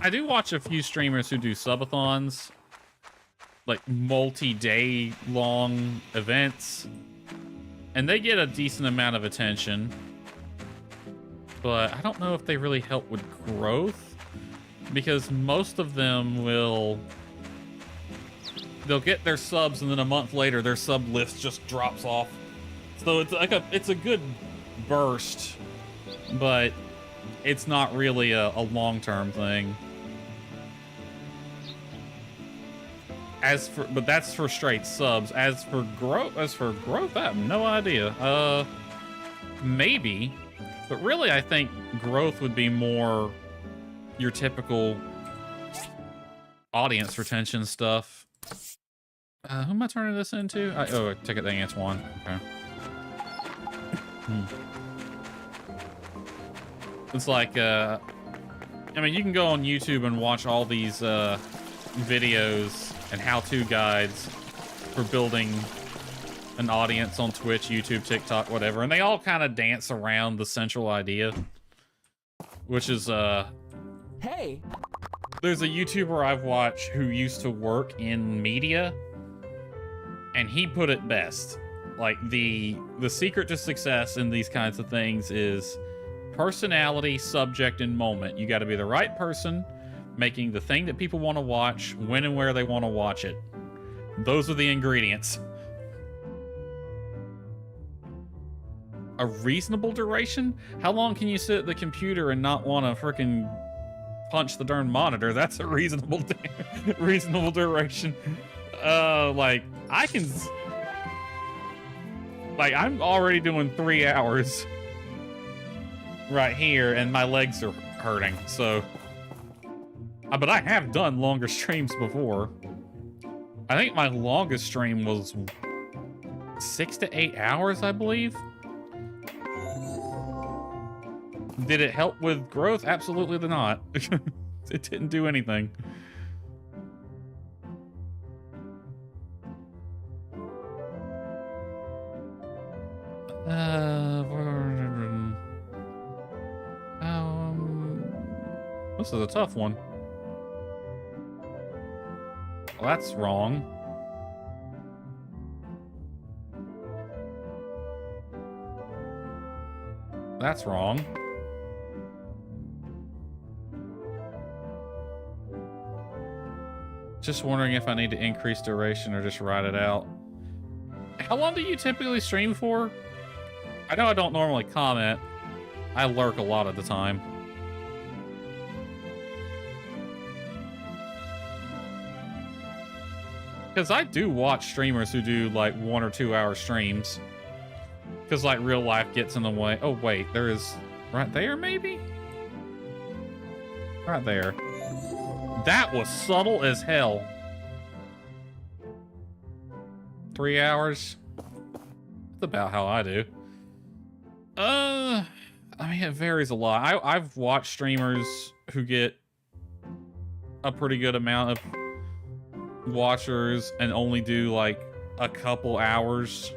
do watch a few streamers who do subathons, like multi-day long events, and they get a decent amount of attention, but I don't know if they really help with growth, because most of them they'll get their subs and then a month later their sub list just drops off. So it's a good burst, but it's not really a long-term thing. But that's for straight subs. As for growth, I have no idea. Maybe, but really I think growth would be more your typical audience retention stuff. Who am I turning this into? Oh, Ticket to Antoine. Okay. It's like, I mean, you can go on YouTube and watch all these videos and how-to guides for building an audience on Twitch, YouTube, TikTok, whatever, and they all kind of dance around the central idea, which is Hey, There's a YouTuber I've watched who used to work in media, and he put it best. Like, the secret to success in these kinds of things is personality, subject, and moment. You got to be the right person, making the thing that people want to watch, when and where they want to watch it. Those are the ingredients. A reasonable duration? How long can you sit at the computer and not want to freaking punch the darn monitor? That's a reasonable reasonable duration. Like, I can... Like, I'm already doing 3 hours right here, and my legs are hurting, so... but I have done longer streams before. I think my longest stream was 6 to 8 hours, I believe. Did it help with growth? Absolutely not. It didn't do anything. This is a tough one. Well, that's wrong. That's wrong. Just wondering if I need to increase duration or just write it out. How long do you typically stream for? I know I don't normally comment. I lurk a lot of the time. Because I do watch streamers who do like 1 or 2 hour streams. Because like real life gets in the way. Oh wait, there is right there maybe? Right there. That was subtle as hell. 3 hours? That's about how I do. I mean, it varies a lot. I've watched streamers who get a pretty good amount of watchers and only do like a couple hours.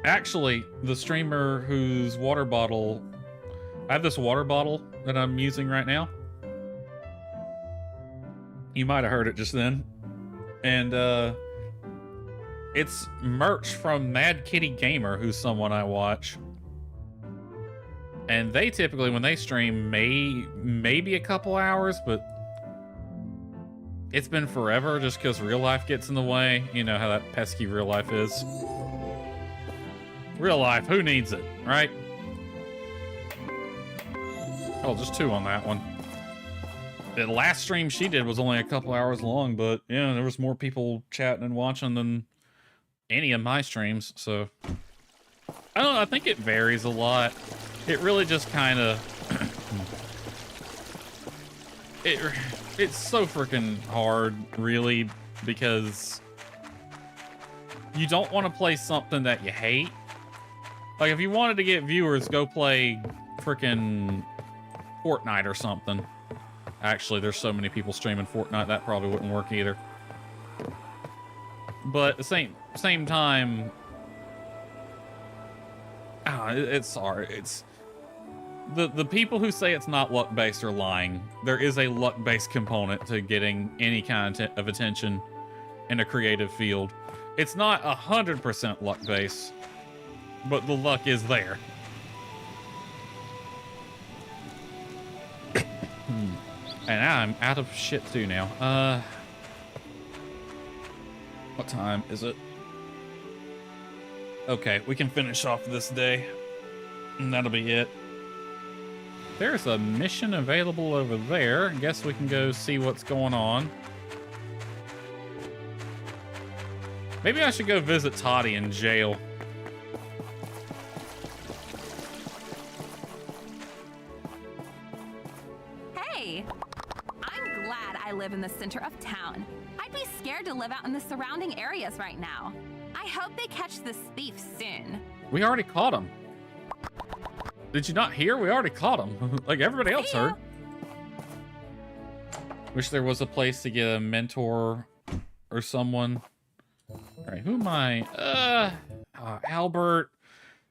Actually, the streamer whose water bottle... I have this water bottle that I'm using right now. You might have heard it just then. And, it's merch from Mad Kitty Gamer, who's someone I watch. And they typically, when they stream, maybe a couple hours, but it's been forever just because real life gets in the way. You know how that pesky real life is. Real life, who needs it, right? Oh, just 2 on that one. The last stream she did was only a couple hours long, but yeah, there was more people chatting and watching than any of my streams, so I don't know, I think it varies a lot. It really just kind of it's so freaking hard, really, because you don't want to play something that you hate. Like, if you wanted to get viewers, go play freaking Fortnite or something. Actually, there's so many people streaming Fortnite, that probably wouldn't work either. But at the same time, it's hard. It's the people who say it's not luck-based are lying. There is a luck-based component to getting any kind of attention in a creative field. It's not 100% luck-based, but the luck is there. And I'm out of shit too now. What time is it? Okay, we can finish off this day. And that'll be it. There's a mission available over there. I guess we can go see what's going on. Maybe I should go visit Toddy in jail. Hey! I'm glad I live in the center of town. I'd be scared to live out in the surrounding areas right now. I hope they catch this thief soon. We already caught him. Did you not hear? We already caught him. Like everybody else heard. Wish there was a place to get a mentor or someone. All right, who am I? Albert.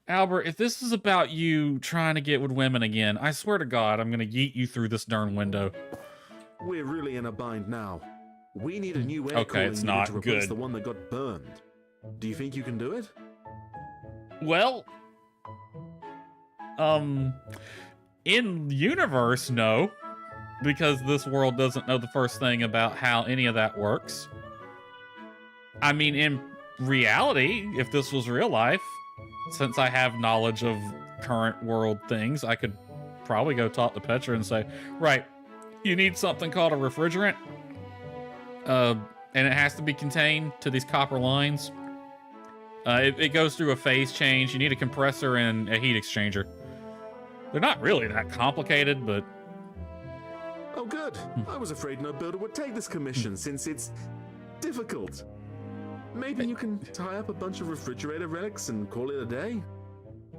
Albert, if this is about you trying to get with women again, I swear to God, I'm gonna yeet you through this darn window. We're really in a bind now. We need a new air Okay, it's cooling unit not to replace good. the one that got burned. Do you think you can do it? Well, in universe, no, because this world doesn't know the first thing about how any of that works. I mean, in reality, if this was real life, since I have knowledge of current world things, I could probably go talk to Petra and say, right, you need something called a refrigerant, and it has to be contained to these copper lines. It goes through a phase change. You need a compressor and a heat exchanger. They're not really that complicated, but... Oh, good. I was afraid no builder would take this commission since it's difficult. Maybe you can tie up a bunch of refrigerator relics and call it a day?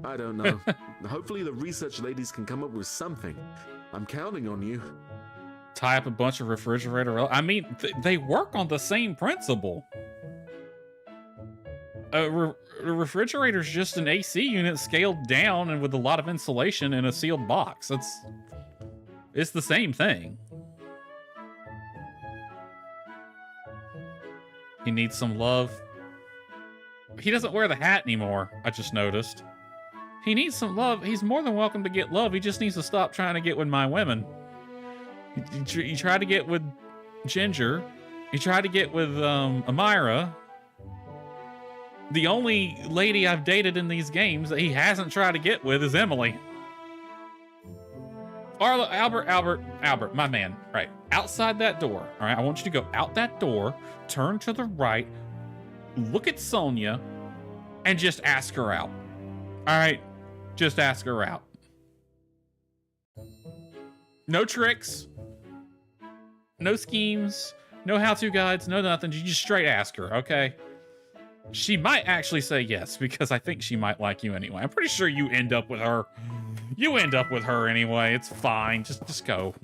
I don't know. Hopefully the research ladies can come up with something. I'm counting on you. Tie up a bunch of refrigerator relics? I mean, they work on the same principle. A refrigerator's just an AC unit scaled down and with a lot of insulation in a sealed box. It's the same thing. He needs some love. He doesn't wear the hat anymore, I just noticed. He needs some love. He's more than welcome to get love. He just needs to stop trying to get with my women. He tried to get with Ginger. He tried to get with Amira. The only lady I've dated in these games that he hasn't tried to get with is Emily. Arlo, Albert, my man, right, outside that door, all right? I want you to go out that door, turn to the right, look at Sonia, and just ask her out. All right? Just ask her out. No tricks, no schemes, no how-to guides, no nothing. You just straight ask her, okay? She might actually say yes, because I think she might like you anyway. I'm pretty sure you end up with her. You end up with her anyway. It's fine. Just go.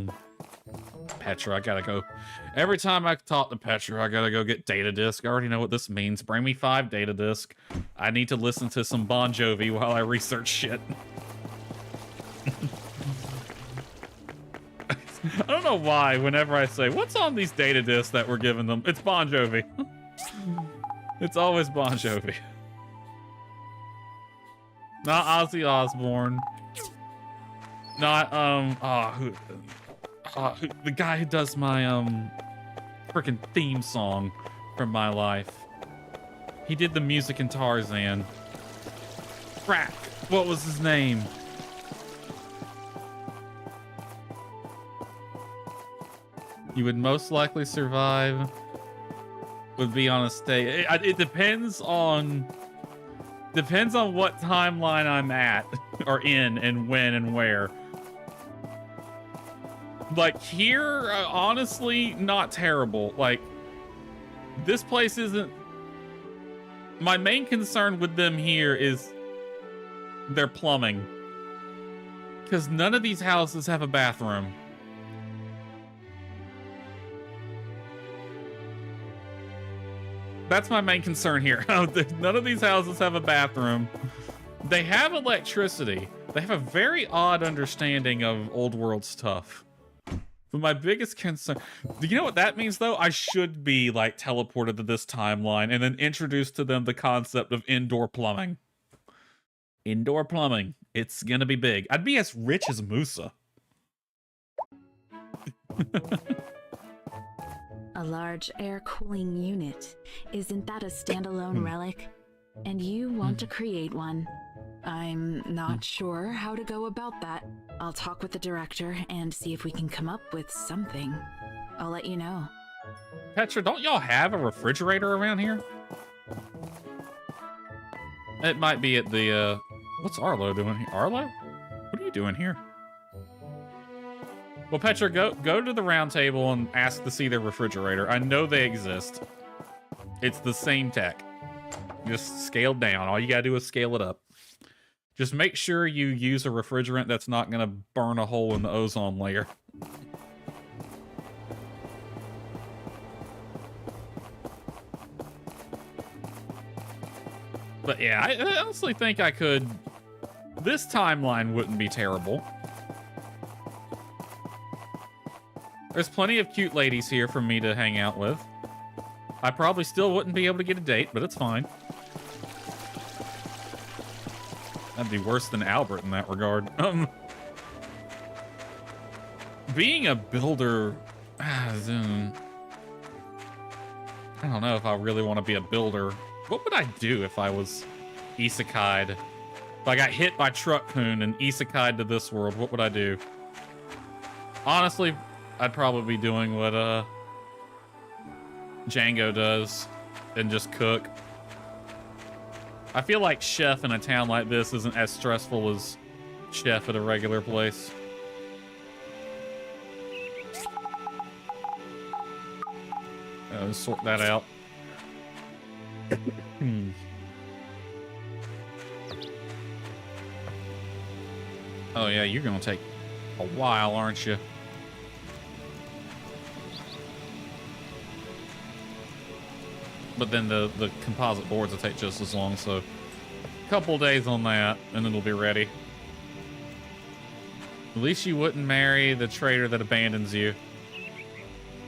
Petra, I gotta go. Every time I talk to Petra, I gotta go get data disk. I already know what this means. Bring me 5 data disk. I need to listen to some Bon Jovi while I research shit. I don't know why whenever I say, what's on these data disks that we're giving them? It's Bon Jovi. It's always Bon Jovi. Not Ozzy Osbourne. Not, the guy who does my, freaking theme song from my life. He did the music in Tarzan. Crap. What was his name? You would most likely survive. Would be on a stay. It depends on what timeline I'm at or in and when and where. Like here, honestly, not terrible. Like this place isn't. My main concern with them here is their plumbing, because none of these houses have a bathroom. That's my main concern here. None of these houses have a bathroom. They have electricity. They have a very odd understanding of old world stuff. But my biggest concern... You know what that means, though? I should be, like, teleported to this timeline and then introduced to them the concept of indoor plumbing. Indoor plumbing. It's gonna be big. I'd be as rich as Musa. A large air cooling unit. Isn't that a standalone relic? And you want to create one. I'm not sure how to go about that. I'll talk with the director and see if we can come up with something. I'll let you know. Petra, don't y'all have a refrigerator around here? It might be at the, what's Arlo doing here? Arlo? What are you doing here? Well, Petra, go to the round table and ask to see their refrigerator. I know they exist. It's the same tech. Just scaled down. All you gotta do is scale it up. Just make sure you use a refrigerant that's not gonna burn a hole in the ozone layer. But yeah, I honestly think I could This timeline wouldn't be terrible. There's plenty of cute ladies here for me to hang out with. I probably still wouldn't be able to get a date, but it's fine. That'd be worse than Albert in that regard. Being a builder... I don't know if I really want to be a builder. What would I do if I was isekai'd? If I got hit by Truck-kun and isekai'd to this world, what would I do? Honestly, I'd probably be doing what Django does and just cook. I feel like chef in a town like this isn't as stressful as chef at a regular place. Let's sort that out. Oh yeah, you're gonna take a while, aren't you? But then the composite boards will take just as long, so a couple days on that, and it'll be ready. At least you wouldn't marry the traitor that abandons you.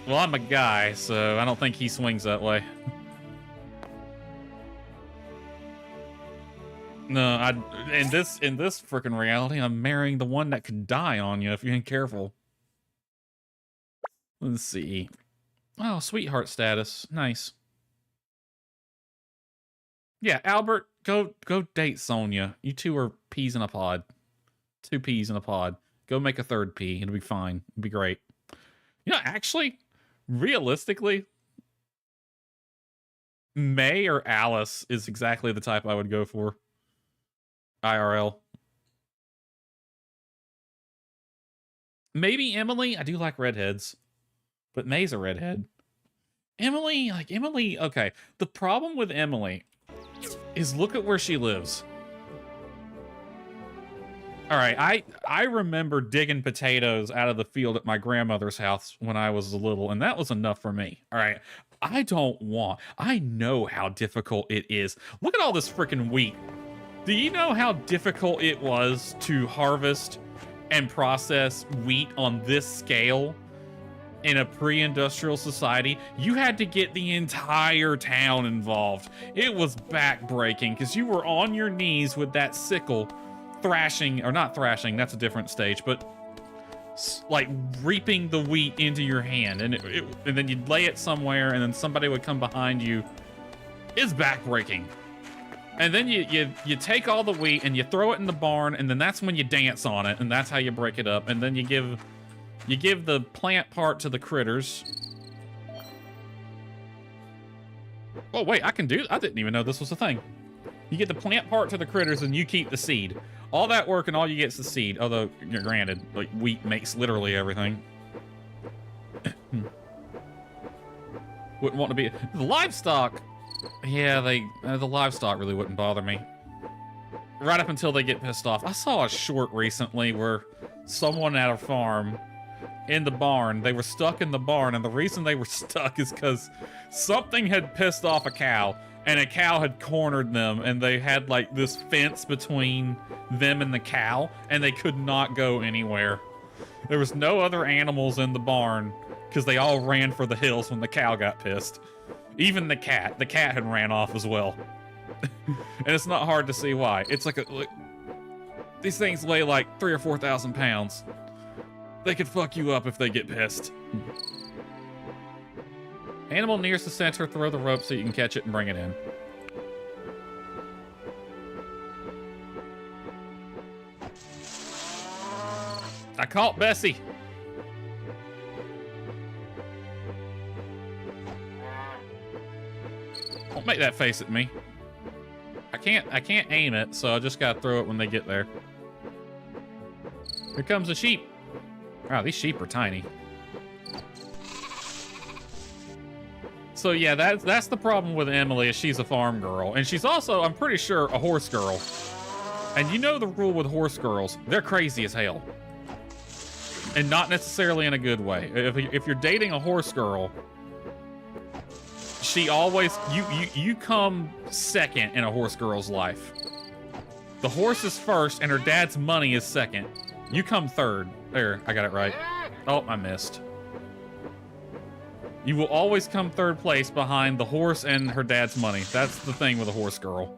Well, I'm a guy, so I don't think he swings that way. No, in this freaking reality, I'm marrying the one that could die on you if you ain't careful. Let's see. Oh, sweetheart status. Nice. Yeah, Albert, go date Sonia. You two are peas in a pod. 2 peas in a pod. Go make a 3rd pea. It'll be fine. It'll be great. You know, actually, realistically, May or Alice is exactly the type I would go for. IRL. Maybe Emily. I do like redheads. But May's a redhead. Emily, okay. The problem with Emily is look at where she lives. All right, I remember digging potatoes out of the field at my grandmother's house when I was little, and that was enough for me. All right, I know how difficult it is. Look at all this freaking wheat. Do you know how difficult it was to harvest and process wheat on this scale in a pre-industrial society? You had to get the entire town involved. It was back-breaking because you were on your knees with that sickle thrashing, or not thrashing, that's a different stage, but like reaping the wheat into your hand, and and then you'd lay it somewhere, and then somebody would come behind you. It's back-breaking. And then you take all the wheat and you throw it in the barn, and then that's when you dance on it, and that's how you break it up. And then you give the plant part to the critters. Oh wait, I didn't even know this was a thing. You get the plant part to the critters and you keep the seed. All that work and all you get is the seed. Although, granted, like wheat makes literally everything. Wouldn't want to be the livestock. Yeah, the livestock really wouldn't bother me. Right up until they get pissed off. I saw a short recently where someone at a farm in the barn, they were stuck in the barn, and the reason they were stuck is because something had pissed off a cow, and a cow had cornered them, and they had like this fence between them and the cow, and they could not go anywhere. There was no other animals in the barn because they all ran for the hills when the cow got pissed. Even the cat had ran off as well. And it's not hard to see why. It's like these things weigh like 3,000 or 4,000 pounds. They could fuck you up if they get pissed. Animal nearest the center, throw the rope so you can catch it and bring it in. I caught Bessie. Don't make that face at me. I can't aim it, so I just gotta throw it when they get there. Here comes the sheep. Wow, these sheep are tiny. So yeah, that's the problem with Emily, is she's a farm girl. And she's also, I'm pretty sure, a horse girl. And you know the rule with horse girls, they're crazy as hell. And not necessarily in a good way. If you're dating a horse girl, she always, you come second in a horse girl's life. The horse is first, and her dad's money is second. You come third. There, I got it right. Oh, I missed. You will always come third place behind the horse and her dad's money. That's the thing with a horse girl.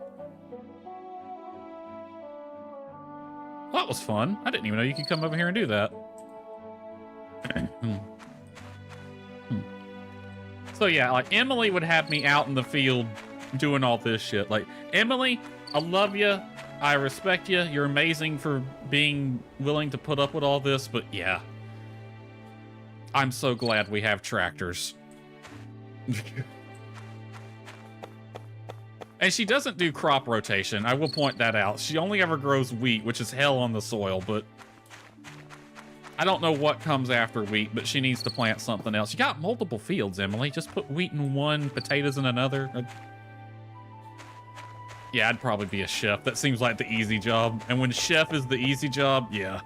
Well, that was fun. I didn't even know you could come over here and do that. So yeah, like Emily would have me out in the field doing all this shit. Like, Emily, I love you. I respect you. You're amazing for being willing to put up with all this, but yeah. I'm so glad we have tractors. And she doesn't do crop rotation. I will point that out. She only ever grows wheat, which is hell on the soil, but I don't know what comes after wheat, but she needs to plant something else. You got multiple fields, Emily. Just put wheat in one, potatoes in another. Yeah, I'd probably be a chef. That seems like the easy job. And when chef is the easy job, yeah.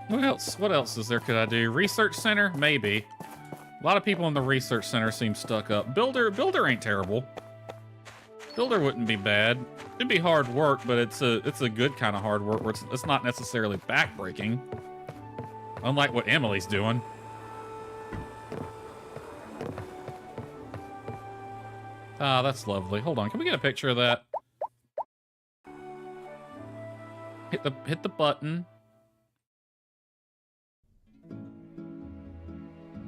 What else? What else is there could I do? Research center? Maybe. A lot of people in the research center seem stuck up. Builder ain't terrible. Builder wouldn't be bad. It'd be hard work, but it's a good kind of hard work where it's not necessarily backbreaking. Unlike what Emily's doing. Ah, that's lovely. Hold on, can we get a picture of that? Hit the button.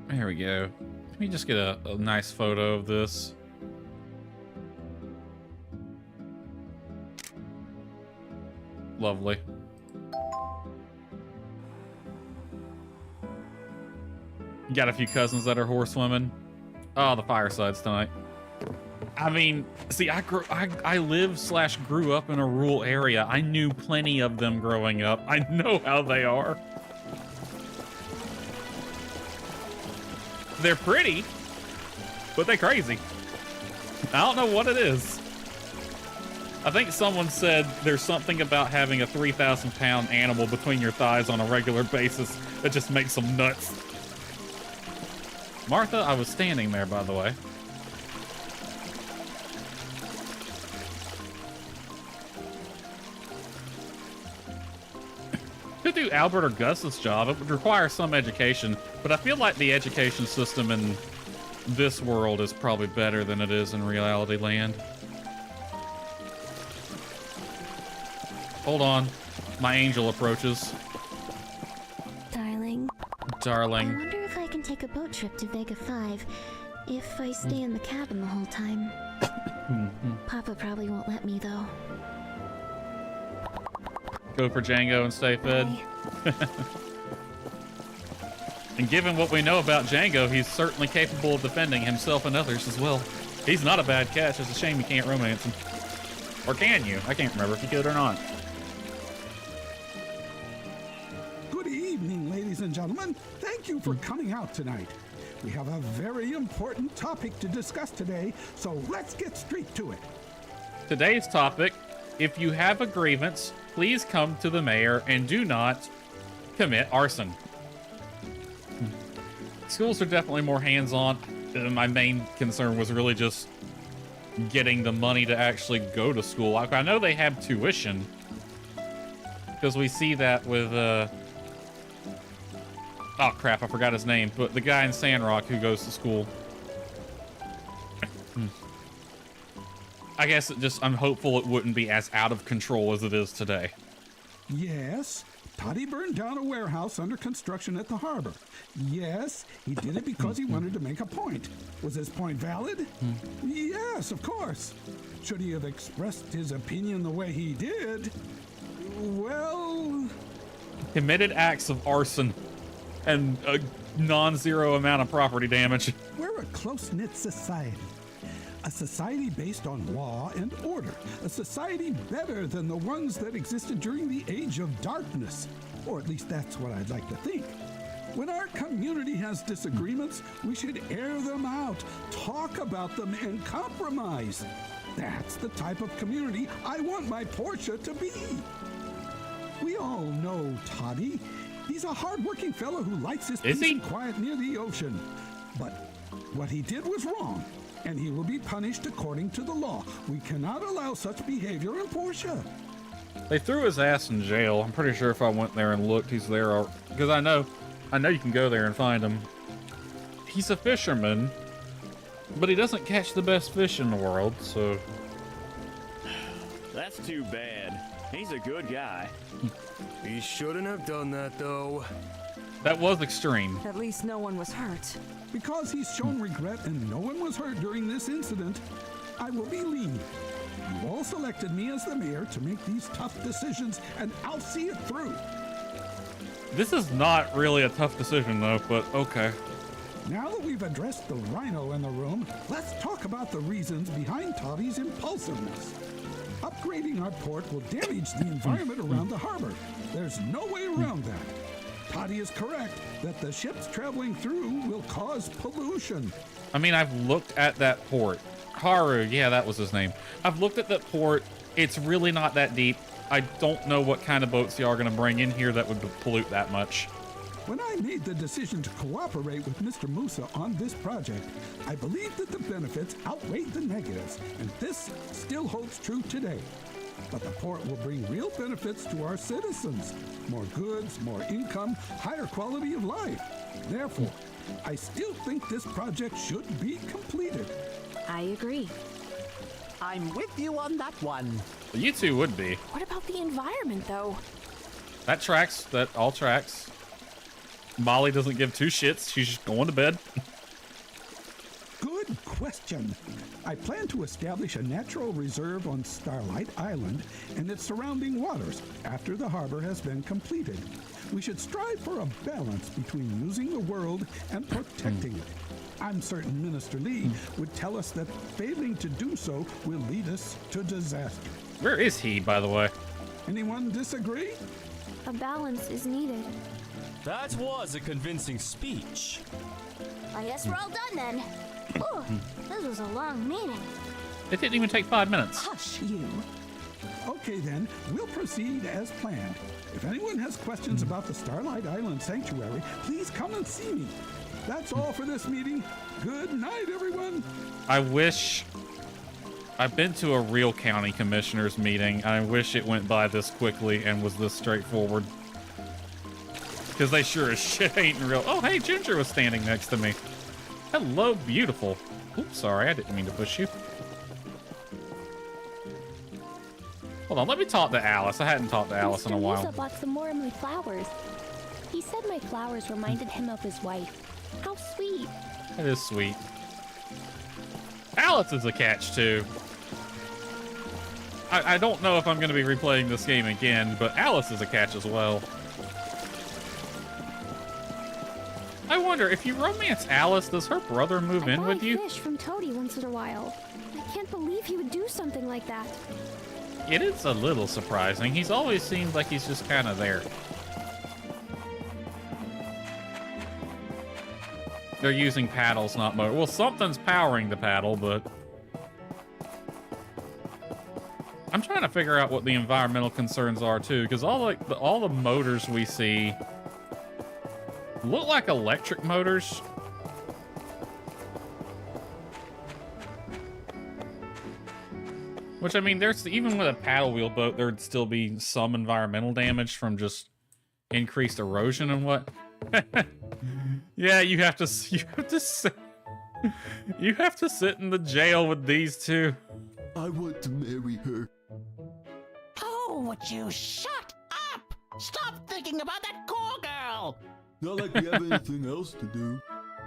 There we go. Let me just get a nice photo of this. Lovely. You got a few cousins that are horsewomen. Oh, the firesides tonight. I mean, see, I live/grew up in a rural area. I knew plenty of them growing up. I know how they are. They're pretty, but they're crazy. I don't know what it is. I think someone said there's something about having a 3,000-pound animal between your thighs on a regular basis that just makes them nuts. Martha, I was standing there, by the way. Could do Albert or Gus's job. It would require some education, but I feel like the education system in this world is probably better than it is in reality land. Hold on. My angel approaches. Darling. Darling. I wonder if I can take a boat trip to Vega 5 if I stay in the cabin the whole time. Papa probably won't let me, though. Go for Django and stay fed. And given what we know about Django, he's certainly capable of defending himself and others as well. He's not a bad catch. It's a shame you can't romance him. Or can you? I can't remember if you could or not. Good evening, ladies and gentlemen. Thank you for coming out tonight. We have a very important topic to discuss today, so let's get straight to it. Today's topic: if you have a grievance, please come to the mayor and do not commit arson. Schools are definitely more hands-on. My main concern was really just getting the money to actually go to school. Like, I know they have tuition, because we see that with oh crap, I forgot his name, but the guy in Sandrock who goes to school. I guess I'm hopeful it wouldn't be as out of control as it is today. Yes, Toddy burned down a warehouse under construction at the harbor. Yes, he did it because he wanted to make a point. Was his point valid? Yes, of course. Should he have expressed his opinion the way he did? Well... Committed acts of arson and a non-zero amount of property damage. We're a close-knit society. A society based on law and order. A society better than the ones that existed during the Age of Darkness. Or at least that's what I'd like to think. When our community has disagreements, we should air them out, talk about them, and compromise. That's the type of community I want my Portia to be. We all know Toddy. He's a hard-working fellow who likes his peace and quiet near the ocean. But what he did was wrong. and he will be punished according to the law. We cannot allow such behavior in Portia. They threw his ass in jail. I'm pretty sure if I went there and looked, he's there. Because I know you can go there and find him. He's a fisherman, but he doesn't catch the best fish in the world, so... That's too bad. He's a good guy. He shouldn't have done that, though. That was extreme. At least no one was hurt. Because he's shown regret and no one was hurt during this incident, I will be lenient. You all selected me as the mayor to make these tough decisions, and I'll see it through. This is not really a tough decision, though, but okay. Now that we've addressed the rhino in the room, let's talk about the reasons behind Toddy's impulsiveness. Upgrading our port will damage the environment around the harbor. There's no way around that. Toddy is correct that the ships traveling through will cause pollution. I mean, I've looked at that port. Haru, yeah, that was his name. I've looked at that port. It's really not that deep. I don't know what kind of boats y'all are going to bring in here that would pollute that much. When I made the decision to cooperate with Mr. Musa on this project, I believed that the benefits outweighed the negatives, and this still holds true today. But the port will bring real benefits to our citizens. More goods, more income, higher quality of life. Therefore, I still think this project should be completed. I agree. I'm with you on that one. You two would be. What about the environment, though? That tracks. That all tracks. Molly doesn't give two shits. She's just going to bed. Good question. I plan to establish a natural reserve on Starlight Island and its surrounding waters after the harbor has been completed. We should strive for a balance between using the world and protecting it. I'm certain Minister Lee would tell us that failing to do so will lead us to disaster. Where is he, by the way? Anyone disagree? A balance is needed. That was a convincing speech. I guess we're all done then. Ooh, this was a long meeting. It didn't even take 5 minutes. Hush, you. Okay, then, we'll proceed as planned. If anyone has questions about the Starlight Island Sanctuary, please come and see me. That's all for this meeting. Good night, everyone. I wish... I've been to a real county commissioners meeting, and I wish it went by this quickly and was this straightforward. Because they sure as shit ain't real. Oh, hey, Ginger was standing next to me. Hello, beautiful. Oops, sorry, I didn't mean to push you. Hold on, let me talk to Alice. I hadn't talked to Alice in a while. Mr. Musa bought some more of my flowers. He said my flowers reminded him of his wife. How sweet. That is sweet. Alice is a catch, too. I don't know if I'm going to be replaying this game again, but Alice is a catch as well. I wonder, if you romance Alice, does her brother move in with you? I buy fish from Toady once in a while. I can't believe he would do something like that. It is a little surprising. He's always seemed like he's just kind of there. They're using paddles, not motor. Well, something's powering the paddle, but... I'm trying to figure out what the environmental concerns are, too, because all the motors we see look like electric motors. Which, I mean, there's even with a paddle wheel boat, there'd still be some environmental damage from just increased erosion and what. Yeah, you have to sit in the jail with these two. I want to marry her. Oh, would you shut up? Stop thinking about that core girl. Not like we have anything else to do.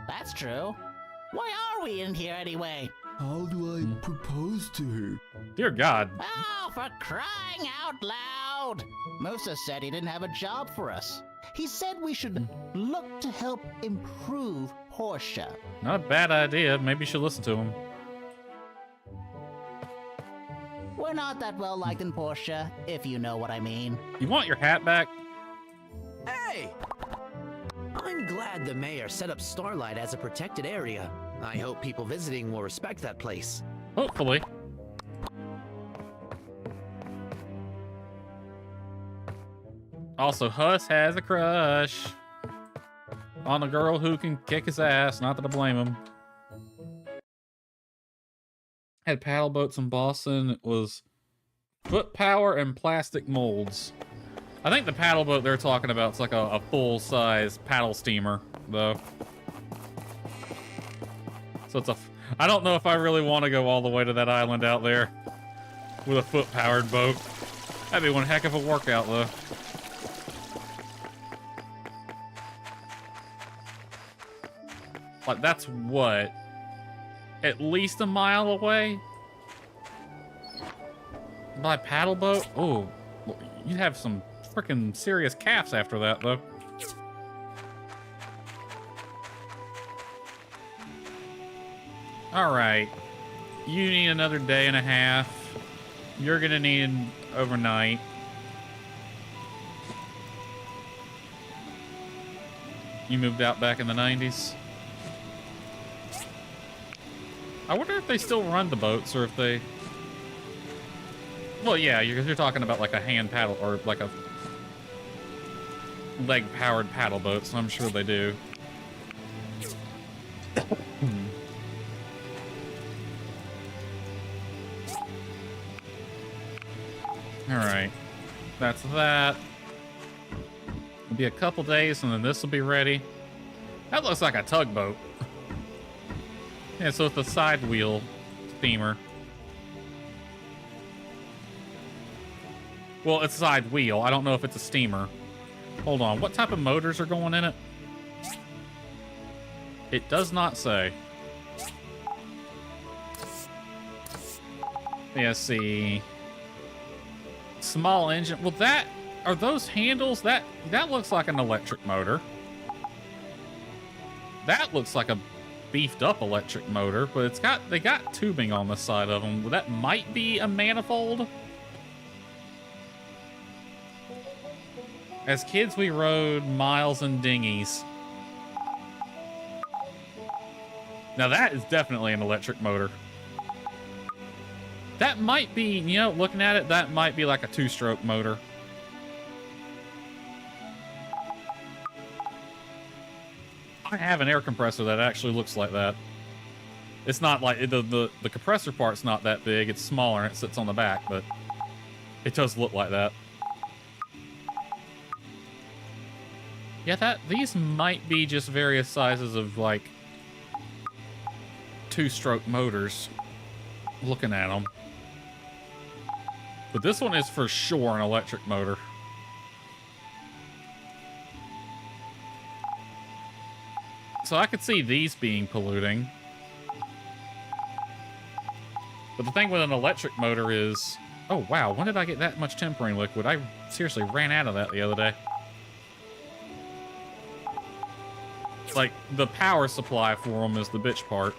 That's true. Why are we in here anyway? How do I propose to her? Dear God. Oh, for crying out loud! Musa said he didn't have a job for us. He said we should look to help improve Portia. Not a bad idea. Maybe you should listen to him. We're not that well liked in Portia, if you know what I mean. You want your hat back? Hey! I'm glad the mayor set up Starlight as a protected area. I hope people visiting will respect that place. Hopefully. Also, Huss has a crush on a girl who can kick his ass. Not that I blame him. Had paddle boats in Boston. It was foot power and plastic molds. I think the paddle boat they're talking about is like a full-size paddle steamer, though. So it's a... I don't know if I really want to go all the way to that island out there with a foot-powered boat. That'd be one heck of a workout, though. Like, that's what? At least a mile away? By paddle boat? Oh, you'd have some freaking serious calves after that, though. Alright. You need another day and a half. You're gonna need overnight. You moved out back in the 90s. I wonder if they still run the boats, or if they... Well, yeah, you're talking about like a hand paddle, or like a leg-powered paddle boat, so I'm sure they do. Alright. That's that. It'll be a couple days, and then this will be ready. That looks like a tugboat. Yeah, so it's a side wheel steamer. Well, it's a side wheel. I don't know if it's a steamer. Hold on. What type of motors are going in it? It does not say. Yeah, see. Small engine. Well, that... Are those handles? That looks like an electric motor. That looks like a beefed up electric motor, but they got tubing on the side of them. That might be a manifold. As kids, we rode miles in dinghies. Now that is definitely an electric motor. That might be, you know, looking at it, that might be like a two-stroke motor. I have an air compressor that actually looks like that. It's not like, the compressor part's not that big, it's smaller and it sits on the back, but it does look like that. Yeah, these might be just various sizes of, like, two-stroke motors, looking at them. But this one is for sure an electric motor. So I could see these being polluting. But the thing with an electric motor is... Oh, wow, when did I get that much tempering liquid? I seriously ran out of that the other day. Like, the power supply for them is the bitch part.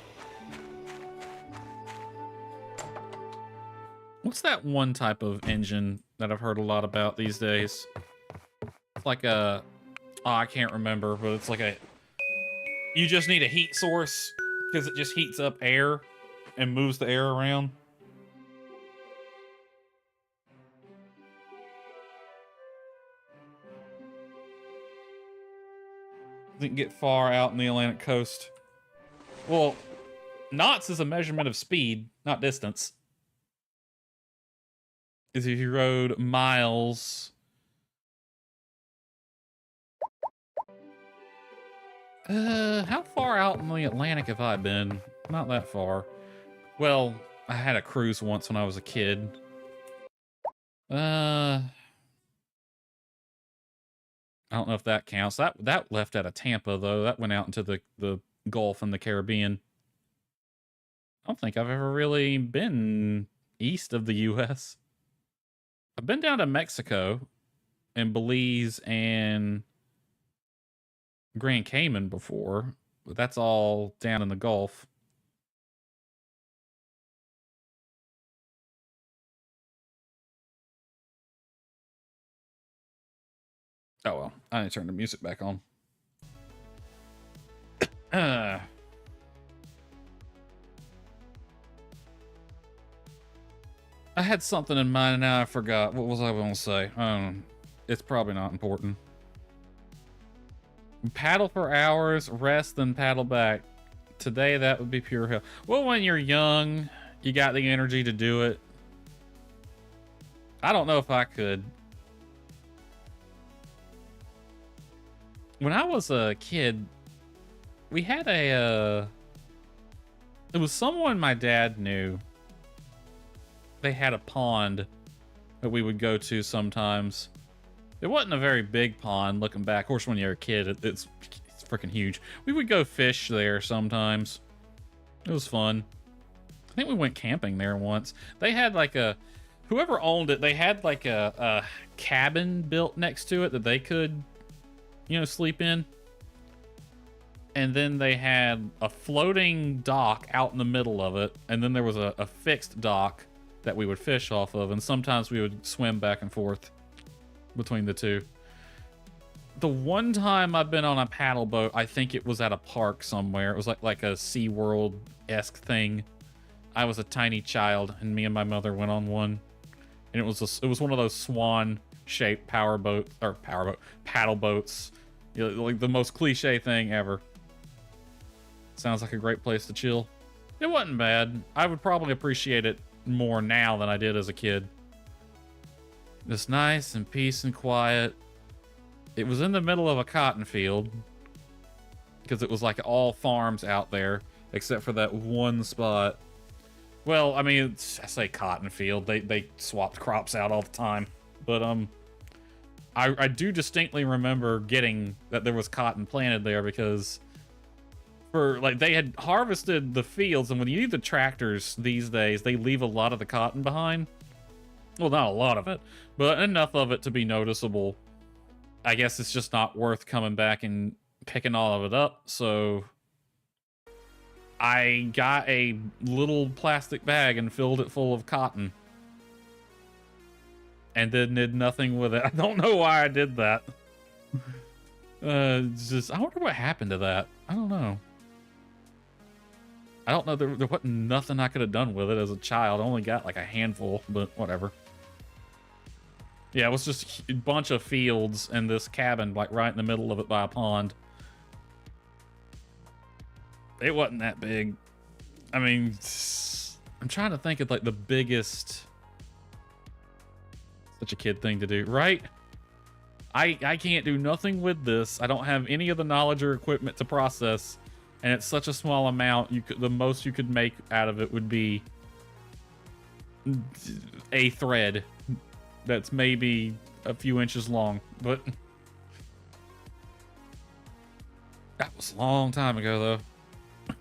What's that one type of engine that I've heard a lot about these days? It's like a... Oh, I can't remember, but it's like a... You just need a heat source, because it just heats up air and moves the air around. Didn't get far out in the Atlantic coast. Well, knots is a measurement of speed, not distance. Is if you rode miles. How far out in the Atlantic have I been? Not that far. Well, I had a cruise once when I was a kid. I don't know if that counts. That left out of Tampa, though. That went out into the Gulf and the Caribbean. I don't think I've ever really been east of the U.S. I've been down to Mexico and Belize and Grand Cayman before, but that's all down in the Gulf. Oh well, I need to turn the music back on. I had something in mind and now I forgot. What was I going to say? It's probably not important. Paddle for hours, rest, then paddle back. Today that would be pure hell. Well, when you're young, you got the energy to do it. I don't know if I could. When I was a kid, we had it was someone my dad knew. They had a pond that we would go to sometimes. It wasn't a very big pond looking back. Of course, when you're a kid, it's freaking huge. We would go fish there sometimes. It was fun. I think we went camping there once. They had like whoever owned it, they had like a cabin built next to it that they could, sleep in. And then they had a floating dock out in the middle of it. And then there was a fixed dock that we would fish off of. And sometimes we would swim back and forth between the two. The one time I've been on a paddle boat, I think it was at a park somewhere. It was like a SeaWorld-esque thing. I was a tiny child, and me and my mother went on one. And it was one of those swan-shaped paddle boats. Like the most cliche thing ever. Sounds like a great place to chill. It wasn't bad. I would probably appreciate it more now than I did as a kid. Just nice and peace and quiet. It was in the middle of a cotton field. Because it was like all farms out there. Except for that one spot. Well, I mean, I say cotton field. They swapped crops out all the time. But, I do distinctly remember getting that there was cotton planted there because they had harvested the fields, and when you use the tractors these days, they leave a lot of the cotton behind. Well, not a lot of it, but enough of it to be noticeable. I guess it's just not worth coming back and picking all of it up, so I got a little plastic bag and filled it full of cotton. And then did nothing with it. I don't know why I did that. I wonder what happened to that. I don't know. I don't know. There wasn't nothing I could have done with it as a child. I only got like a handful, but whatever. Yeah, it was just a bunch of fields and this cabin like right in the middle of it by a pond. It wasn't that big. I mean, I'm trying to think of like the biggest... Such a kid thing to do, right? I can't do nothing with this. I don't have any of the knowledge or equipment to process, and it's such a small amount. The most you could make out of it would be a thread that's maybe a few inches long, but that was a long time ago, though.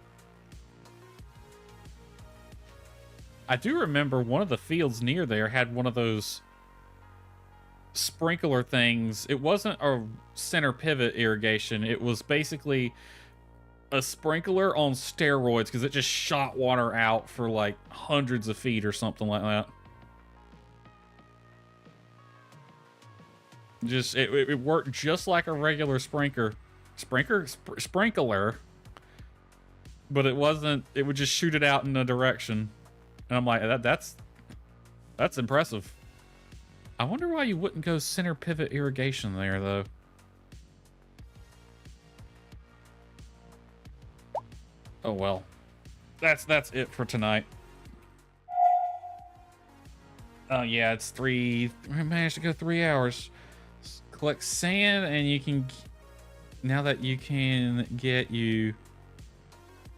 I do remember one of the fields near there had one of those sprinkler things. It wasn't a center pivot irrigation. It was basically a sprinkler on steroids because it just shot water out for like hundreds of feet or something like that. It worked just like a regular sprinkler, but it wasn't. It would just shoot it out in a direction, and I'm like, that's impressive. I wonder why you wouldn't go center pivot irrigation there, though. Oh well. That's it for tonight. Oh yeah, it's we managed to go 3 hours. Collect sand, and you can... Now that you can get you...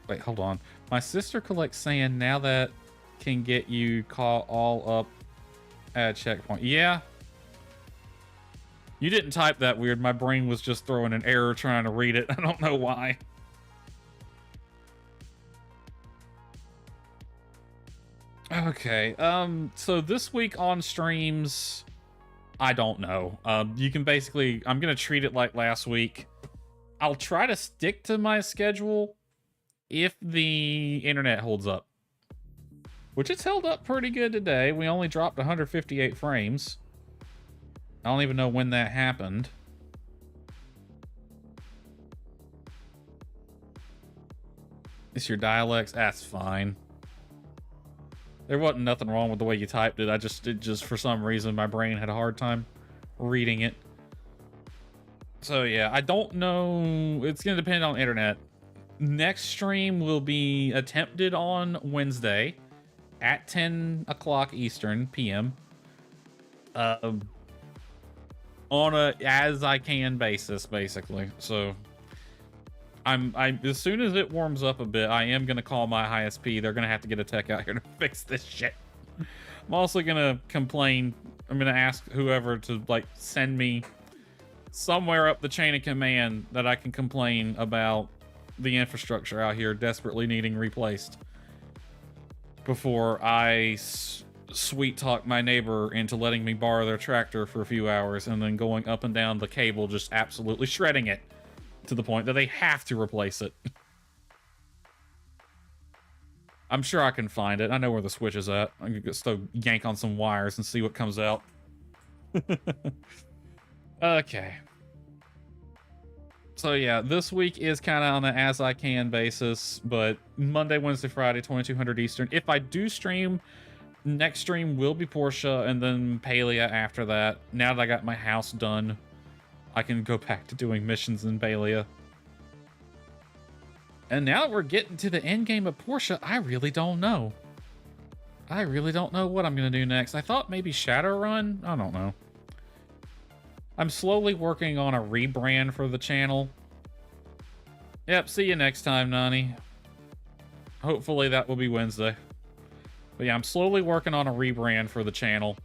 Wait, hold on. My sister collects sand now that can get you caught all up at a checkpoint. Yeah. You didn't type that weird. My brain was just throwing an error trying to read it. I don't know why. Okay. So this week on streams, I don't know. You can basically... I'm going to treat it like last week. I'll try to stick to my schedule if the internet holds up. Which it's held up pretty good today. We only dropped 158 frames. I don't even know when that happened. It's your dialects? That's fine. There wasn't nothing wrong with the way you typed it. It just for some reason my brain had a hard time reading it. So yeah, I don't know. It's gonna depend on internet. Next stream will be attempted on Wednesday. at 10 o'clock Eastern PM on a as I can basis, basically. So I'm as soon as it warms up a bit, I am gonna call my ISP. They're gonna have to get a tech out here to fix this shit. I'm also gonna complain. I'm gonna ask whoever to like send me somewhere up the chain of command that I can complain about the infrastructure out here desperately needing replaced before I sweet talk my neighbor into letting me borrow their tractor for a few hours and then going up and down the cable, just absolutely shredding it to the point that they have to replace it. I'm sure I can find it. I know where the switch is at. I can just go yank on some wires and see what comes out. Okay. So yeah, this week is kind of on an as I can basis, but Monday, Wednesday, Friday, 2200 Eastern. If I do stream, next stream will be Portia and then Palia after that. Now that I got my house done, I can go back to doing missions in Palia. And now that we're getting to the end game of Portia, I really don't know. I really don't know what I'm going to do next. I thought maybe Shadowrun? I don't know. I'm slowly working on a rebrand for the channel. Yep, see you next time, Nani. Hopefully that will be Wednesday. But yeah, I'm slowly working on a rebrand for the channel.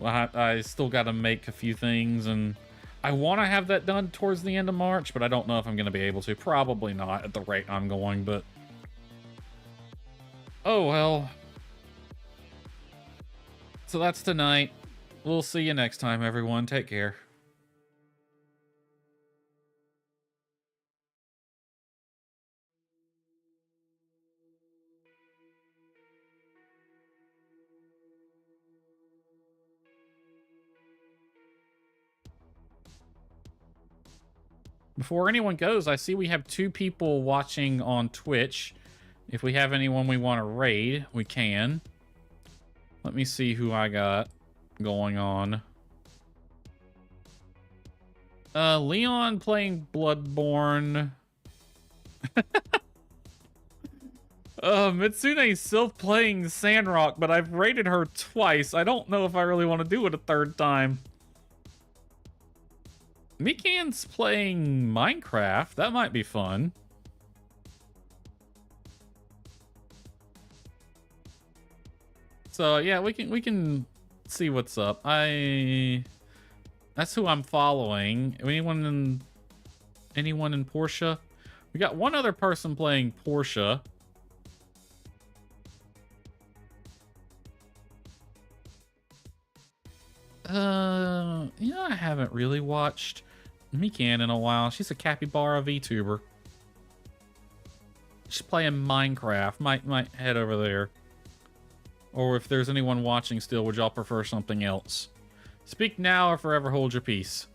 I still got to make a few things, and I want to have that done towards the end of March, but I don't know if I'm going to be able to. Probably not at the rate I'm going, but... oh, well. So that's tonight. We'll see you next time, everyone. Take care. Before anyone goes, I see we have 2 people watching on Twitch. If we have anyone we want to raid, we can. Let me see who I got going on. Leon playing Bloodborne. Mitsune's still playing Sandrock, but I've raided her twice. I don't know if I really want to do it a 3rd time. Mikan's playing Minecraft. That might be fun. So yeah, we can see what's up. That's who I'm following. Anyone in Portia? We got one other person playing Portia. I haven't really watched Mikan in a while. She's a capybara VTuber. She's playing Minecraft. Might head over there. Or if there's anyone watching still, would y'all prefer something else? Speak now or forever hold your peace.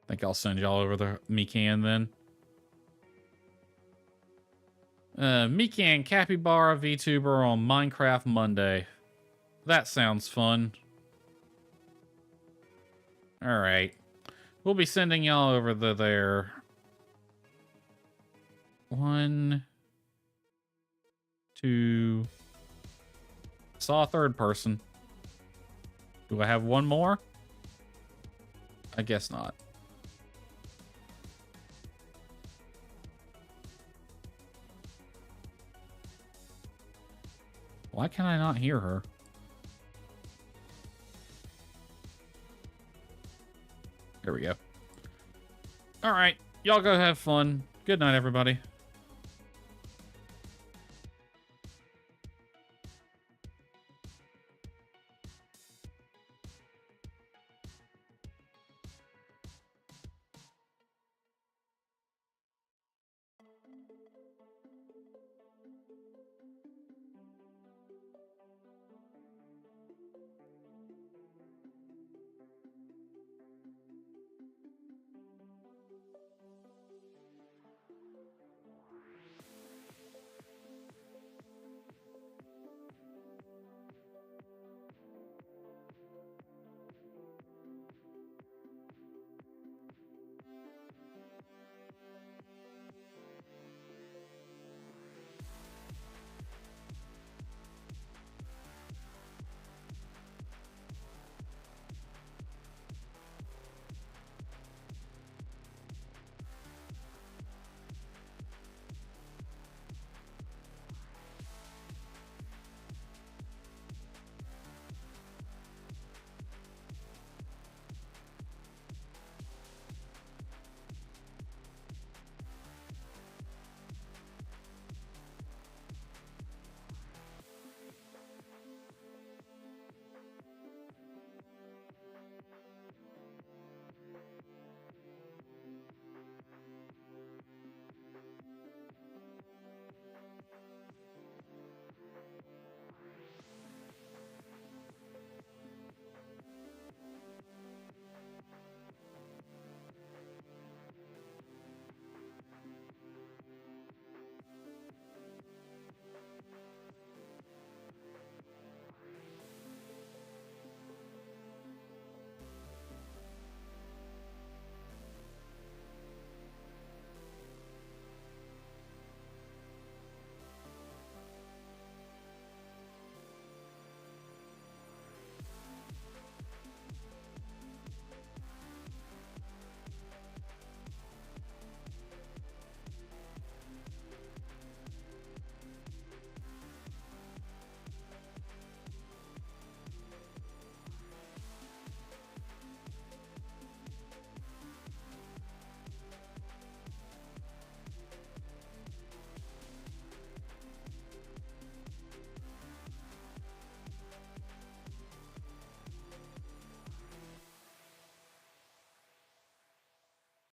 Think I'll send y'all over the Mikan then. Mikan Capybara VTuber on Minecraft Monday. That sounds fun. Alright. We'll be sending y'all over there. 1, 2. Saw a 3rd person. Do I have one more? I guess not. Why can I not hear her? There we go. All right. Y'all go have fun. Good night, everybody.